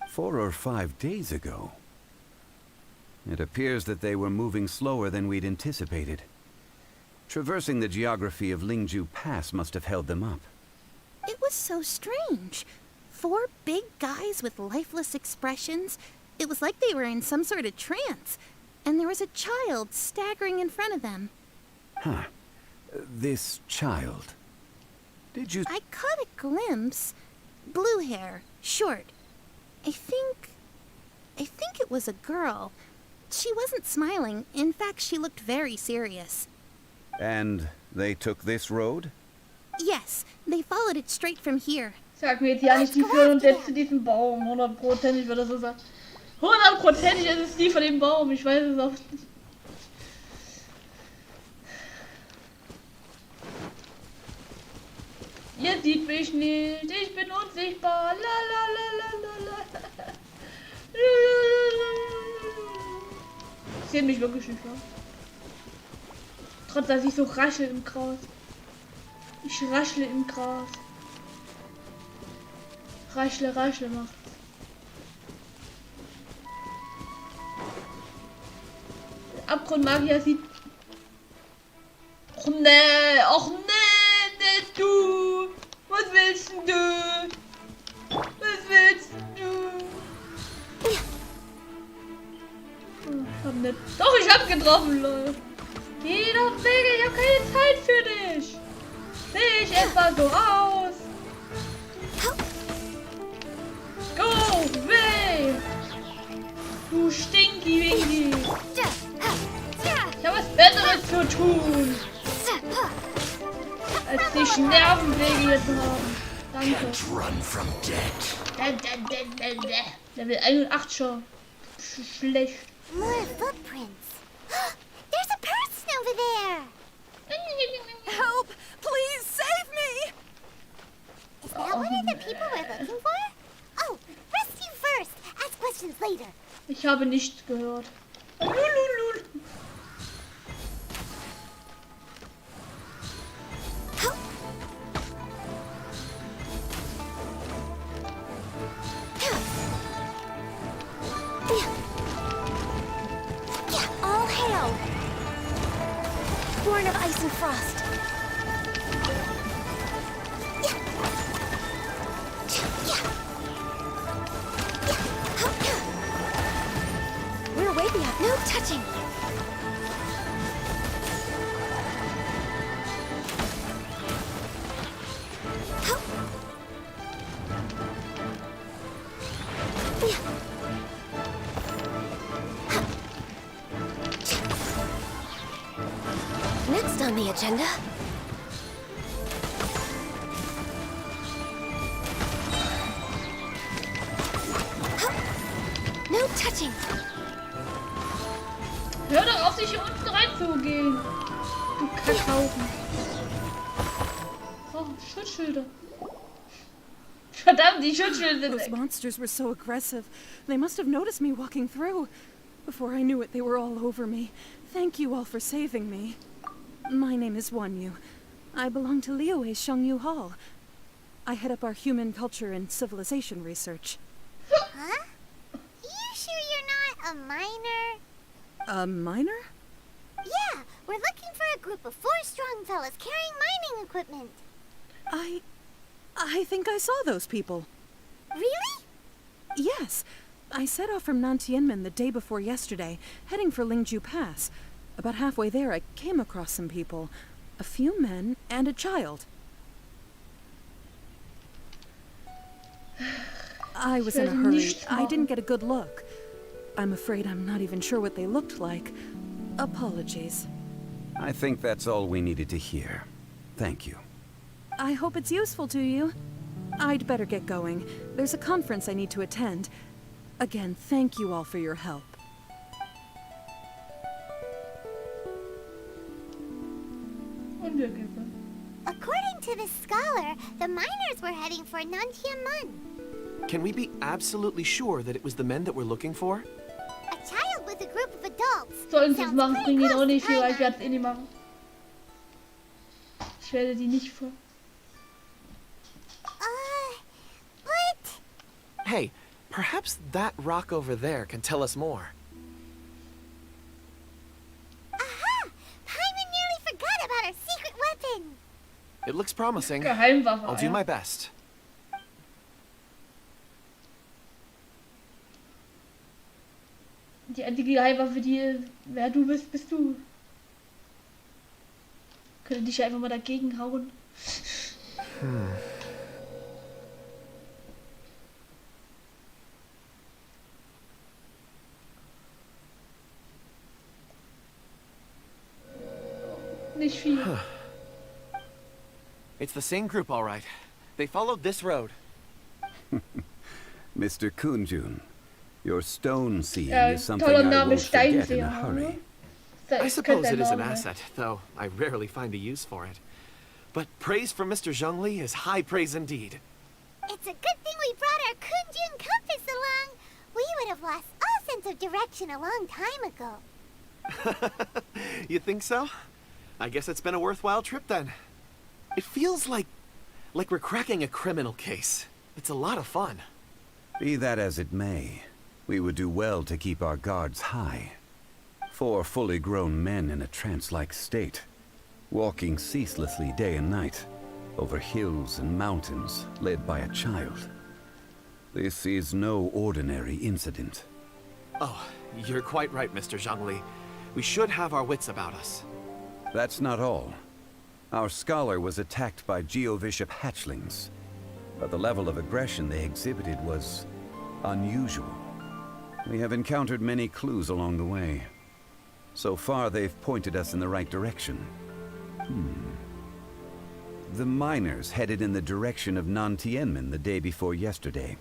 4 or 5 days ago. It appears that they were moving slower than we'd anticipated. Traversing the geography of Lingju Pass must have held them up. It was so strange. 4 big guys with lifeless expressions. It was like they were in some sort of trance. And there was a child staggering in front of them. Huh. This child. Did you... I caught a glimpse. Blue hair, short. I think it was a girl. She wasn't smiling. In fact, she looked very serious. And they took this road? Yes, they followed it straight from here. Sag mir jetzt ja nicht, die führen uns jetzt zu diesem Baum. 100%ig wird das so sein. 100%ig ist es die von dem Baum. Ich weiß es auch nicht. Ihr seht mich nicht. Ich bin unsichtbar. La la la la la la. Ich sehe mich wirklich nicht, ja. Trotz dass ich so raschel im Gras. Ich raschle im Gras. Raschle, raschle macht. Der Abgrundmagier sieht. Och nee, och nee, nicht du. Was willst du? Was willst du? Oh, ich hab nicht. Doch, ich hab getroffen, Leute. Geh doch weg, ich hab keine Zeit für dich. Sehe ich etwa so aus? Go away! Du Stinky Winky! Ich habe was Besseres zu tun, als dich Nervensäge hier zu haben. Danke. Level 81 schon. Schlecht. More footprints. There's a person over there. Help! Please save me! Is that one of the people we're looking for? Oh, rescue first. Ask questions later. Ich habe nichts gehört. Lululul. All hail! Born of ice and frost. We're way beyond. No touching. Next on the agenda. No touching. Hör doch auf, sich hier unten reinzugehen. Du Kackhaufen. Oh, Schutzschilder. Verdammt, die Schutzschilder sind Those weg. monsters were so aggressive. They must have noticed me walking through. Before I knew it, they were all over me. Thank you all for saving me. My name is Wanyu. I belong to Liyue's Shengyu Hall. I head up our human culture and civilization research. Huh? You sure you're not a miner? A miner? Yeah, we're looking for a group of 4 strong fellas carrying mining equipment. I think I saw those people. Really? Yes. I set off from Nantianmen the day before yesterday, heading for Lingju Pass. About halfway there, I came across some people. A few men and a child. I was in a hurry. I didn't get a good look. I'm afraid I'm not even sure what they looked like. Apologies. I think that's all we needed to hear. Thank you. I hope it's useful to you. I'd better get going. There's a conference I need to attend. Again, thank you all for your help. According to the scholar, the miners were heading for Nantiamun. Can we be absolutely sure that it was the men that we're looking for? A child with a group of adults. Sollen sie es machen, bringt ihnen auch nicht viel, weil ich werde es eh nicht machen. Ich werde die nicht vor. But... Hey, perhaps that rock over there can tell us more. Aha! Paimon nearly forgot about our secret weapon. It looks promising. Geheimwaffe, I'll do my best. Die einzige Geheimwaffe, die... Wer du bist, bist du. Könnte dich ja einfach mal dagegen hauen. Nicht viel. It's the same group, all right. They followed this road. Mr. Kunjun, your stone seeing Ja, is something toller I Name, won't forget in a Steinseher. hurry. I suppose it is an asset, though I rarely find a use for it. But praise from Mr. Zhongli is high praise indeed. It's a good thing we brought our Kunjun compass along. We would have lost all sense of direction a long time ago. You think so? I guess it's been a worthwhile trip then. It feels like we're cracking a criminal case. It's a lot of fun. Be that as it may, we would do well to keep our guards high. 4 fully grown men in a trance-like state, walking ceaselessly day and night, over hills and mountains, led by a child. This is no ordinary incident. Oh, you're quite right, Mr. Zhongli. We should have our wits about us. That's not all. Our scholar was attacked by Geovishap hatchlings, but the level of aggression they exhibited was unusual. We have encountered many clues along the way. So far, they've pointed us in the right direction. The miners headed in the direction of Nantianmen the day before yesterday.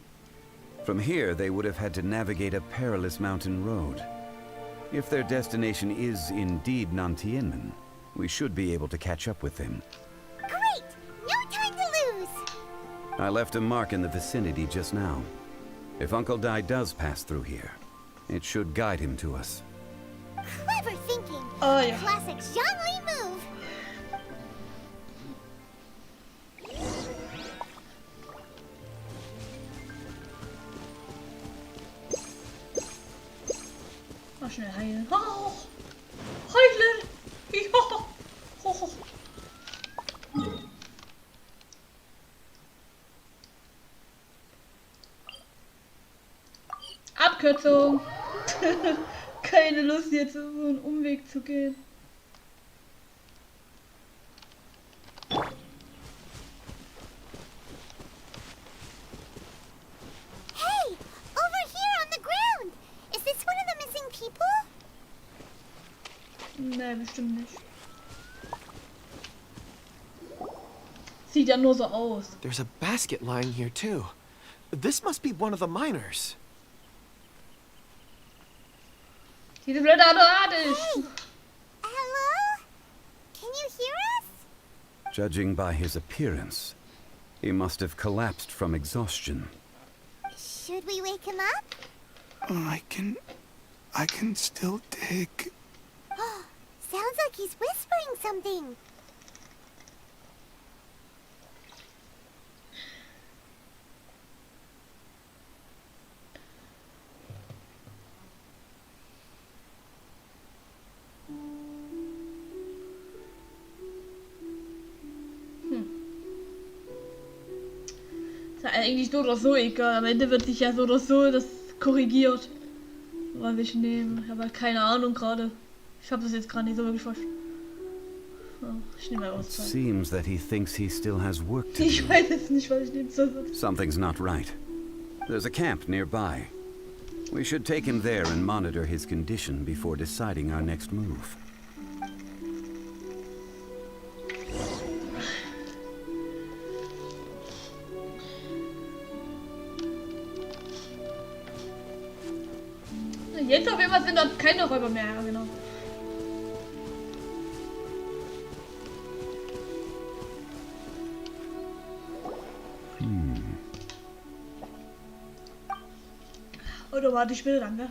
From here, they would have had to navigate a perilous mountain road. If their destination is indeed Nantianmen, we should be able to catch up with them. Great! No time to lose! I left a mark in the vicinity just now. If Uncle Dai does pass through here, it should guide him to us. Clever thinking. Oh, yeah. Classic Zhongli move. Mal schnell heilen. Oh, heilen! Ja. Oh. Abkürzung. Keine Lust jetzt so einen Umweg zu gehen. Hey! Over here on the ground! Is this one of the missing people? Nee, bestimmt nicht. Sieht ja nur so aus. There's a basket lying here too. This must be one of the miners. Diese blöde Automatisch. Hey! Hello? Can you hear us? Judging by his appearance, he must have collapsed from exhaustion. Should we wake him up? I can still dig. Sounds like he's whispering something. Ist ja eigentlich so oder so egal. Am Ende wird sich ja so oder so das korrigiert, was ich nehme. Ich habe halt keine Ahnung gerade. Ich habe das jetzt gerade nicht so wirklich verstanden. Oh, ich nehme mal Auszeit. Seems that he thinks he still has work to do. Ich weiß jetzt nicht, was ich nehmen soll. Something's not right. There's a camp nearby. We should take him there and monitor his condition before deciding our next move. Jetzt auf jeden Fall sind dort keine Räuber mehr, ja, genau. Oder warte, ich will danke.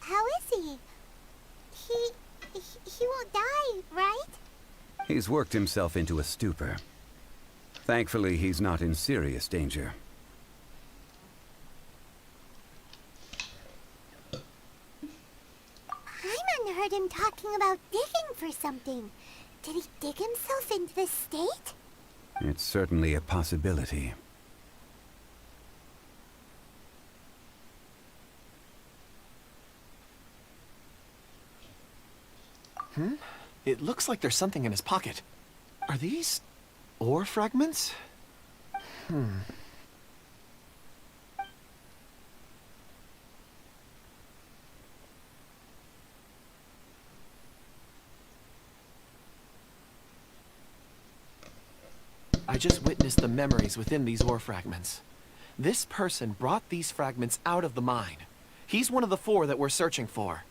How is he? He won't die, right? He's worked himself into a stupor. Thankfully, he's not in serious danger. Paimon heard him talking about digging for something. Did he dig himself into this state? It's certainly a possibility. It looks like there's something in his pocket. Are these ore fragments? I just witnessed the memories within these ore fragments. This person brought these fragments out of the mine. He's one of the 4 that we're searching for.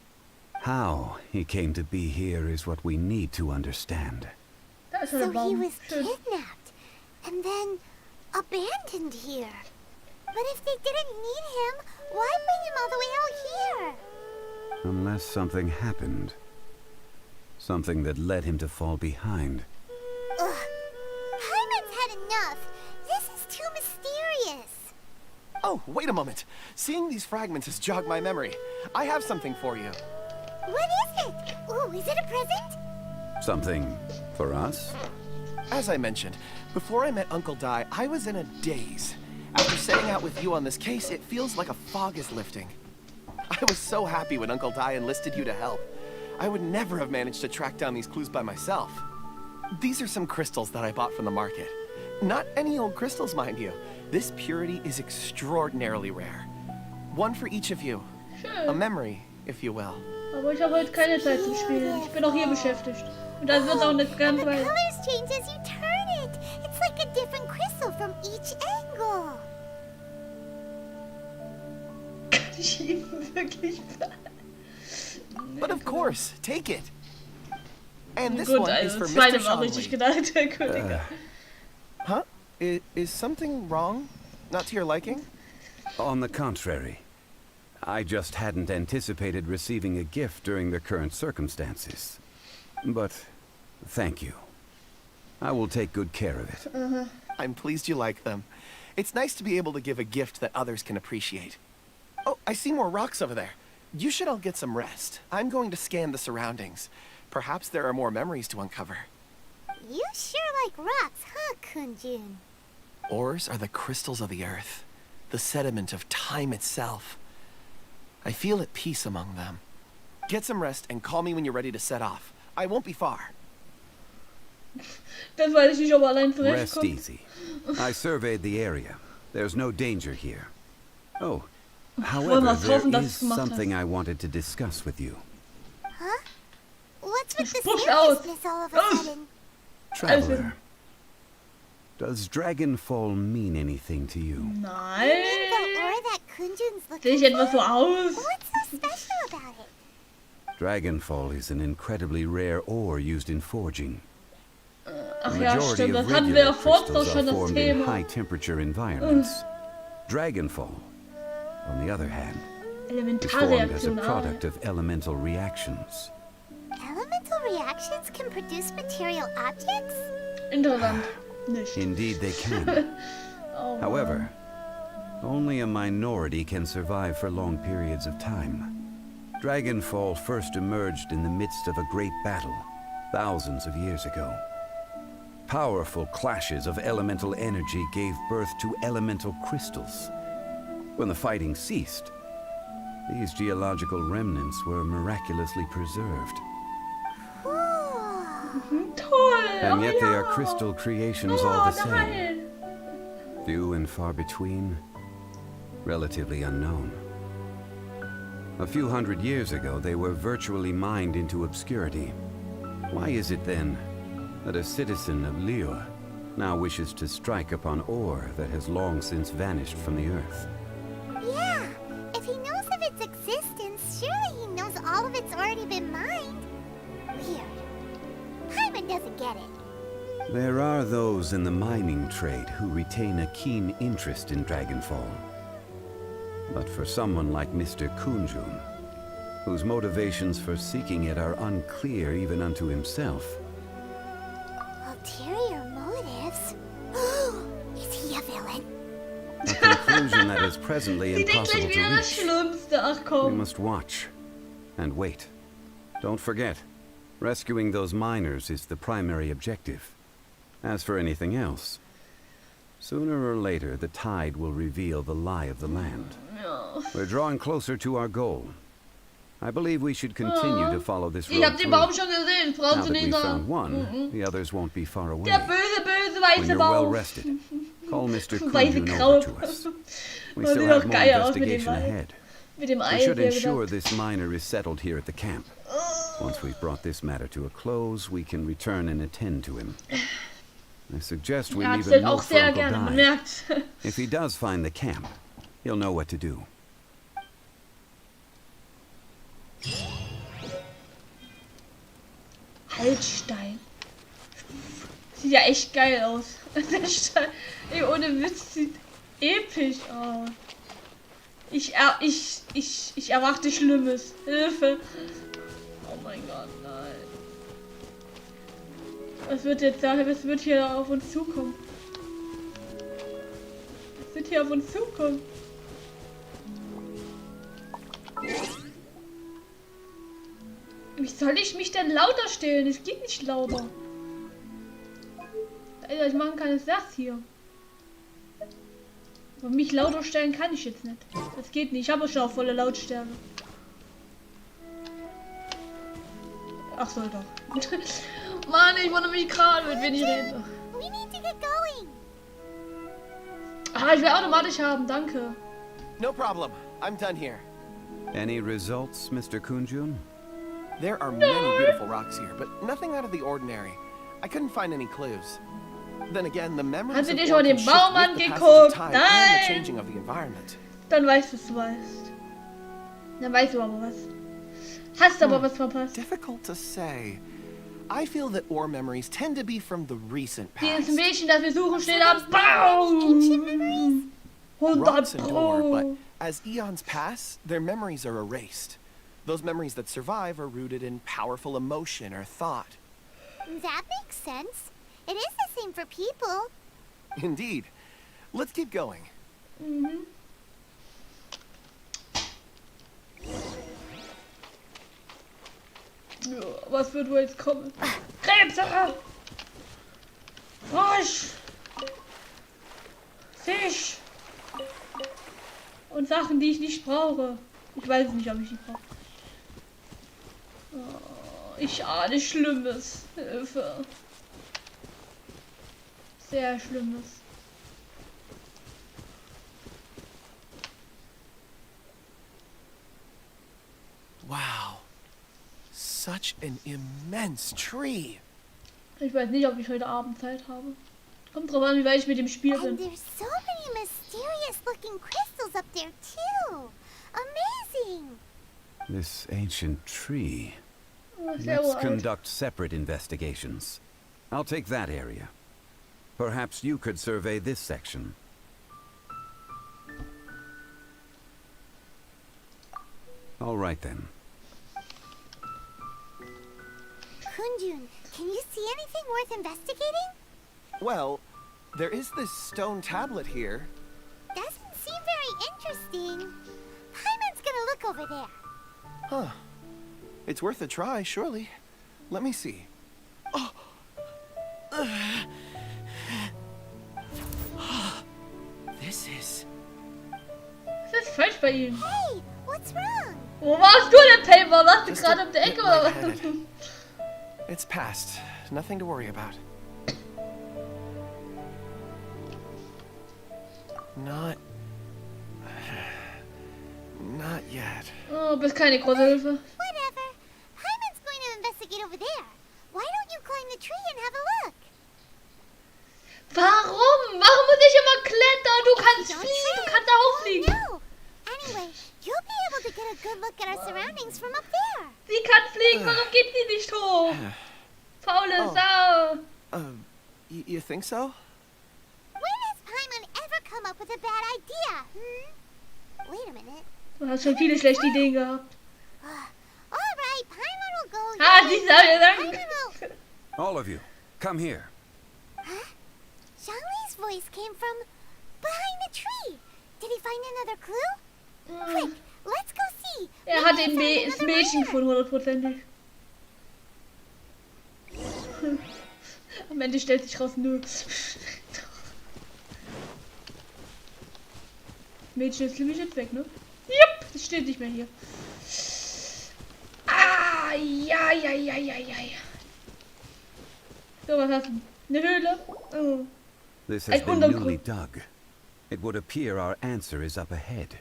How he came to be here is what we need to understand. So he was kidnapped and then abandoned here. But if they didn't need him, why bring him all the way out here? Unless something happened. Something that led him to fall behind. Ugh. Paimon's had enough. This is too mysterious. Oh, wait a moment. Seeing these fragments has jogged my memory. I have something for you. What is it? Ooh, is it a present? Something for us? As I mentioned, before I met Uncle Dai, I was in a daze. After setting out with you on this case, it feels like a fog is lifting. I was so happy when Uncle Dai enlisted you to help. I would never have managed to track down these clues by myself. These are some crystals that I bought from the market. Not any old crystals, mind you. This purity is extraordinarily rare. One for each of you. A memory, if you will. Aber ich habe heute keine Zeit zum Spielen. Ich bin auch hier beschäftigt. Und das wird auch nicht ganz The weit. colors change as you turn it. It's like a different crystal from each angle. But of course, take it. And this Gut, one is also for zweite Mr. war richtig gedacht, Herr König. Huh? Is something wrong? Not to your liking? On the contrary. I just hadn't anticipated receiving a gift during the current circumstances. But thank you. I will take good care of it. I'm pleased you like them. It's nice to be able to give a gift that others can appreciate. Oh, I see more rocks over there. You should all get some rest. I'm going to scan the surroundings. Perhaps there are more memories to uncover. You sure like rocks, huh, Kunjun? Ores are the crystals of the earth, the sediment of time itself. I feel at peace among them. Get some rest and call me when you're ready to set off. I won't be far. Das weiß ich nicht, ob er allein Rest zurechtkommt. easy. I surveyed the area. There's no danger here. Oh, however, there is something I wanted to discuss with you. Huh? What's with the Spuckt aus. seriousness all of a sudden? Traveler, does Dragonfall mean anything to you? Nein. The ore that Kunjun's Sehe looking ich etwa so aus? What's so special about it? Dragonfall is an incredibly rare ore used in forging. Ach The ja, majority stimmt. of Das hatten wir ja regular vor crystals schon are das formed in Thema. high-temperature environments. Dragonfall, on the other hand, is formed as a Elementarreaktion. product of elemental reactions. Elemental reactions can produce material objects? Interessant. Nicht. Indeed they can. Oh, However, only a minority can survive for long periods of time. Dragonfall first emerged in the midst of a great battle, thousands of years ago. Powerful clashes of elemental energy gave birth to elemental crystals. When the fighting ceased, these geological remnants were miraculously preserved. Toll. And yet they ja. are crystal creations all the same. Few and far between, relatively unknown. A few hundred years ago, they were virtually mined into obscurity. Why is it then that a citizen of Liyue now wishes to strike upon ore that has long since vanished from the earth? Yeah, if he knows of its existence, all of it's already been mined. Weird. Paimon doesn't get it. There are those in the mining trade who retain a keen interest in Dragonfall. But for someone like Mr. Kunjun, whose motivations for seeking it are unclear even unto himself. Ulterior motives? Is he a villain? A conclusion that is presently impossible to reach. We must watch and wait. Don't forget, rescuing those miners is the primary objective. As for anything else, sooner or later the tide will reveal the lie of the land. We're drawing closer to our goal. I believe we should continue to follow this road through. Now that we've found one, the others won't be far away. When you're well rested, call Mr. Kunjun over to us. We still have more investigation ahead. We should ensure this miner is settled here at the camp. Once we've brought this matter to a close, we can return and attend to him. I suggest we leave a note for Uncle Dai. If he does find the camp, he'll know what to do. Haltstein. Sieht ja echt geil aus. Der Stein, ey, ohne Witz, sieht episch aus. Ich erwarte Schlimmes. Hilfe. Oh mein Gott, nein. Was wird jetzt da? Was wird hier auf uns zukommen? Was wird hier auf uns zukommen? Wie soll ich mich denn lauter stellen? Es geht nicht lauter. Das, was ich machen kann, ist das hier. Aber mich lauter stellen kann ich jetzt nicht. Das geht nicht. Ich habe schon auf volle Lautstärke. Ach so, doch. Mann, ich wundere mich gerade, mit wem ich rede. Ah, ich will automatisch haben, danke. No problem. I'm done here. Any results, Mr. Kunjun? There are many beautiful rocks here, but nothing out of the ordinary. I couldn't find any clues. Then again, the memories Hast du of dir schon den shift Baum with the passage of angeguckt? time and the Nein! changing of the environment. Dann weißt du, was du weißt. Dann weißt du aber was. Hast aber was verpasst. Difficult to say. I feel that ore memories tend to be from the recent past. Dieses Mädchen, das wir suchen, steht am Baum. Rocks endure, but as eons pass, their memories are erased. Those memories that survive are rooted in powerful emotion or thought. That makes sense. It is the same for people. Indeed. Let's keep going. Mhm. Ja, was wird wohl jetzt kommen? Krebse! Frosch! Fisch! Und Sachen, die ich nicht brauche. Ich weiß nicht, ob ich die brauche. Oh, ich ahne Schlimmes. Hilfe. Sehr Schlimmes. Wow. Such an immense tree. Ich weiß nicht, ob ich heute Abend Zeit habe. Kommt drauf an, wie weit ich mit dem Spiel bin. And there's so many mysterious looking crystals up there too. Amazing. This ancient tree. Oh, sehr Let's uralt. conduct separate investigations. I'll take that area. Perhaps you could survey this section. All right then. Kunjun, can you see anything worth investigating? Well, there is this stone tablet here. Doesn't seem very interesting. Paimon's gonna look over there. Huh. It's worth a try, surely. Let me see. Oh. This is... Was ist falsch bei ihm? Hey, what's wrong? Wo warst du denn, Paper? Warst du gerade um die Ecke oder was? It's past. Nothing to worry about. Not yet. Oh, bist keine große Hilfe. Whatever. Paimon's going to investigate over there. Why don't you climb the tree and have a look? Warum? Warum muss ich immer klettern? Du kannst fliegen, du kannst da hochfliegen. No. Anyway, you'll be able to get get a good look at our surroundings from up there. Sie kann fliegen, warum geht sie nicht hoch? Faule Sau. You think so? When has Paimon ever come up with a bad idea? Wait a minute. Du hast schon viele schlechte Ideen gehabt. Alright, Paimon will go. Sie soll All of you, come here. Huh? Xiangli's voice came from behind the tree. Did he find another clue? Quick, let's go see. Hat das Mädchen gefunden, 100%. Am Ende stellt sich raus, nö. Mädchen ist nämlich jetzt weg, ne? Jupp, das steht nicht mehr hier. Ah, ja. So, was hast du? Eine Höhle? Oh. This has been newly dug. It would appear our answer is up ahead.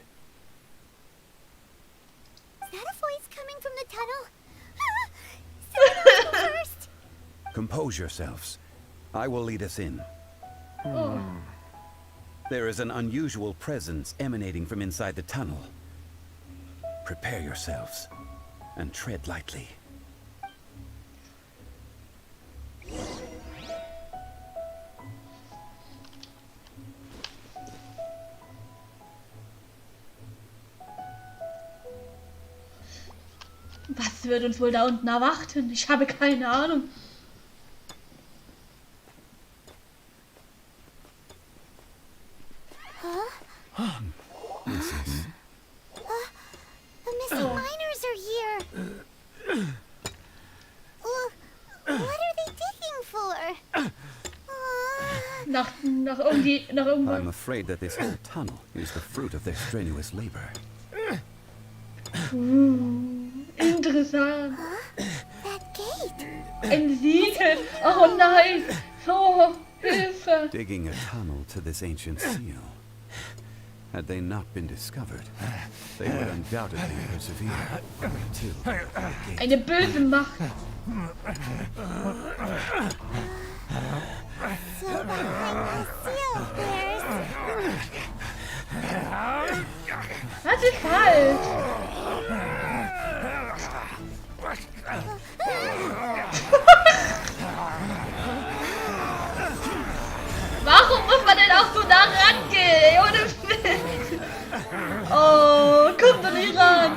Is that a voice coming from the tunnel? Someone go first. Compose yourselves. I will lead us in. Oh. There is an unusual presence emanating from inside the tunnel. Prepare yourselves and tread lightly. Was wird uns wohl da unten erwarten? Ich habe keine Ahnung. The missing miners are here. What are they digging for? Nach irgendwas. I'm afraid that this whole tunnel is the fruit of their strenuous labor. Interessant. That gate. Ein Siegel. Oh nein. Oh, Hilfe. Digging a tunnel to this ancient seal. Had they not been discovered, they would undoubtedly persevere until eine böse Macht. So behind the seal, Was ist falsch? Warum muss man denn auch so nah rangehen? Ohne Witz. Oh, kommt doch nicht ran.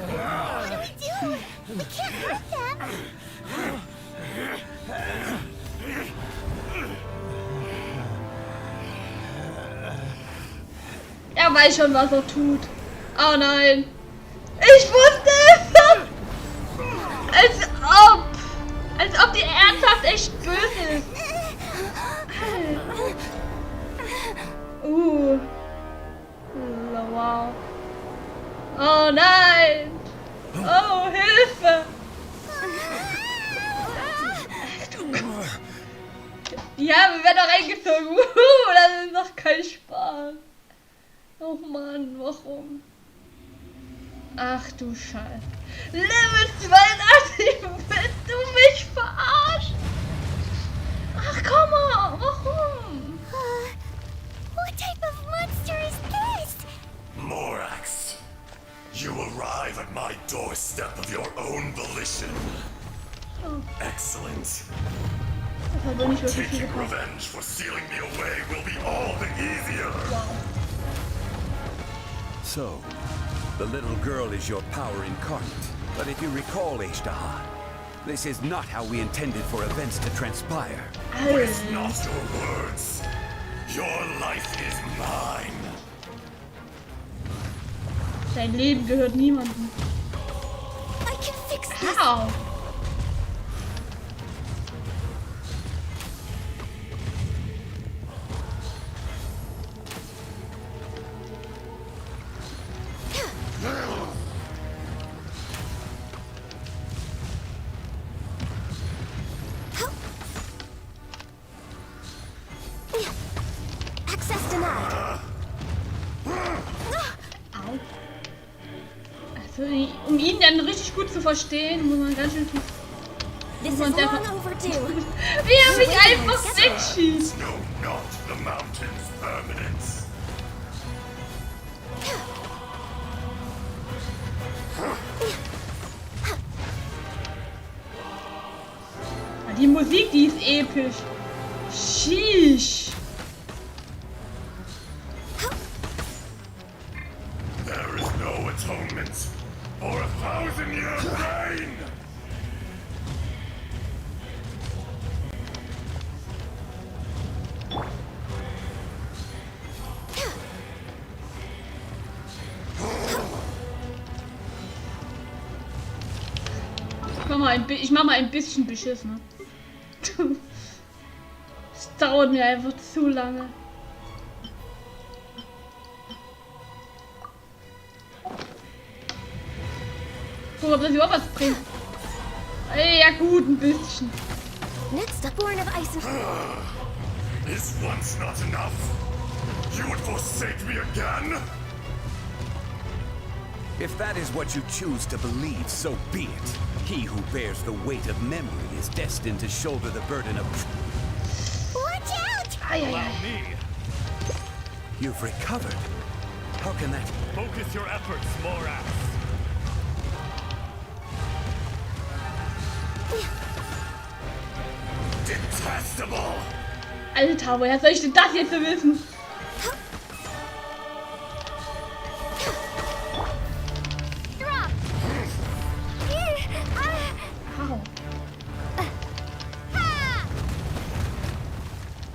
What do we do? We can't hurt them. Er weiß schon, was er tut. Oh nein. Ich wusste es. Als ob die ernsthaft echt böse ist. Wow. Oh nein. Oh, Hilfe. Ja, wir werden doch reingezogen. Das ist doch kein Spaß. Oh Mann, warum? Ach du Scheiße. Level 82, willst du mich verarschen? Ach komm mal, warum? What type of monster is this? Morax, you arrive at my doorstep of your own volition. Oh. Excellent. Taking revenge for sealing me away will be all the easier. Wow. So, the little girl is your power incarnate. But if you recall, Ishtahan, this is not how we intended for events to transpire. Waste not your words. Your life is mine. Dein Leben gehört niemandem. I can fix this. How? Access denied. Also, um ihn dann richtig gut zu verstehen, muss man ganz schön viel. This is long overdue. Wie er mich einfach wegschießt. Know not the mountain's permanence. Die Musik, die ist episch. Sheesh. There is no atonement for 1,000-year reign! Ich mach mal ein bisschen Beschiss, ne? Es dauert mir einfach zu lange. Guck, ob das überhaupt was bringt. Ja gut, ein bisschen. Next up, born of ice and... Is once not enough? You would forsake me again? If that is what you choose to believe, so be it. He who bears the weight of memory is destined to shoulder the burden of... Watch out! Allow me. You've recovered. How can that... Focus your efforts, Morax. Detestable! Alter, woher soll ich denn das jetzt wissen?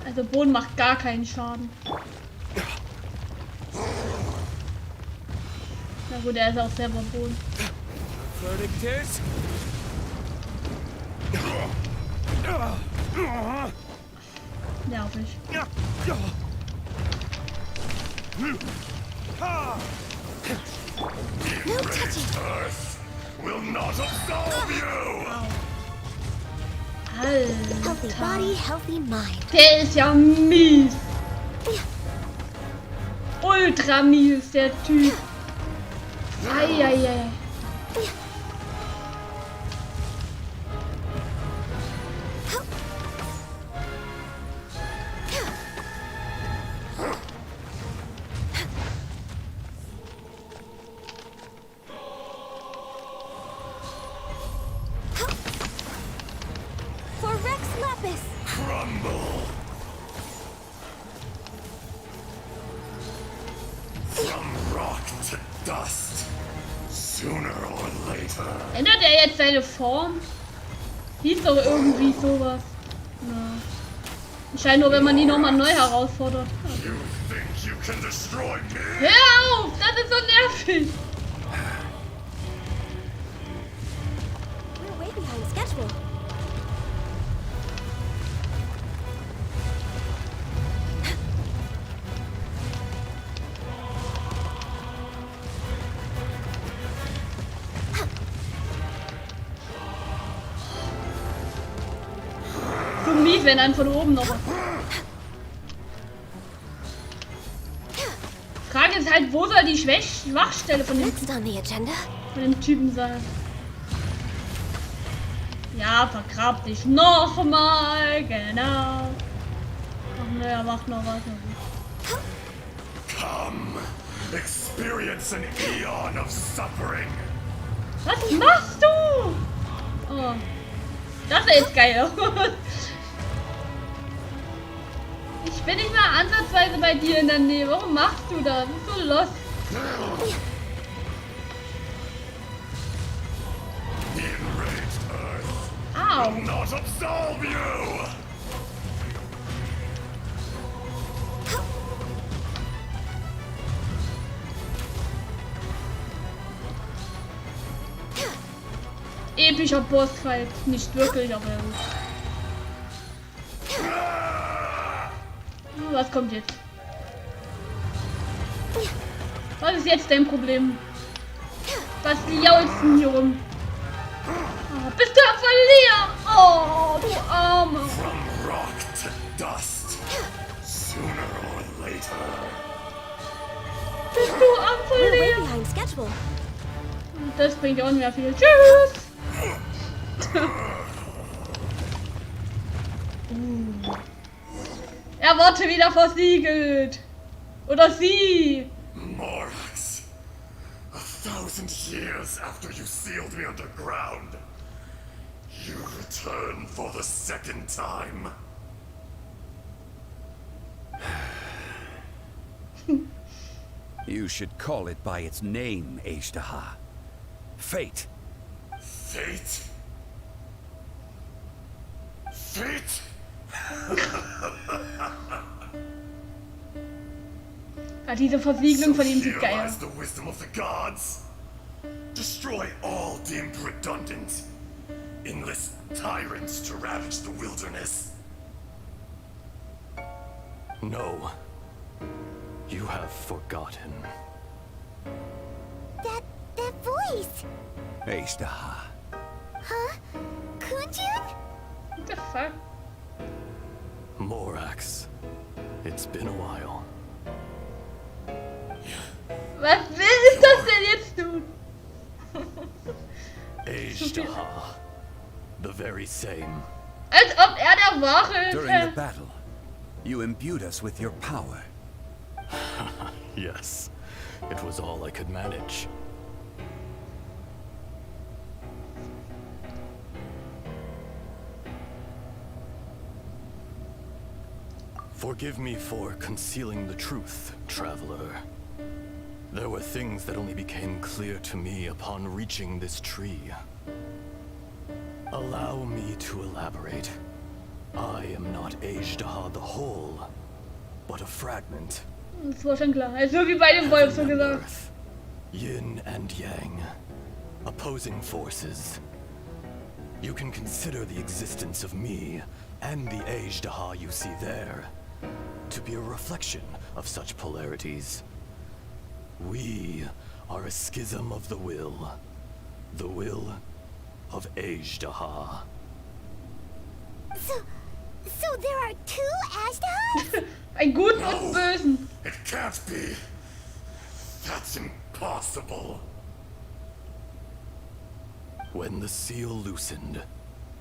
Also Boden macht gar keinen Schaden. Na gut, er ist auch selber Boden. Nervig. No touching. Earth will not absolve you! Healthy body, healthy mind. Der ist ja mies. Ultra mies, der Typ. Eieiei. Crumble! From rock to dust, sooner or later. Ändert er jetzt seine Form? Hieß doch irgendwie sowas. Ja. Scheint nur, wenn man die nochmal neu herausfordert. You think you can destroy me? Hör auf! Das ist so nervig! We're way behind schedule. So mies, wenn dann von oben noch was. Frage ist halt, wo soll die Schwachstelle von dem Typen sein? Ja, vergrab dich nochmal, genau. Ach ne, er macht noch was. Come, experience an eon of suffering. Was machst du? Oh, das ist jetzt geil. Ich bin nicht mal ansatzweise bei dir in der Nähe. Warum machst du das? Das ist so lost. The enraged earth Ow. will not absolve you. Epischer Bossfight. Nicht wirklich, aber gut. Was kommt jetzt? Was ist jetzt dein Problem? Was jaulst du hier rum? Oh, bist du am Verlieren? Oh, du Arme. From rock to dust, sooner or later. Bist du am Verlieren? Das bringt auch nicht mehr viel. Tschüss. Er wurde wieder versiegelt. Oder sie. Morax, 1,000 years after you sealed me underground, You return for the second time. You should call it by its name, Ejdaha. Fate. Fate? Fate? Diese Versiegelung von ihm sieht geil Realize aus. the wisdom of the gods. Destroy all deemed redundant. Enlist tyrants to ravage the wilderness. No. You have forgotten. That voice! Ejdaha. Huh? Kunjun? What the fuck? Morax. It's been a while. Was ist das denn jetzt tun? Ejdaha. The very same. Als ob der Wache ist. During the battle, you imbued us with your power. Yes. It was all I could manage. Forgive me for concealing the truth, traveler. There were things that only became clear to me upon reaching this tree. Allow me to elaborate. I am not Ejdaha the whole, but a fragment. Das war schon klar. Also wie bei dem Wolf so gesagt. Earth, yin and yang, opposing forces. You can consider the existence of me and the Ejdaha you see there to be a reflection of such polarities. We are a schism of the will of Ejdaha. So there are two Ashdahs? Ein Guten und Bösen. It can't be. That's impossible. When the seal loosened,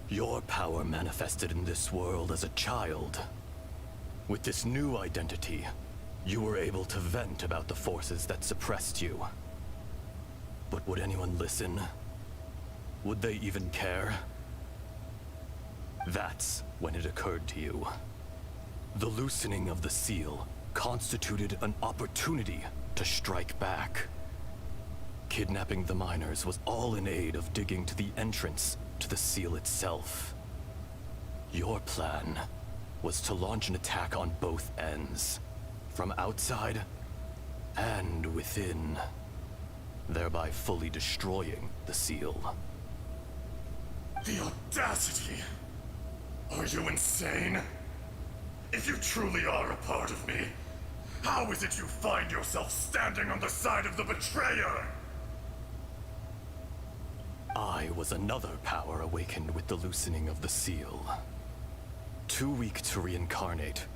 your power manifested in this world as a child. With this new identity, you were able to vent about the forces that suppressed you. But would anyone listen? Would they even care? That's when it occurred to you. The loosening of the seal constituted an opportunity to strike back. Kidnapping the miners was all in aid of digging to the entrance to the seal itself. Your plan was to launch an attack on both ends, from outside and within, thereby fully destroying the seal. The audacity! Are you insane? If you truly are a part of me, how is it you find yourself standing on the side of the betrayer? I was another power awakened with the loosening of the seal. Too weak to reincarnate,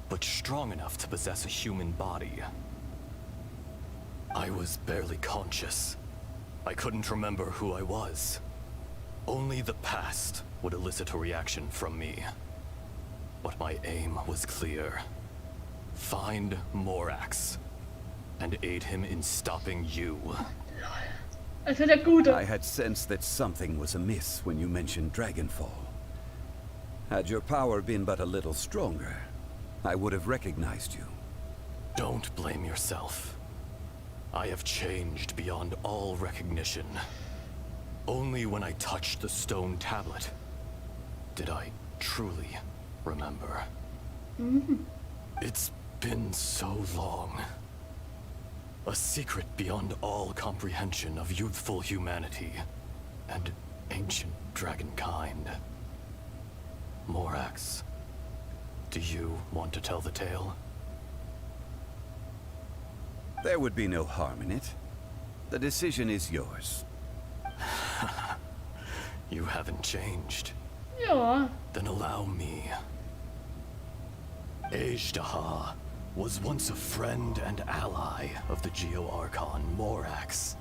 but strong enough to possess a human body. I was barely conscious. I couldn't remember who I was. Only the past would elicit a reaction from me. But my aim was clear. Find Morax, and aid him in stopping you. I had sensed that something was amiss when you mentioned Dragonfall. Had your power been but a little stronger, I would have recognized you. Don't blame yourself. I have changed beyond all recognition. Only when I touched the stone tablet did I truly remember. It's been so long. A secret beyond all comprehension of youthful humanity and ancient dragonkind. Morax, do you want to tell the tale? There would be no harm in it. The decision is yours. You haven't changed. Ja. Then allow me. Ejdaha was once a friend and ally of the Geo-Archon Morax,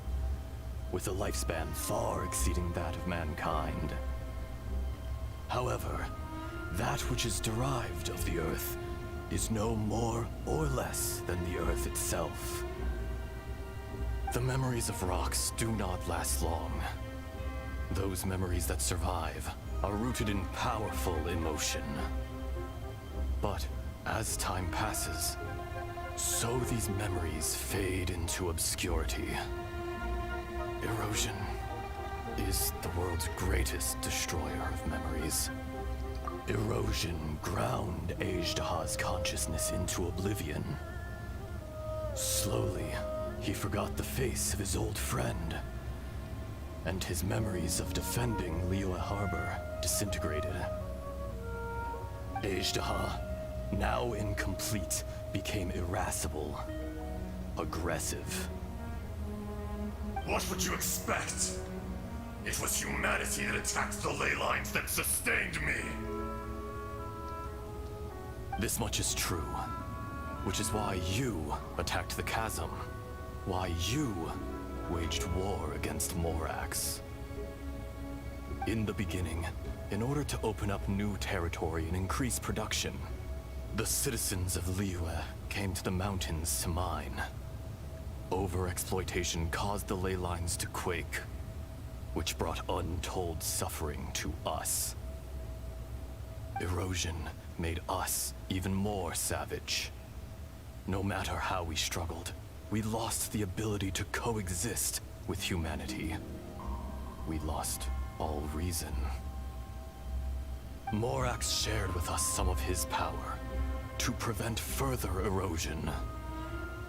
with a lifespan far exceeding that of mankind. However, that which is derived of the Earth is no more or less than the Earth itself. The memories of rocks do not last long. Those memories that survive are rooted in powerful emotion. But as time passes, so these memories fade into obscurity. Erosion is the world's greatest destroyer of memories. Erosion ground Ajdaha's consciousness into oblivion. Slowly, he forgot the face of his old friend, and his memories of defending Liyue Harbor disintegrated. Ajdaha, now incomplete, became irascible, aggressive. What would you expect? It was humanity that attacked the ley lines that sustained me. This much is true, which is why you attacked the chasm, why you waged war against Morax. In the beginning, in order to open up new territory and increase production, the citizens of Liyue came to the mountains to mine. Overexploitation caused the ley lines to quake, which brought untold suffering to us. Erosion made us even more savage. No matter how we struggled, we lost the ability to coexist with humanity. We lost all reason. Morax shared with us some of his power to prevent further erosion,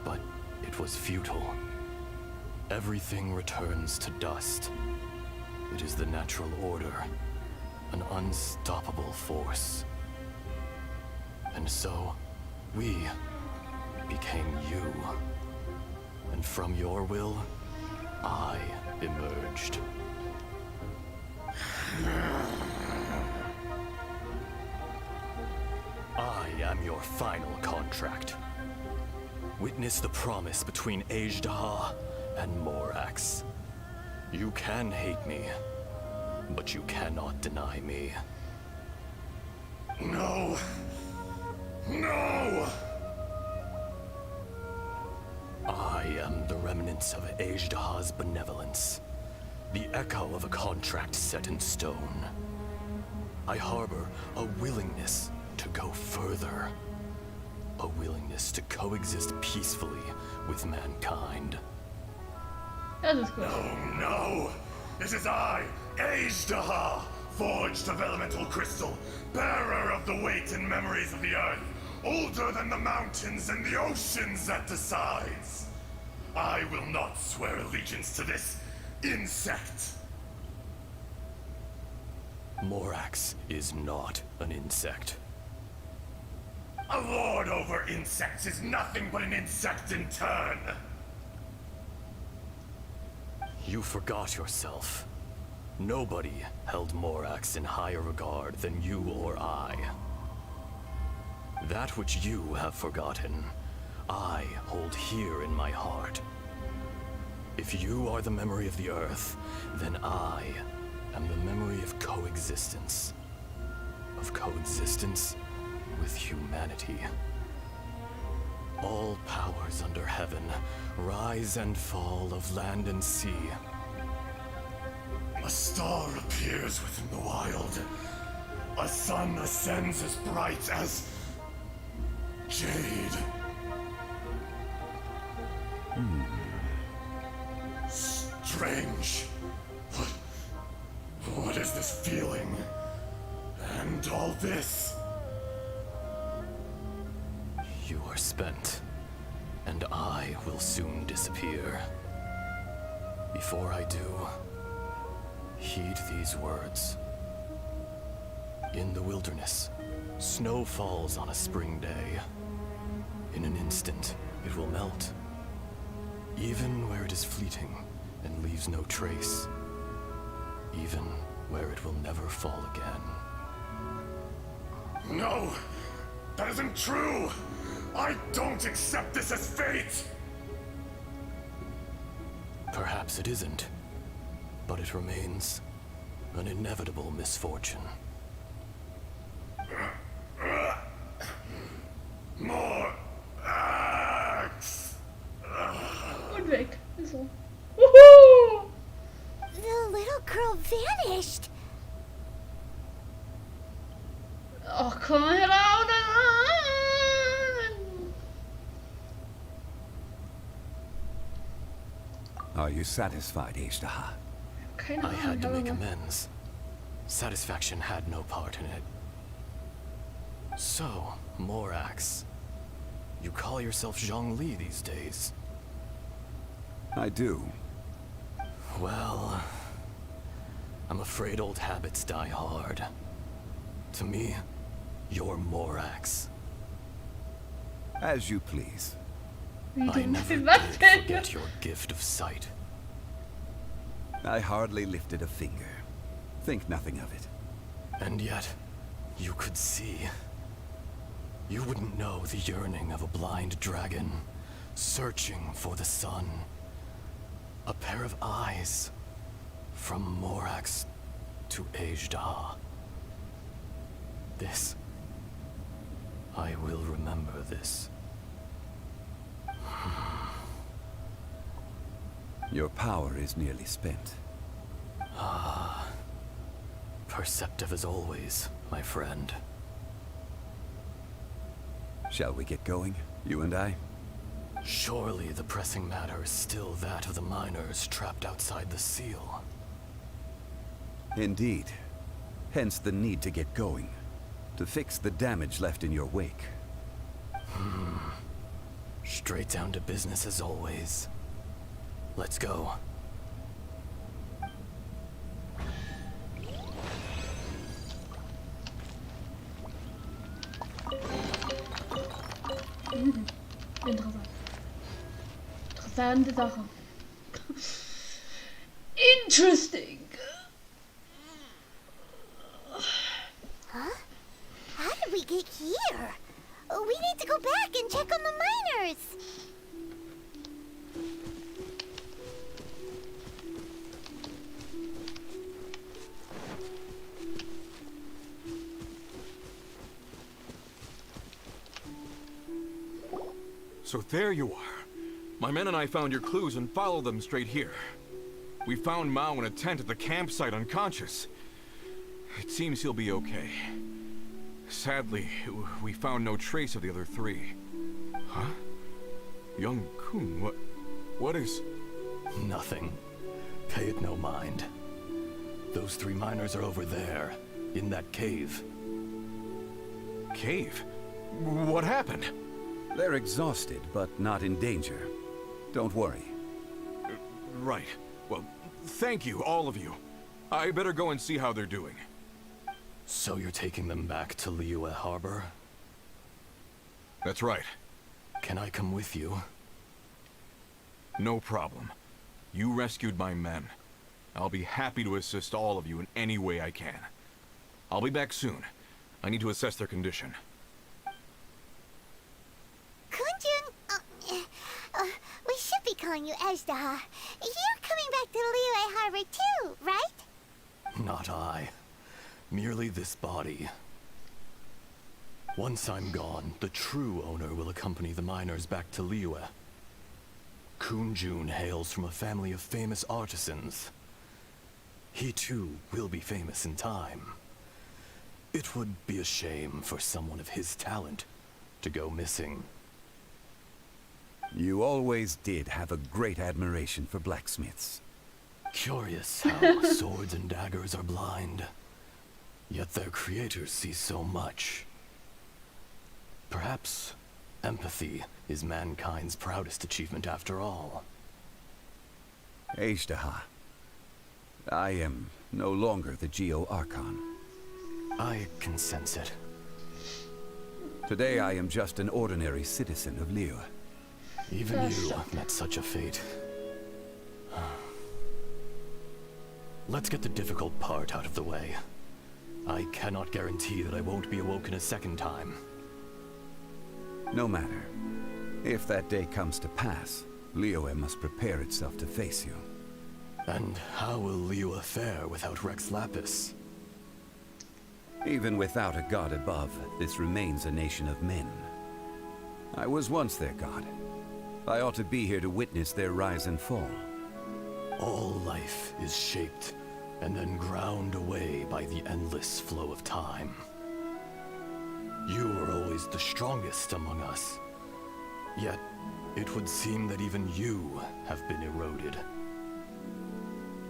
but it was futile. Everything returns to dust. It is the natural order, an unstoppable force. And so, we became you. And from your will, I emerged. I am your final contract. Witness the promise between Ajdaha and Morax. You can hate me, but you cannot deny me. No! No! I am the remnants of Ajdaha's benevolence, the echo of a contract set in stone. I harbor a willingness to go further, a willingness to coexist peacefully with mankind. No, no! It is I, Ajdaha, forged of elemental crystal, bearer of the weight and memories of the earth, older than the mountains and the oceans that decides. I will not swear allegiance to this insect. Morax is not an insect. A lord over insects is nothing but an insect in turn. You forgot yourself. Nobody held Morax in higher regard than you or I. That which you have forgotten, I hold here in my heart. If you are the memory of the Earth, then I am the memory of coexistence. Of coexistence with humanity. All powers under heaven, rise and fall of land and sea. A star appears within the wild. A sun ascends as bright as jade. Strange. What is this feeling? And all this? You are spent, and I will soon disappear. Before I do, heed these words. In the wilderness, snow falls on a spring day. In an instant, it will melt. Even where it is fleeting and leaves no trace. Even where it will never fall again. No! That isn't true! I don't accept this as fate! Perhaps it isn't, but it remains an inevitable misfortune. More axe! Und weg. So. Woohoo! The little girl vanished. Oh, komm mal heraus! Are you satisfied, Ishtaha? I had to make amends. Satisfaction had no part in it. So, Morax, you call yourself Zhongli these days? I do. Well, I'm afraid old habits die hard. To me, you're Morax. As you please. I never did forget your gift of sight. I hardly lifted a finger. Think nothing of it. And yet, you could see. You wouldn't know the yearning of a blind dragon, searching for the sun. A pair of eyes, from Morax to Ejda. This. I will remember this. Your power is nearly spent. Ah. Perceptive as always, my friend. Shall we get going, you and I? Surely the pressing matter is still that of the miners trapped outside the seal. Indeed. Hence the need to get going. To fix the damage left in your wake. Straight down to business as always. Let's go. Interessant. Interessante Sache. Interesting. Huh? How did we get here? We need to go back and check on the miners. So there you are. My men and I found your clues and followed them straight here. We found Mao in a tent at the campsite unconscious. It seems he'll be okay. Sadly, we found no trace of the other three. Huh? Young Kun, what is... Nothing. Pay it no mind. Those three miners are over there, in that cave. Cave? What happened? They're exhausted, but not in danger. Don't worry. Right. Well, thank you, all of you. I better go and see how they're doing. So you're taking them back to Liyue Harbor? That's right. Can I come with you? No problem. You rescued my men. I'll be happy to assist all of you in any way I can. I'll be back soon. I need to assess their condition. Kunjun, we should be calling you Ejda. You're coming back to Liyue Harbor too, right? Not I. Merely this body. Once I'm gone, the true owner will accompany the miners back to Liyue. Kunjun hails from a family of famous artisans. He too will be famous in time. It would be a shame for someone of his talent to go missing. You always did have a great admiration for blacksmiths. Curious how swords and daggers are blind, yet their creators see so much. Perhaps empathy is mankind's proudest achievement after all. Ejdaha, I am no longer the Geo-Archon. I can sense it. Today I am just an ordinary citizen of Liyue. Even you met such a fate. Let's get the difficult part out of the way. I cannot guarantee that I won't be awoken a second time. No matter. If that day comes to pass, Liyue must prepare itself to face you. And how will Liyue fare without Rex Lapis? Even without a god above, this remains a nation of men. I was once their god. I ought to be here to witness their rise and fall. All life is shaped and then ground away by the endless flow of time. You were always the strongest among us, yet it would seem that even you have been eroded.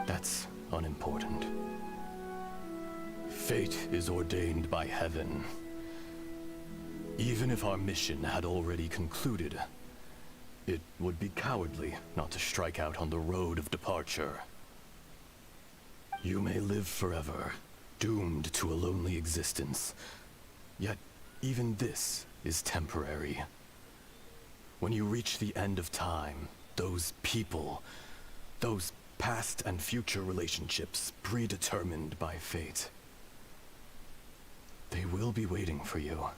That's unimportant. Fate is ordained by heaven. Even if our mission had already concluded, it would be cowardly not to strike out on the road of departure. You may live forever, doomed to a lonely existence. Yet, even this is temporary. When you reach the end of time, those people, those past and future relationships predetermined by fate, they will be waiting for you.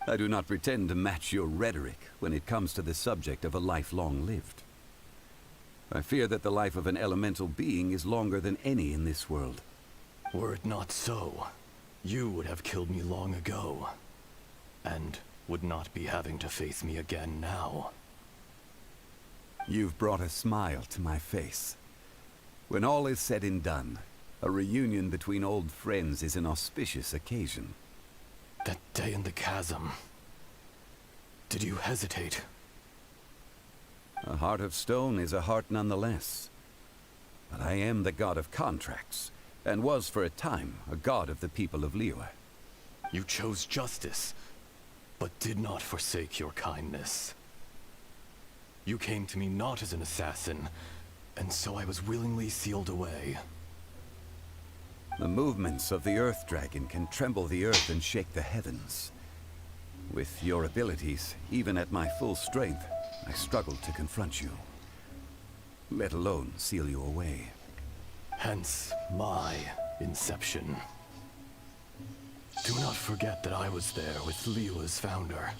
I do not pretend to match your rhetoric when it comes to the subject of a life long lived. I fear that the life of an elemental being is longer than any in this world. Were it not so, you would have killed me long ago, and would not be having to face me again now. You've brought a smile to my face. When all is said and done, a reunion between old friends is an auspicious occasion. That day in the chasm, did you hesitate? A heart of stone is a heart nonetheless. But I am the god of contracts, and was for a time a god of the people of Liyue. You chose justice, but did not forsake your kindness. You came to me not as an assassin, and so I was willingly sealed away. The movements of the Earth Dragon can tremble the earth and shake the heavens. With your abilities, even at my full strength, I struggled to confront you, let alone seal you away. Hence my inception. Do not forget that I was there with Liyue's founder.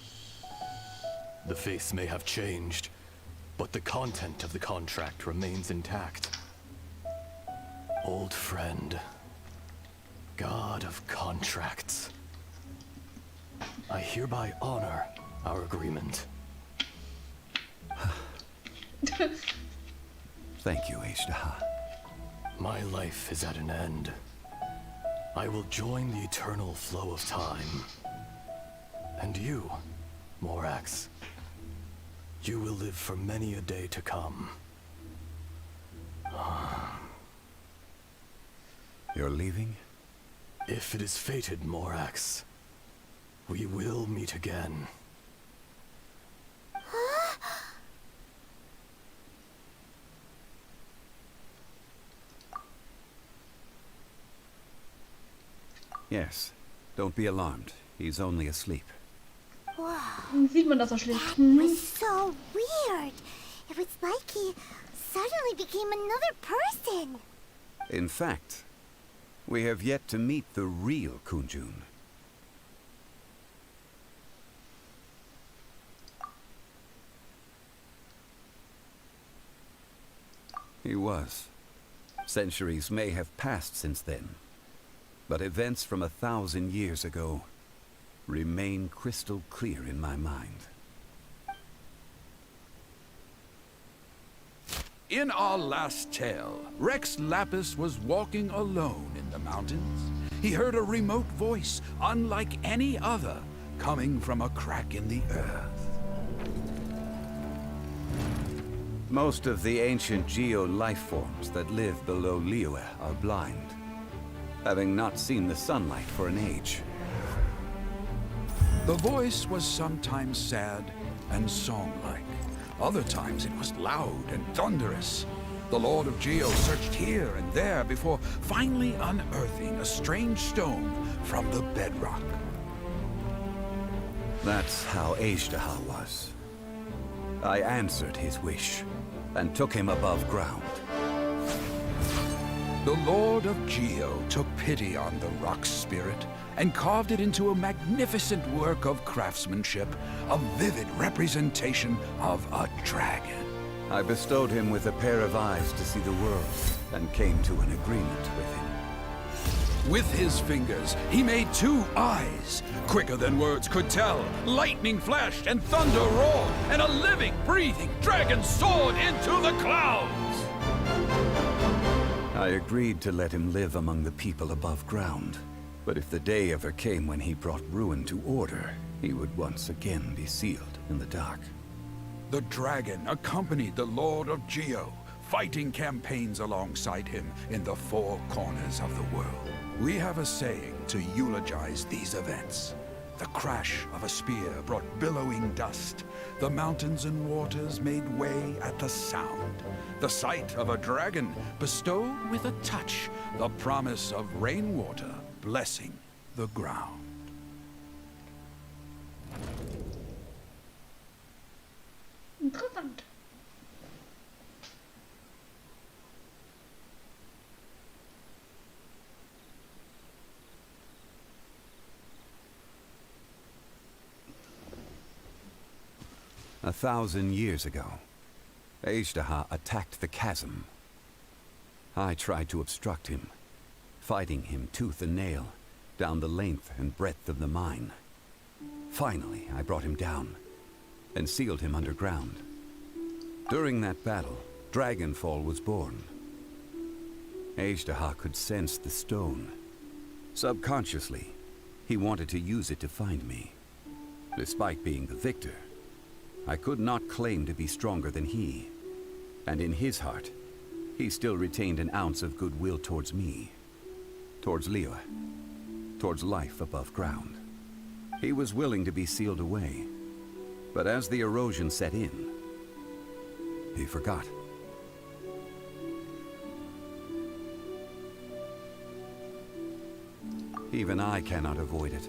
The face may have changed, but the content of the contract remains intact. Old friend, god of contracts, I hereby honor our agreement. Thank you, Ashtaha. My life is at an end. I will join the eternal flow of time. And you, Morax, you will live for many a day to come. You're leaving? If it is fated, Morax, we will meet again. Yes. Don't be alarmed. He's only asleep. Wow. Sieht man, dass er schläft. That was so weird. It was like he suddenly became another person. In fact, we have yet to meet the real Kunjun. He was. Centuries may have passed since then, but events from 1,000 years ago remain crystal clear in my mind. In our last tale, Rex Lapis was walking alone in the mountains. He heard a remote voice, unlike any other, coming from a crack in the earth. Most of the ancient geo-life forms that live below Liyue are blind, having not seen the sunlight for an age. The voice was sometimes sad and song-like. Other times it was loud and thunderous. The Lord of Geo searched here and there before finally unearthing a strange stone from the bedrock. That's how Ashtaha was. I answered his wish and took him above ground. The Lord of Geo took pity on the rock spirit and carved it into a magnificent work of craftsmanship, a vivid representation of a dragon. I bestowed him with a pair of eyes to see the world and came to an agreement with him. With his fingers, he made 2 eyes, quicker than words could tell. Lightning flashed and thunder roared, and a living, breathing dragon soared into the clouds. I agreed to let him live among the people above ground. But if the day ever came when he brought ruin to order, he would once again be sealed in the dark. The dragon accompanied the Lord of Geo, fighting campaigns alongside him in the four corners of the world. We have a saying to eulogize these events. The crash of a spear brought billowing dust. The mountains and waters made way at the sound. The sight of a dragon bestowed with a touch the promise of rainwater blessing the ground. Interessant. A 1,000 years ago, Ajdaha attacked the chasm. I tried to obstruct him, fighting him tooth and nail down the length and breadth of the mine. Finally, I brought him down and sealed him underground. During that battle, Dragonfall was born. Ajdaha could sense the stone. Subconsciously, he wanted to use it to find me. Despite being the victor, I could not claim to be stronger than he. And in his heart, he still retained an ounce of goodwill towards me. Towards Liyue. Towards life above ground. He was willing to be sealed away. But as the erosion set in, he forgot. Even I cannot avoid it.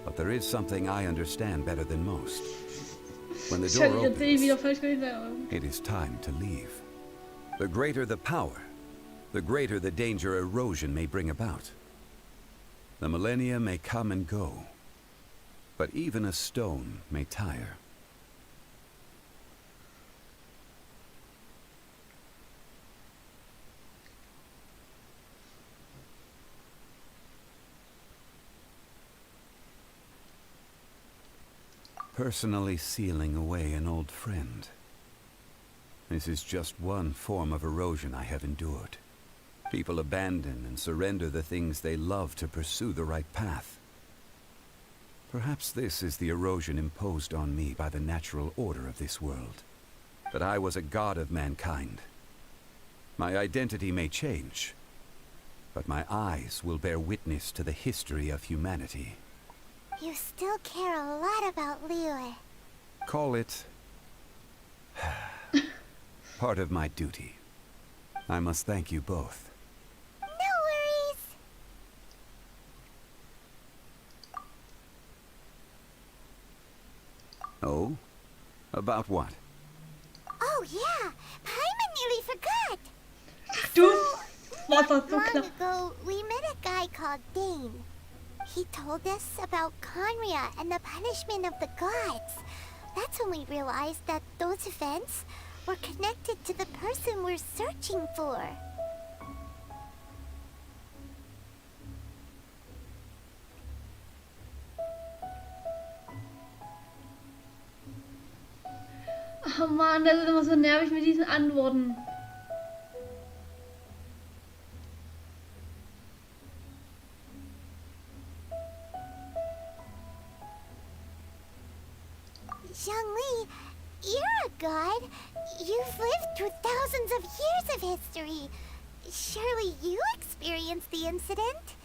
But there is something I understand better than most. When the door opens, it is time to leave. The greater the power, the greater the danger erosion may bring about. The millennia may come and go, but even a stone may tire. Personally sealing away an old friend. This is just one form of erosion I have endured. People abandon and surrender the things they love to pursue the right path. Perhaps this is the erosion imposed on me by the natural order of this world. That I was a god of mankind. My identity may change, but my eyes will bear witness to the history of humanity. You still care a lot about Liyue. Call it part of my duty. I must thank you both. No worries. Oh? About what? Oh yeah, Paimon nearly forgot. Long ago, we met a guy called Dane. He told us about Conria and the punishment of the gods. That's when we realized that those events were connected to the person we're searching for. Oh Mann, das ist immer so nervig mit diesen Antworten. Zhongli, you're a god. You've lived through thousands of years of history. Surely you experienced the incident?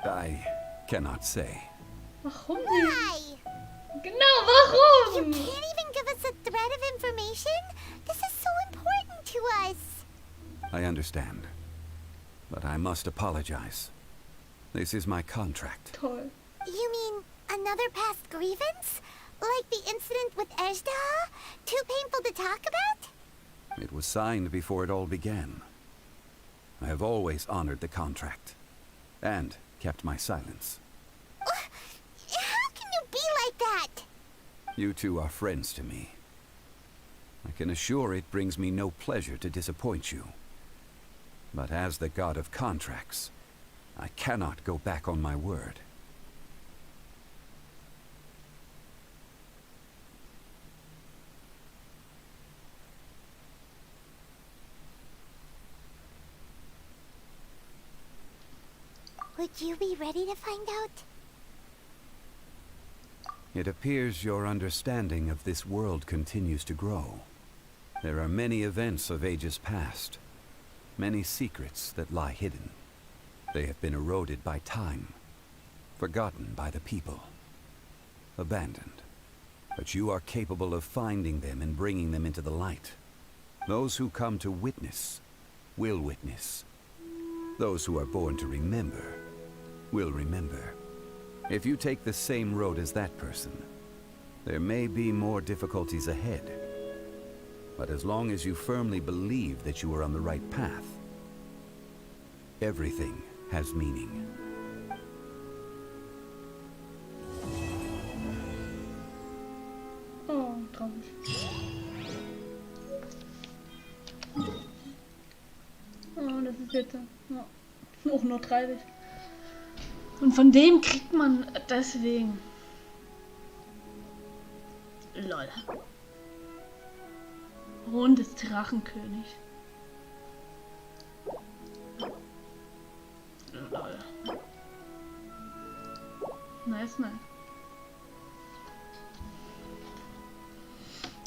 I cannot say. Warum nicht? Why? Genau, warum? You can't even give us a thread of information? This is so important to us. I understand. But I must apologize. This is my contract. Toll. You mean another past grievance? Like the incident with Ajdaha? Too painful to talk about? It was signed before it all began. I have always honored the contract. And kept my silence. How can you be like that? You two are friends to me. I can assure it brings me no pleasure to disappoint you. But as the god of contracts, I cannot go back on my word. Would you be ready to find out? It appears your understanding of this world continues to grow. There are many events of ages past, many secrets that lie hidden. They have been eroded by time, forgotten by the people, abandoned. But you are capable of finding them and bringing them into the light. Those who come to witness will witness. Those who are born to remember will remember. If you take the same road as that person, there may be more difficulties ahead. But as long as you firmly believe that you are on the right path, everything has meaning. Oh, traurig. Oh, das ist jetzt ja, auch nur 30. Und von dem kriegt man deswegen. Lol. Hohn des Drachenkönig. Lol. Nice, nice.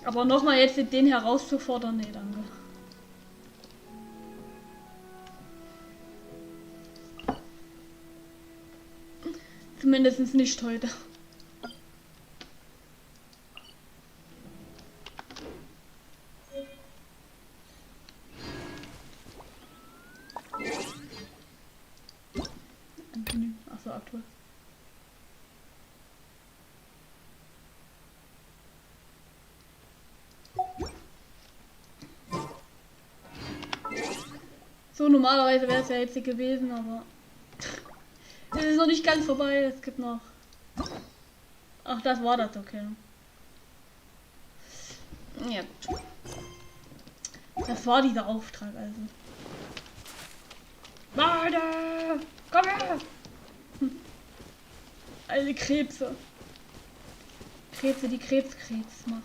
Aber nochmal jetzt den herauszufordern, nee, danke. Zumindest nicht heute. Achso, aktuell. So, normalerweise wäre es ja jetzt gewesen, aber es ist noch nicht ganz vorbei. Es gibt noch. Ach, das war das, okay. Ja, gut. Das war dieser Auftrag, also. Warte! Komm her! Alle Krebse. Krebse, die Krebs macht.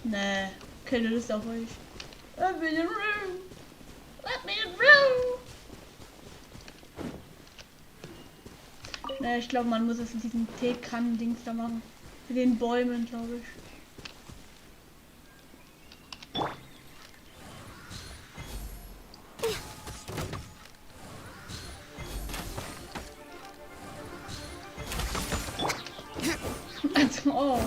Nee, keine Lust auf euch. Let me in room! Let me in room! Nee, ich glaube, man muss es in diesem Teekannen-Dings da machen. Mit den Bäumen, glaube ich. Oh.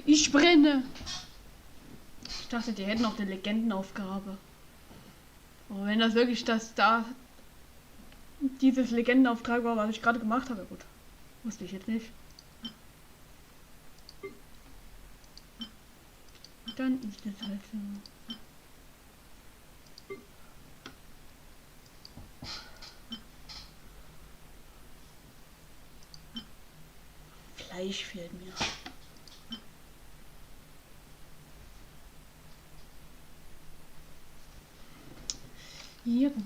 Ich brenne! Ich dachte, die hätten noch eine Legendenaufgabe. Aber wenn das wirklich dieses Legendenauftrag war, was ich gerade gemacht habe, gut. Wusste ich jetzt nicht. Dann ist es halt so. Fleisch fehlt mir. Ja, gut.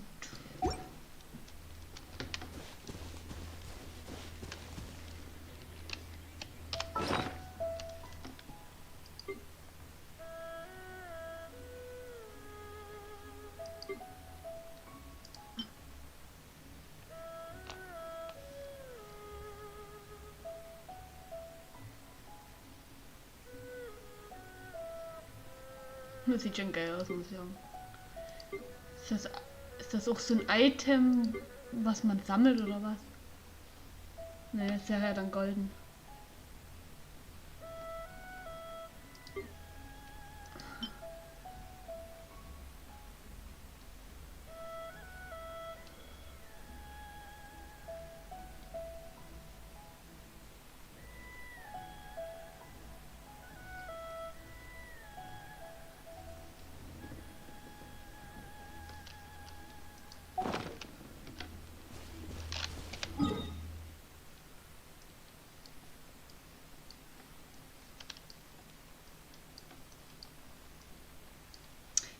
Das sieht schon geil aus, muss ich sagen. Ist das auch so ein Item, was man sammelt oder was? Ne, ist ja dann golden.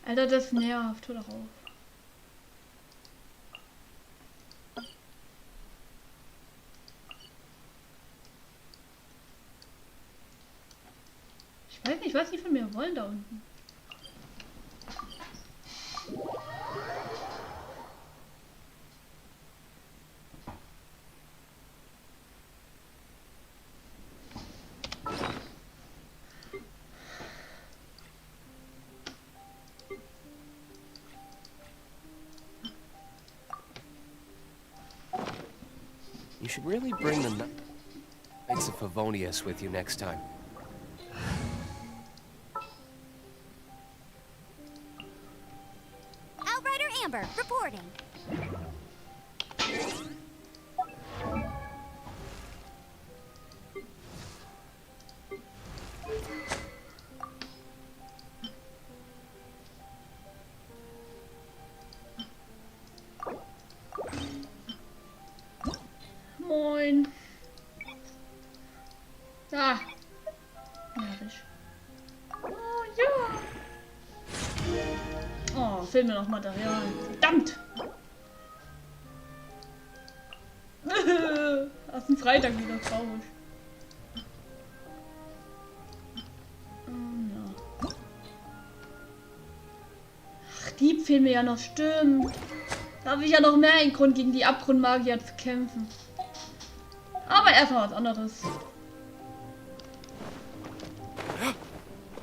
Alter, das nervt, hör doch auf. nicht, was die von mir wollen da unten. You should really bring the Knights of Favonius with you next time. Outrider Amber, reporting. Moin. Da. Nervig. Oh ja. Oh, fehlt mir noch Material. Verdammt. Erst ein Freitag wieder traurig. Ja. Ach, die fehlen mir ja noch, stimmt. Da habe ich ja noch mehr einen Grund, gegen die Abgrundmagier zu kämpfen. Aber erstmal was anderes.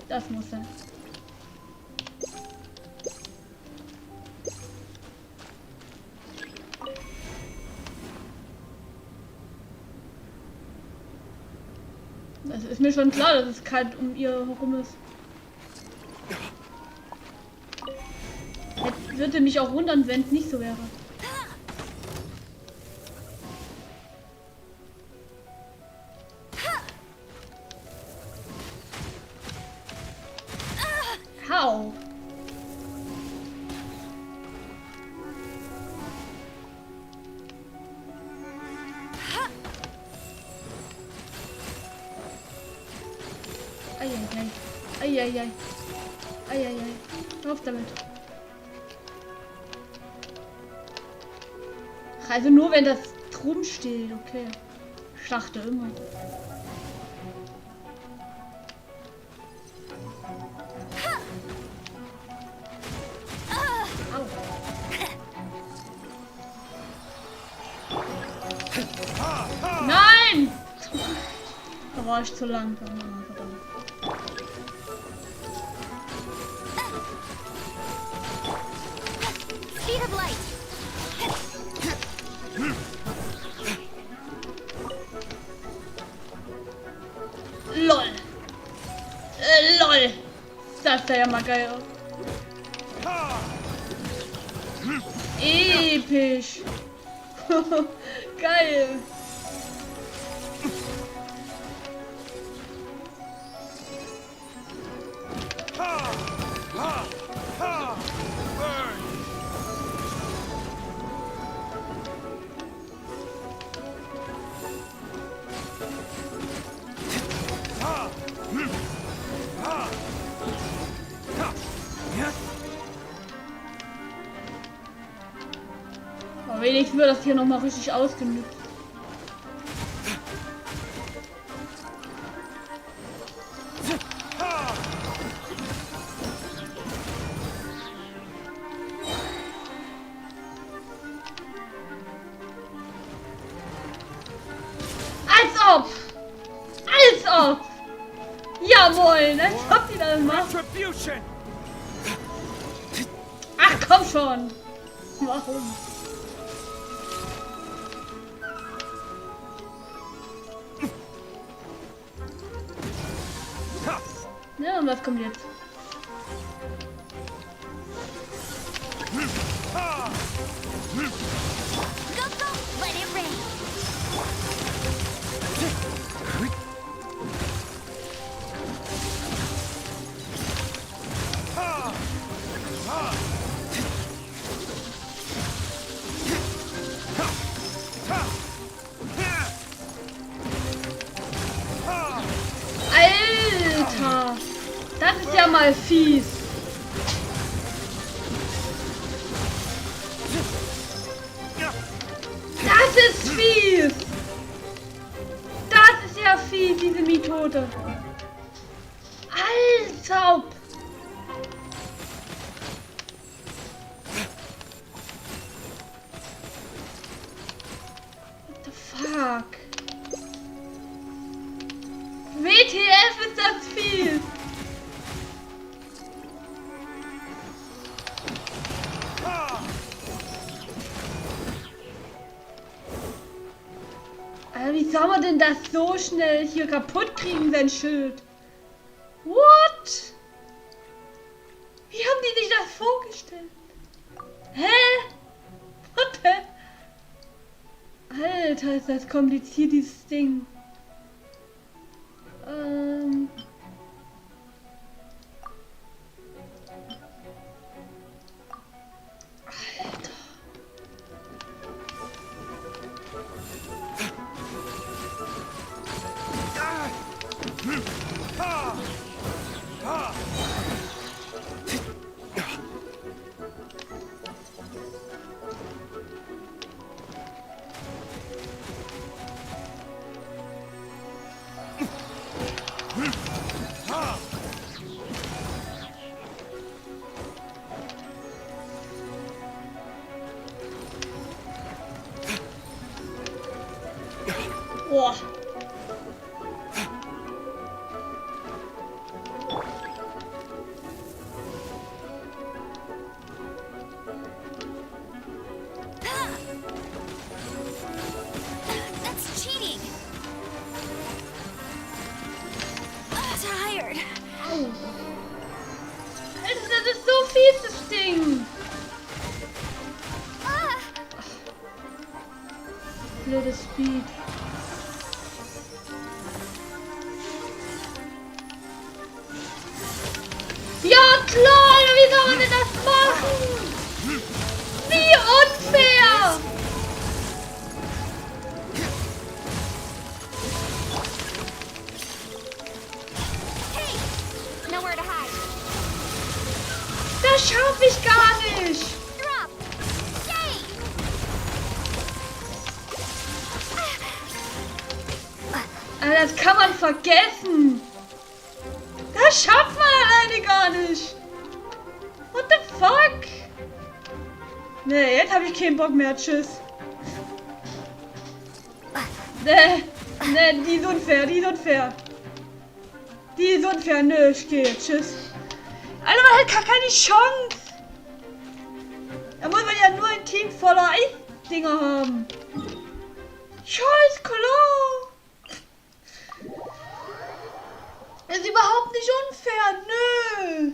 Das muss sein. Das ist mir schon klar, dass es kalt um ihr herum ist. Jetzt würde mich auch wundern, wenn es nicht so wäre. Hau! Eieiei. Eieiei. Eieiei. Auf damit. Also nur wenn das drum steht, okay. Schlachte immer. Nein! Da war ich zu lang. Oh, verdammt. Speed of light. LOL. LOL. Das sah ja mal geil aus. Episch. Geil. Aber wenigstens wird das hier noch mal richtig ausgenutzt. Als ob! Jawohl, als ob die das macht. Ach komm schon! Warum? Ja, und was kommt jetzt? Let it rain. Alter! Das ist ja mal fies. Das ist fies. Das ist ja fies, diese Methode. Wie soll man denn das so schnell hier kaputt kriegen, sein Schild? What? Wie haben die sich das vorgestellt? Hä? What the? Alter, ist das kompliziert, dieses Ding. Boah. That's cheating. Tired. Alter, das ist so viel, das Ding. Blödes Speed. Ja klar, wie soll man denn das machen? Wie unfair! Hey, nowhere to hide. Das schaffe ich gar nicht. Drop. Stay. Alter, das kann man vergessen. Das schafft man alleine gar nicht. What the fuck? Nee, jetzt habe ich keinen Bock mehr. Tschüss. Nee, die ist unfair, die ist unfair. Die ist unfair. Nö, ich gehe. Tschüss. Alter, man hat gar keine Chance. Da muss man ja nur ein Team voller Eisdinger haben. Scheiß klar. Das ist überhaupt nicht unfair, nö.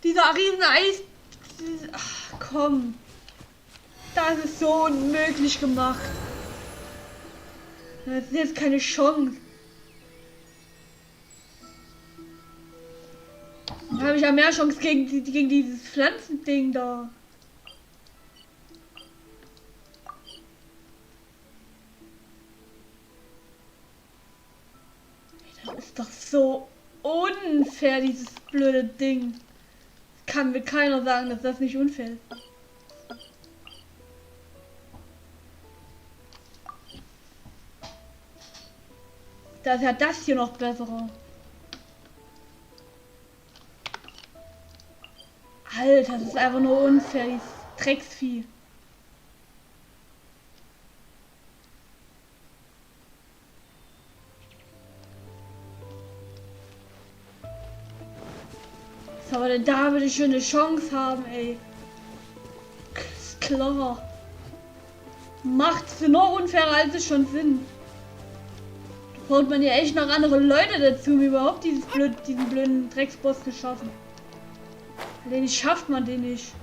Dieser riesen Eis... Ach, komm. Das ist so unmöglich gemacht. Das ist jetzt keine Chance. Da habe ich ja mehr Chance gegen dieses Pflanzending da. Das ist doch so unfair, dieses blöde Ding. Kann mir keiner sagen, dass das nicht unfair ist. Da ist ja das hier noch besser. Alter, das ist einfach nur unfair, dieses Drecksvieh. Was soll denn da würde ich schon eine Chance haben, ey? Ist klar. Macht's noch unfairer, als es schon sind. Da braucht man ja echt noch andere Leute dazu, um überhaupt diesen blöden Drecksboss zu schaffen. Alleine schafft man den nicht.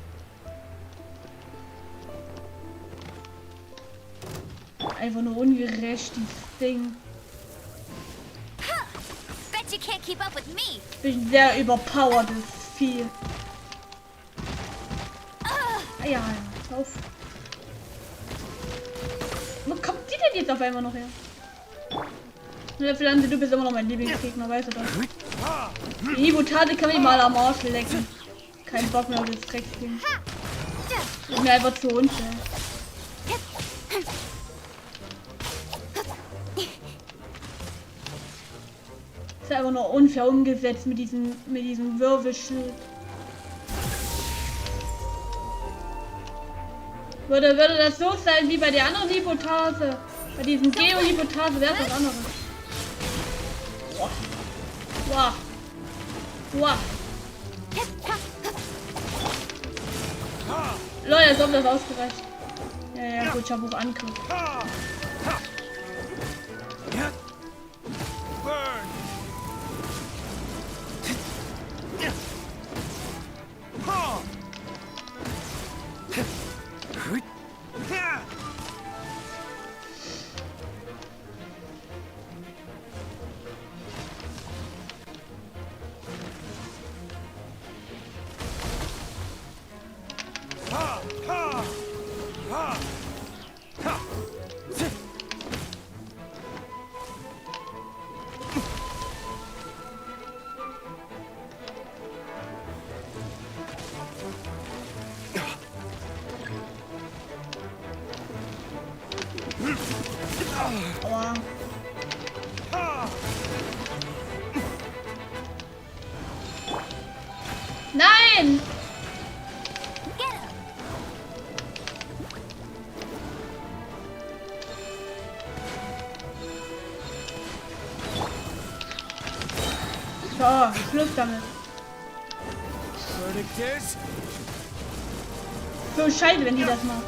Einfach nur ungerecht, dieses Ding. Bet you can't keep up with me. Ich bin sehr überpowertes Vieh. Ah ja, auf. Wo kommt die denn jetzt auf einmal noch her? Pflanze, du bist immer noch mein Lieblingsgegner, weißt du das? Die Mutate kann mich mal am Arsch lecken. Kein Bock mehr auf das Drecksding. Ist mir einfach zu unfair. Ist einfach nur unfair umgesetzt mit diesem Wirbelschild. Würde das so sein wie bei der anderen Hypothese. Bei diesem Geo-Hypothese wäre es was anderes. Wow. Wow. Leute, als ob das ausgereicht. Ja, gut, ich habe auch Angriff. Aua. Nein! So, Schluss damit. So scheiße, wenn die das macht.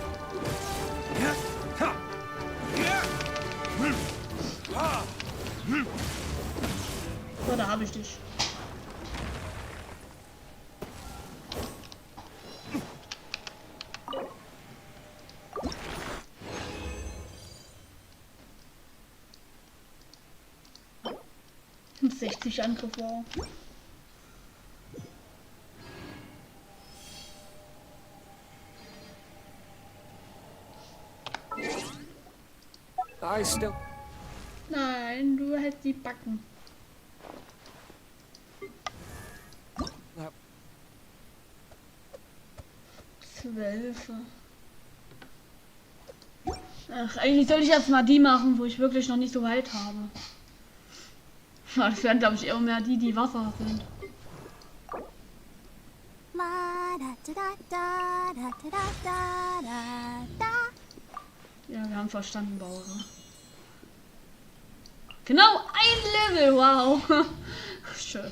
So, da habe ich dich. Und 60 Angriff, wow. Nein, du hältst die Backen. Ja. 12. Ach, eigentlich sollte ich jetzt mal die machen, wo ich wirklich noch nicht so weit habe. Ja, das wären, glaube ich, eher mehr die, die Wasser sind. Ja, wir haben verstanden, Bauer. Genau, ein Level, wow. Schön.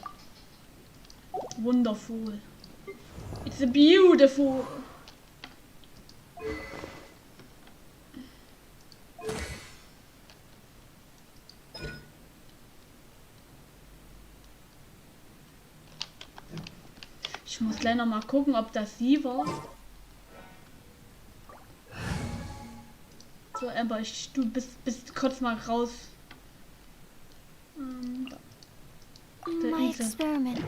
Wonderful. It's a beautiful. Ich muss gleich noch mal gucken, ob das sie war. So, Amber, du bist kurz mal raus. My experiment.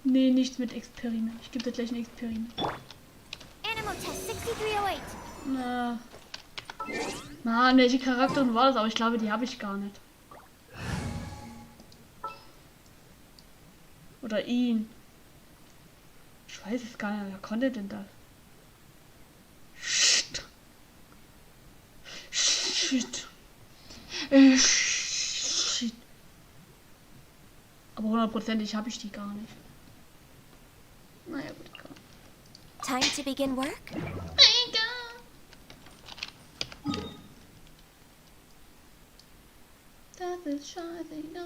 Nee, nichts mit Experiment. Ich gebe dir gleich ein Experiment. Animal Test 6308. Na. Mann, welche Charakterin war das? Aber ich glaube, die habe ich gar nicht. Oder ihn. Ich weiß es gar nicht. Wer konnte denn das? Shit. Shit. Shit. Aber 100%ig habe ich die gar nicht. Naja, gut, komm. Time to begin work? Das ist scheiße, ja.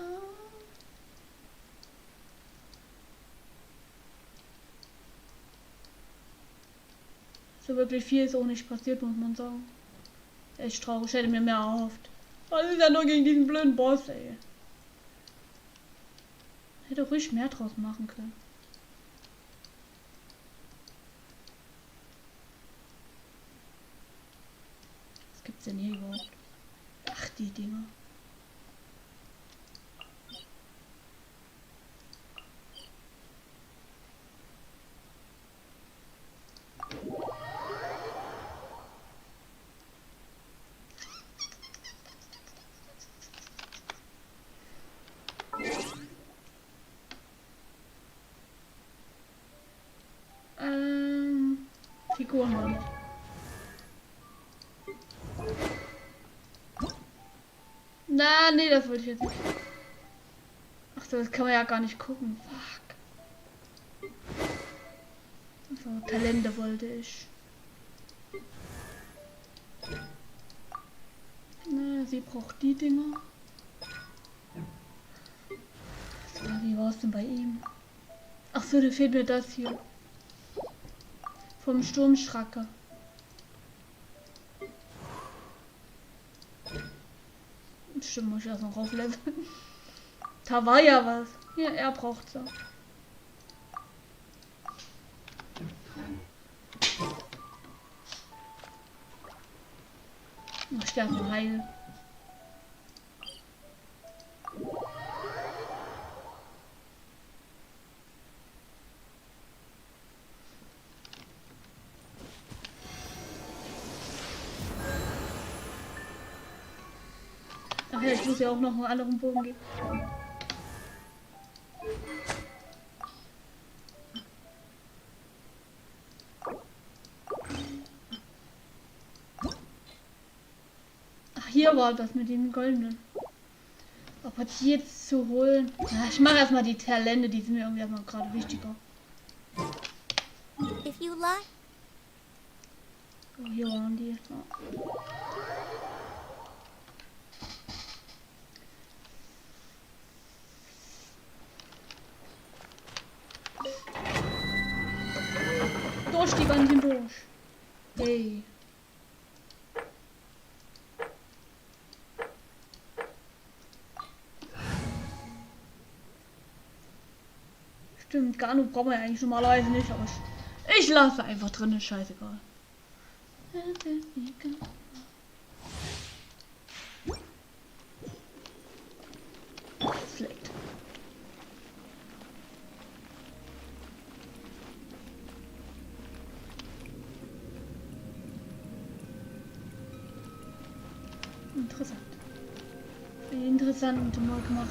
So wirklich viel ist auch nicht passiert, muss man sagen. Echt traurig, ich hätte mir mehr erhofft. Das ist ja nur gegen diesen blöden Boss, ey. Hätte ruhig mehr draus machen können. Was gibt's denn hier überhaupt? Ach, die Dinger. Figuren haben. Na, nee, das wollte ich jetzt nicht. Ach so, das kann man ja gar nicht gucken. Fuck. So, Talente wollte ich. Na, sie braucht die Dinger. So, wie war es denn bei ihm? Ach so, da fehlt mir das hier. Vom Sturmschracker. Stimmt, muss ich erst noch aufleveln. Da war ja was. Hier, er braucht so. Noch Stärke heilen. wo es ja auch noch einen anderen Bogen gibt. Ach, hier war das mit dem Goldenen. Aber die jetzt zu holen. Na, ich mache erstmal die Talente, die sind mir irgendwie erstmal gerade wichtiger. If you like. Oh, hier waren die. Ja. Durch die Wand hindurch. Hey. Stimmt, Gano brauchen wir eigentlich normalerweise nicht, aber ich lasse einfach drin, ist scheißegal. Schlecht. Interessant. Interessant mal gemacht.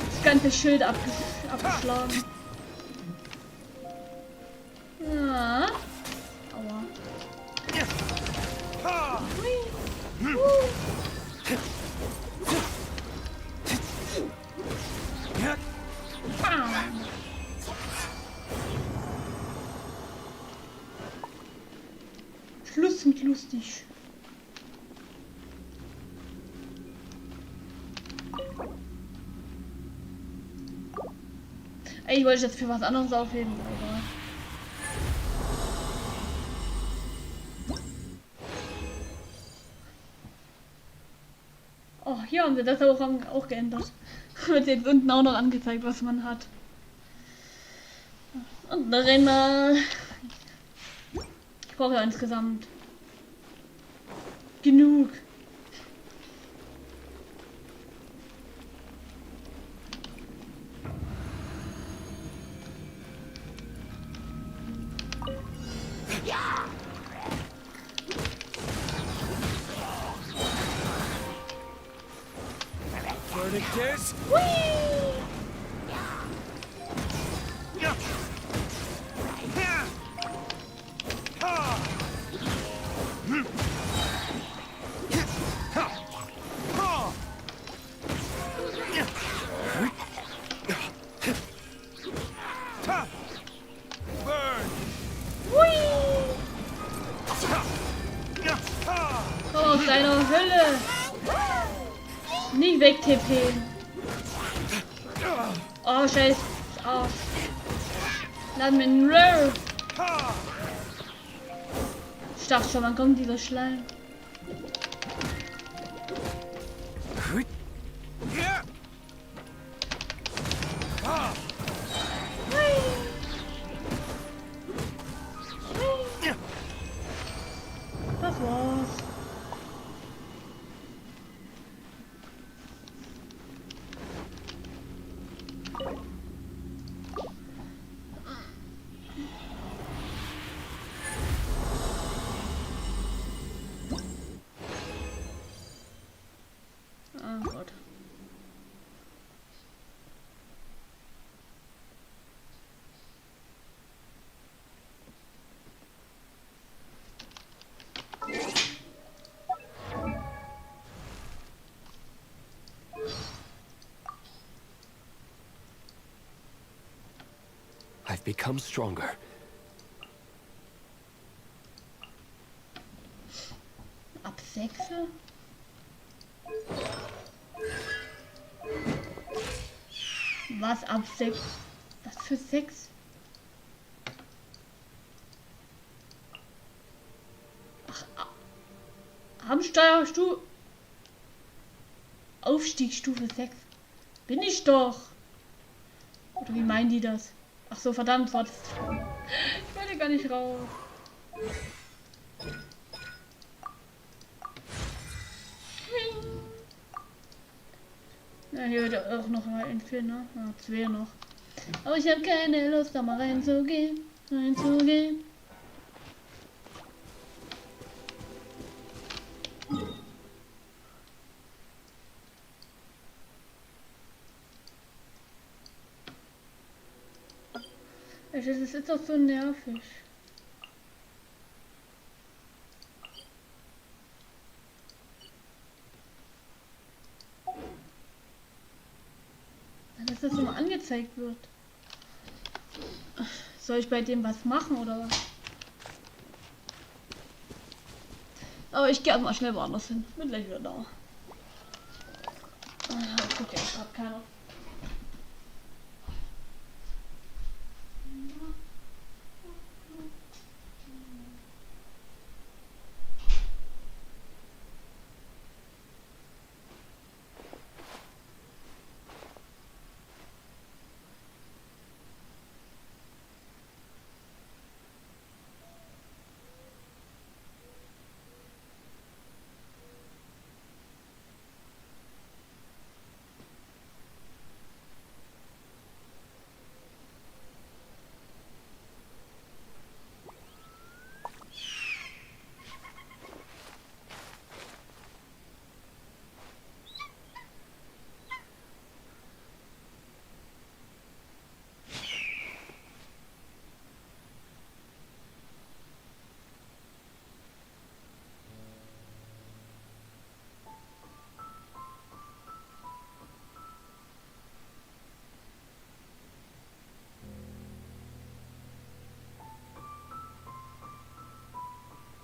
Das ganze Schild abgeschlagen. Ja. Aua. Schluss mit lustig. Ich wollte jetzt für was anderes aufheben, aber... Oh, hier haben sie das auch geändert. Wird jetzt unten auch noch angezeigt, was man hat. Und Renner. Ich brauche ja insgesamt genug. Verdict is... Komm aus deiner Hölle! Nicht weg, TP. Oh, scheiß Arsch. Lass mir einen Roll. Ich dachte schon, wann kommt dieser Schleim? Das war's. Oh Gott. I've become stronger. Ab 6? Was ab 6? Was für 6? Abenteuerstufe. Aufstiegsstufe 6. Bin ich doch. Oder wie meinen die das? Ach so, verdammt, was? Ich wollte gar nicht raus. Ja, hier wird auch noch mal ein Film, ne? Ja, 2 noch. Aber ich habe keine Lust, da mal reinzugehen. Es ist doch so nervig. Dass das immer angezeigt wird. Soll ich bei dem was machen oder was? Aber ich gehe erstmal schnell woanders hin. Bin gleich wieder da. Ich gucke jetzt gerade keiner.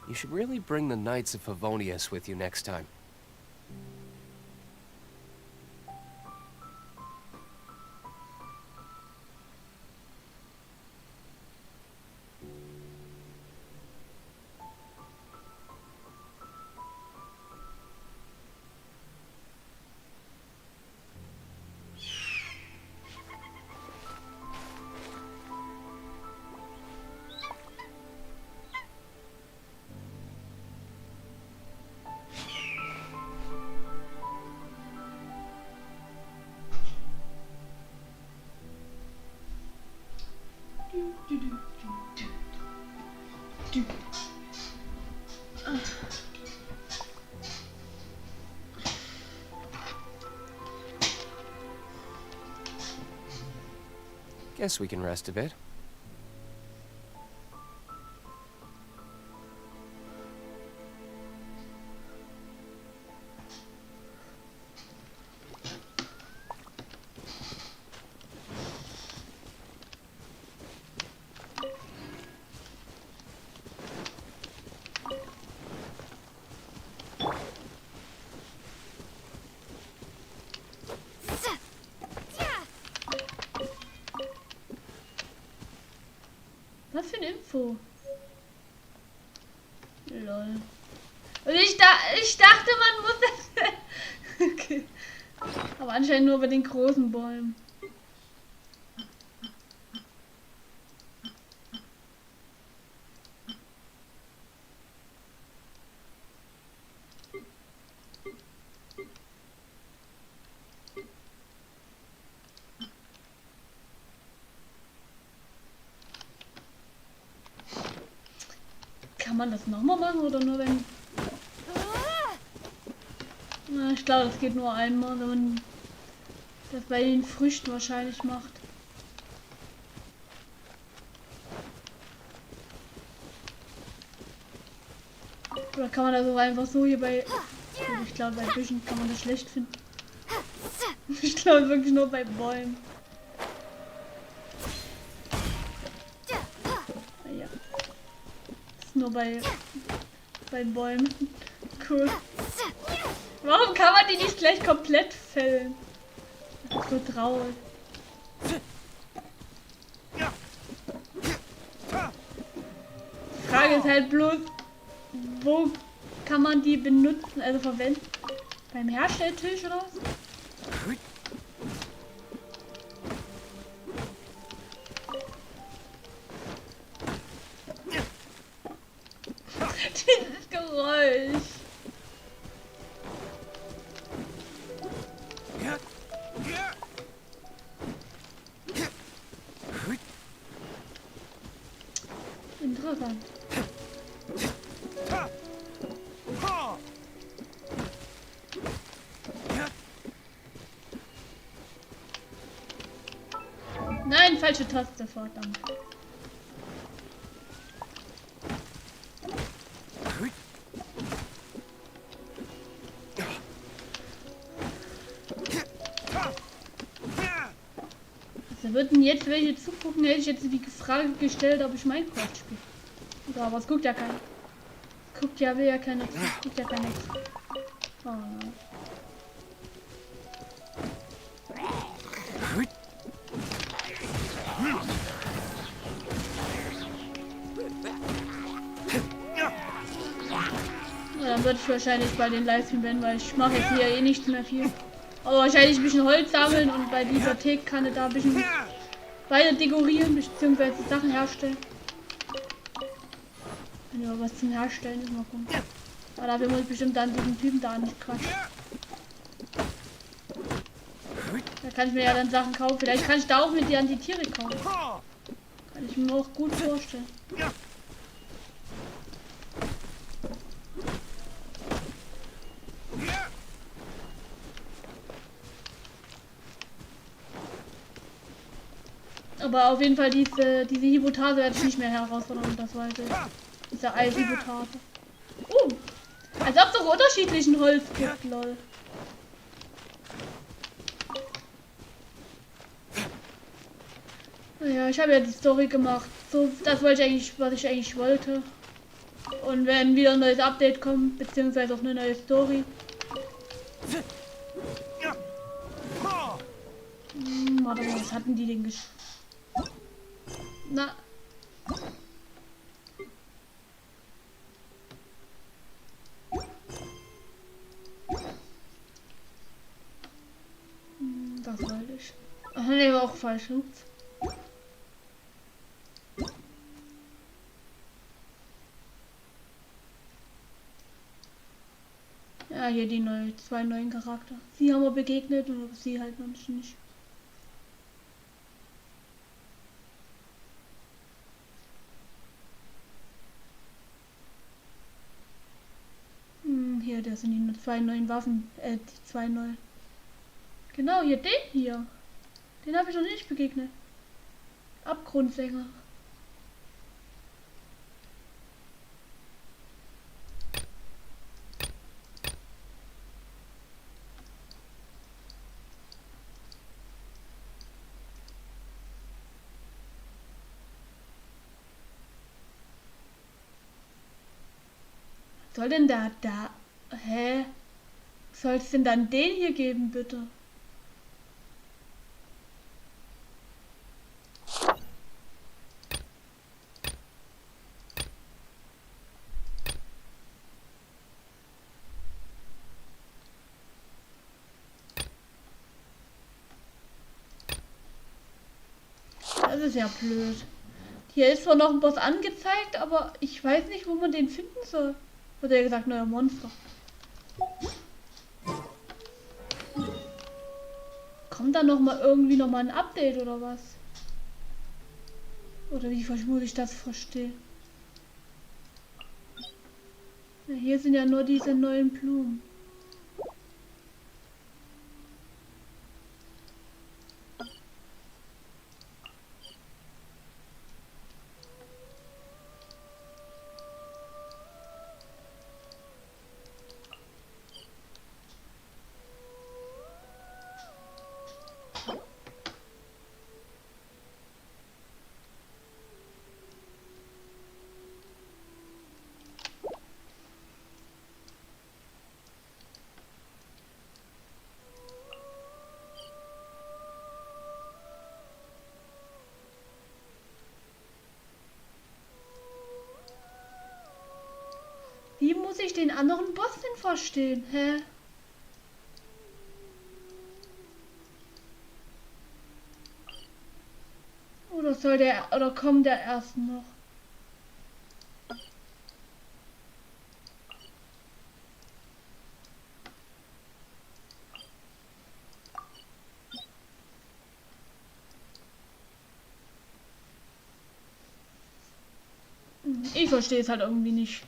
You should really bring the Knights of Favonius with you next time. Guess we can rest a bit. Was für eine Info? Lol. Und ich dachte, man muss das... Okay. Aber anscheinend nur bei den großen Bäumen. Kann man das nochmal machen oder nur wenn... Na, ich glaube, das geht nur einmal, wenn man das bei den Früchten wahrscheinlich macht. Oder kann man das auch einfach so hier bei... Ich glaube, bei Büschen kann man das schlecht finden. Ich glaube wirklich nur bei Bäumen. Ja. Das ist nur bei Bäumen. Cool. Warum kann man die nicht gleich komplett fällen? Das ist so traurig. Die Frage ist halt bloß, wo kann man die benutzen, also verwenden? Beim Herstelltisch oder was? Dieses Geräusch. Interessant. Nein, falsche Taste, verdammt. Also würden jetzt welche zugucken, hätte ich jetzt die Frage gestellt, ob ich Minecraft spiele. Ja, aber es guckt ja keiner. Guckt ja, will ja keiner. Guckt ja keiner. Oh. Ja, dann würde ich wahrscheinlich bei den Livestream beenden, weil ich mache jetzt hier eh nichts mehr viel. Aber wahrscheinlich ein bisschen Holz sammeln und bei dieser Teekanne da ein bisschen weiter dekorieren bzw. Sachen herstellen. Ja, was zum Herstellen ist, mal gucken. Aber dafür muss ich bestimmt dann diesen Typen da nicht quatschen. Da kann ich mir ja dann Sachen kaufen. Vielleicht kann ich da auch mit dir an die Tiere kaufen. Kann ich mir auch gut vorstellen. Aber auf jeden Fall diese Hypothese werde ich nicht mehr herausfordern, das weiß ich. Diese Eishypothese. Als ob es auch unterschiedlichen Holz gibt, lol. Naja, ich habe ja die Story gemacht. So, das wollte ich eigentlich, was ich eigentlich wollte. Und wenn wieder ein neues Update kommt, beziehungsweise auch eine neue Story. Warte mal, was hatten die denn geschrieben? Na. Das wollte ich. Ach nee, war auch falsch. Ups. Ja, hier die zwei neuen Charakter. Sie haben wir begegnet und sie halt noch nicht. Hier, das sind die zwei neuen Waffen. Die zwei neuen. Genau, hier den hier. Den habe ich noch nicht begegnet. Abgrundsänger. Was soll denn da? Hä? Soll es denn dann den hier geben, bitte? Das ist ja blöd. Hier ist zwar noch ein Boss angezeigt, aber ich weiß nicht, wo man den finden soll. Hat er gesagt, neuer Monster. Kommt da noch mal irgendwie noch mal ein Update oder was? Oder wie muss ich das verstehen? Ja, hier sind ja nur diese neuen Blumen. ich den anderen Boss denn verstehen? Hä? Oder soll der, oder kommt der erst noch? Ich verstehe es halt irgendwie nicht.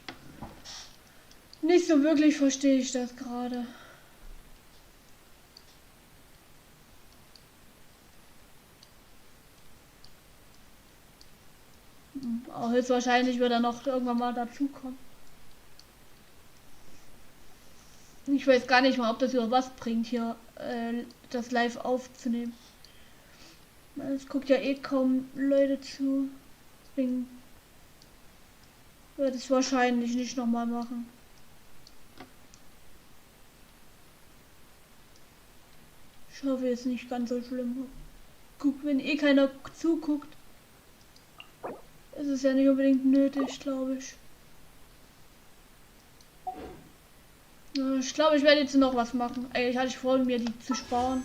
Nicht so wirklich verstehe ich das gerade. Auch höchstwahrscheinlich wird er noch irgendwann mal dazukommen. Ich weiß gar nicht mal, ob das über was bringt, hier das live aufzunehmen. Es guckt ja eh kaum Leute zu. Deswegen werde ich es wahrscheinlich nicht nochmal machen. Ich hoffe, es ist nicht ganz so schlimm. Guck, wenn eh keiner zuguckt, ist es ja nicht unbedingt nötig, glaube ich. Ja, ich glaube, ich werde jetzt noch was machen. Eigentlich hatte ich vor, mir die zu sparen.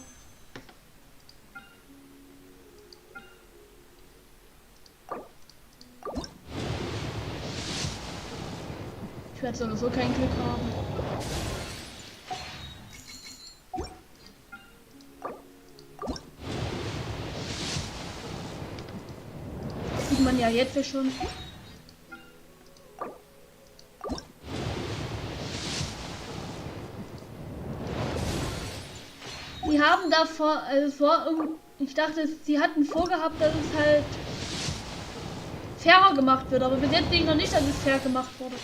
Ich werde sowieso kein Glück haben. Das sieht man ja jetzt ja schon. Die haben davor, ich dachte, sie hatten vorgehabt, dass es halt fairer gemacht wird, aber bis jetzt sehe ich noch nicht, dass es fair gemacht wurde.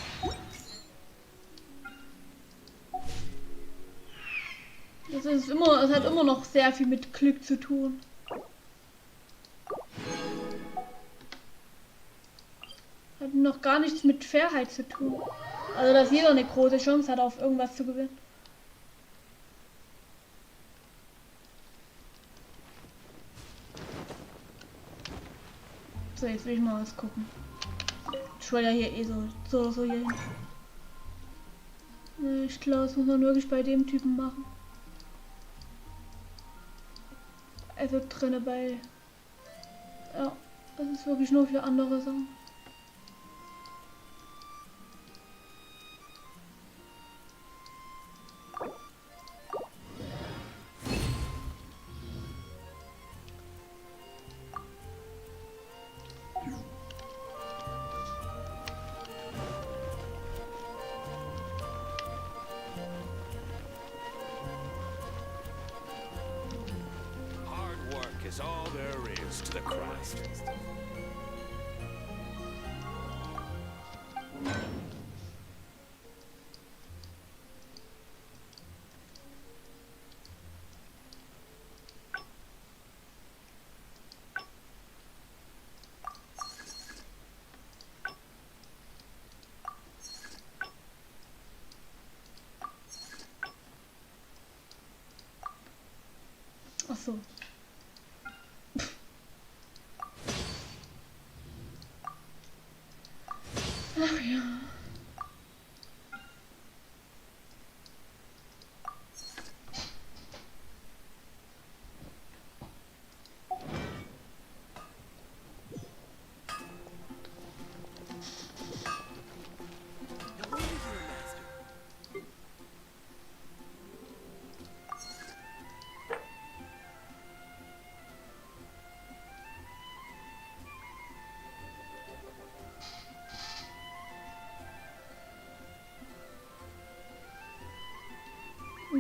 Es hat immer noch sehr viel mit Glück zu tun. Hat noch gar nichts mit Fairheit zu tun. Also, dass jeder eine große Chance hat, auf irgendwas zu gewinnen. So, jetzt will ich mal was gucken. Ich wollte ja hier eh so hier hin. Ich glaube, das muss man wirklich bei dem Typen machen. Also drinne bei... Ja, das ist wirklich nur für andere Sachen. Is all there is to the craft. Ach so. Ach ja.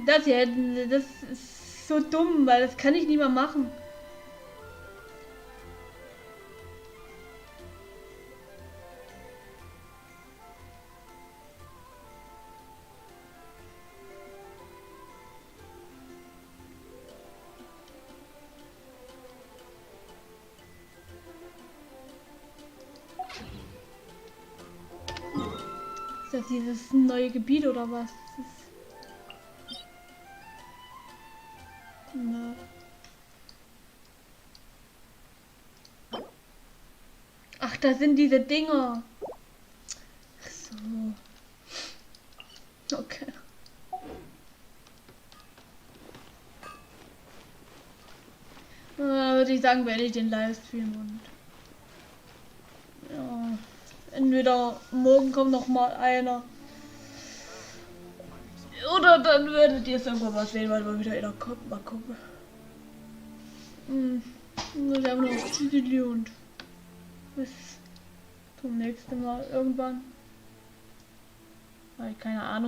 Das hier, das ist so dumm, weil das kann ich nie mehr machen. Ist das dieses neue Gebiet oder was? Ne. Ach, da sind diese Dinger. Ach so. Okay. Würde ich sagen, werde ich den Livestream und ja, entweder morgen kommt noch mal einer oder dann werdet ihr es irgendwann mal sehen, weil mal wieder einer kommt. Mal gucken. Das ist einfach noch Chili und bis zum nächsten Mal irgendwann. Weil keine Ahnung.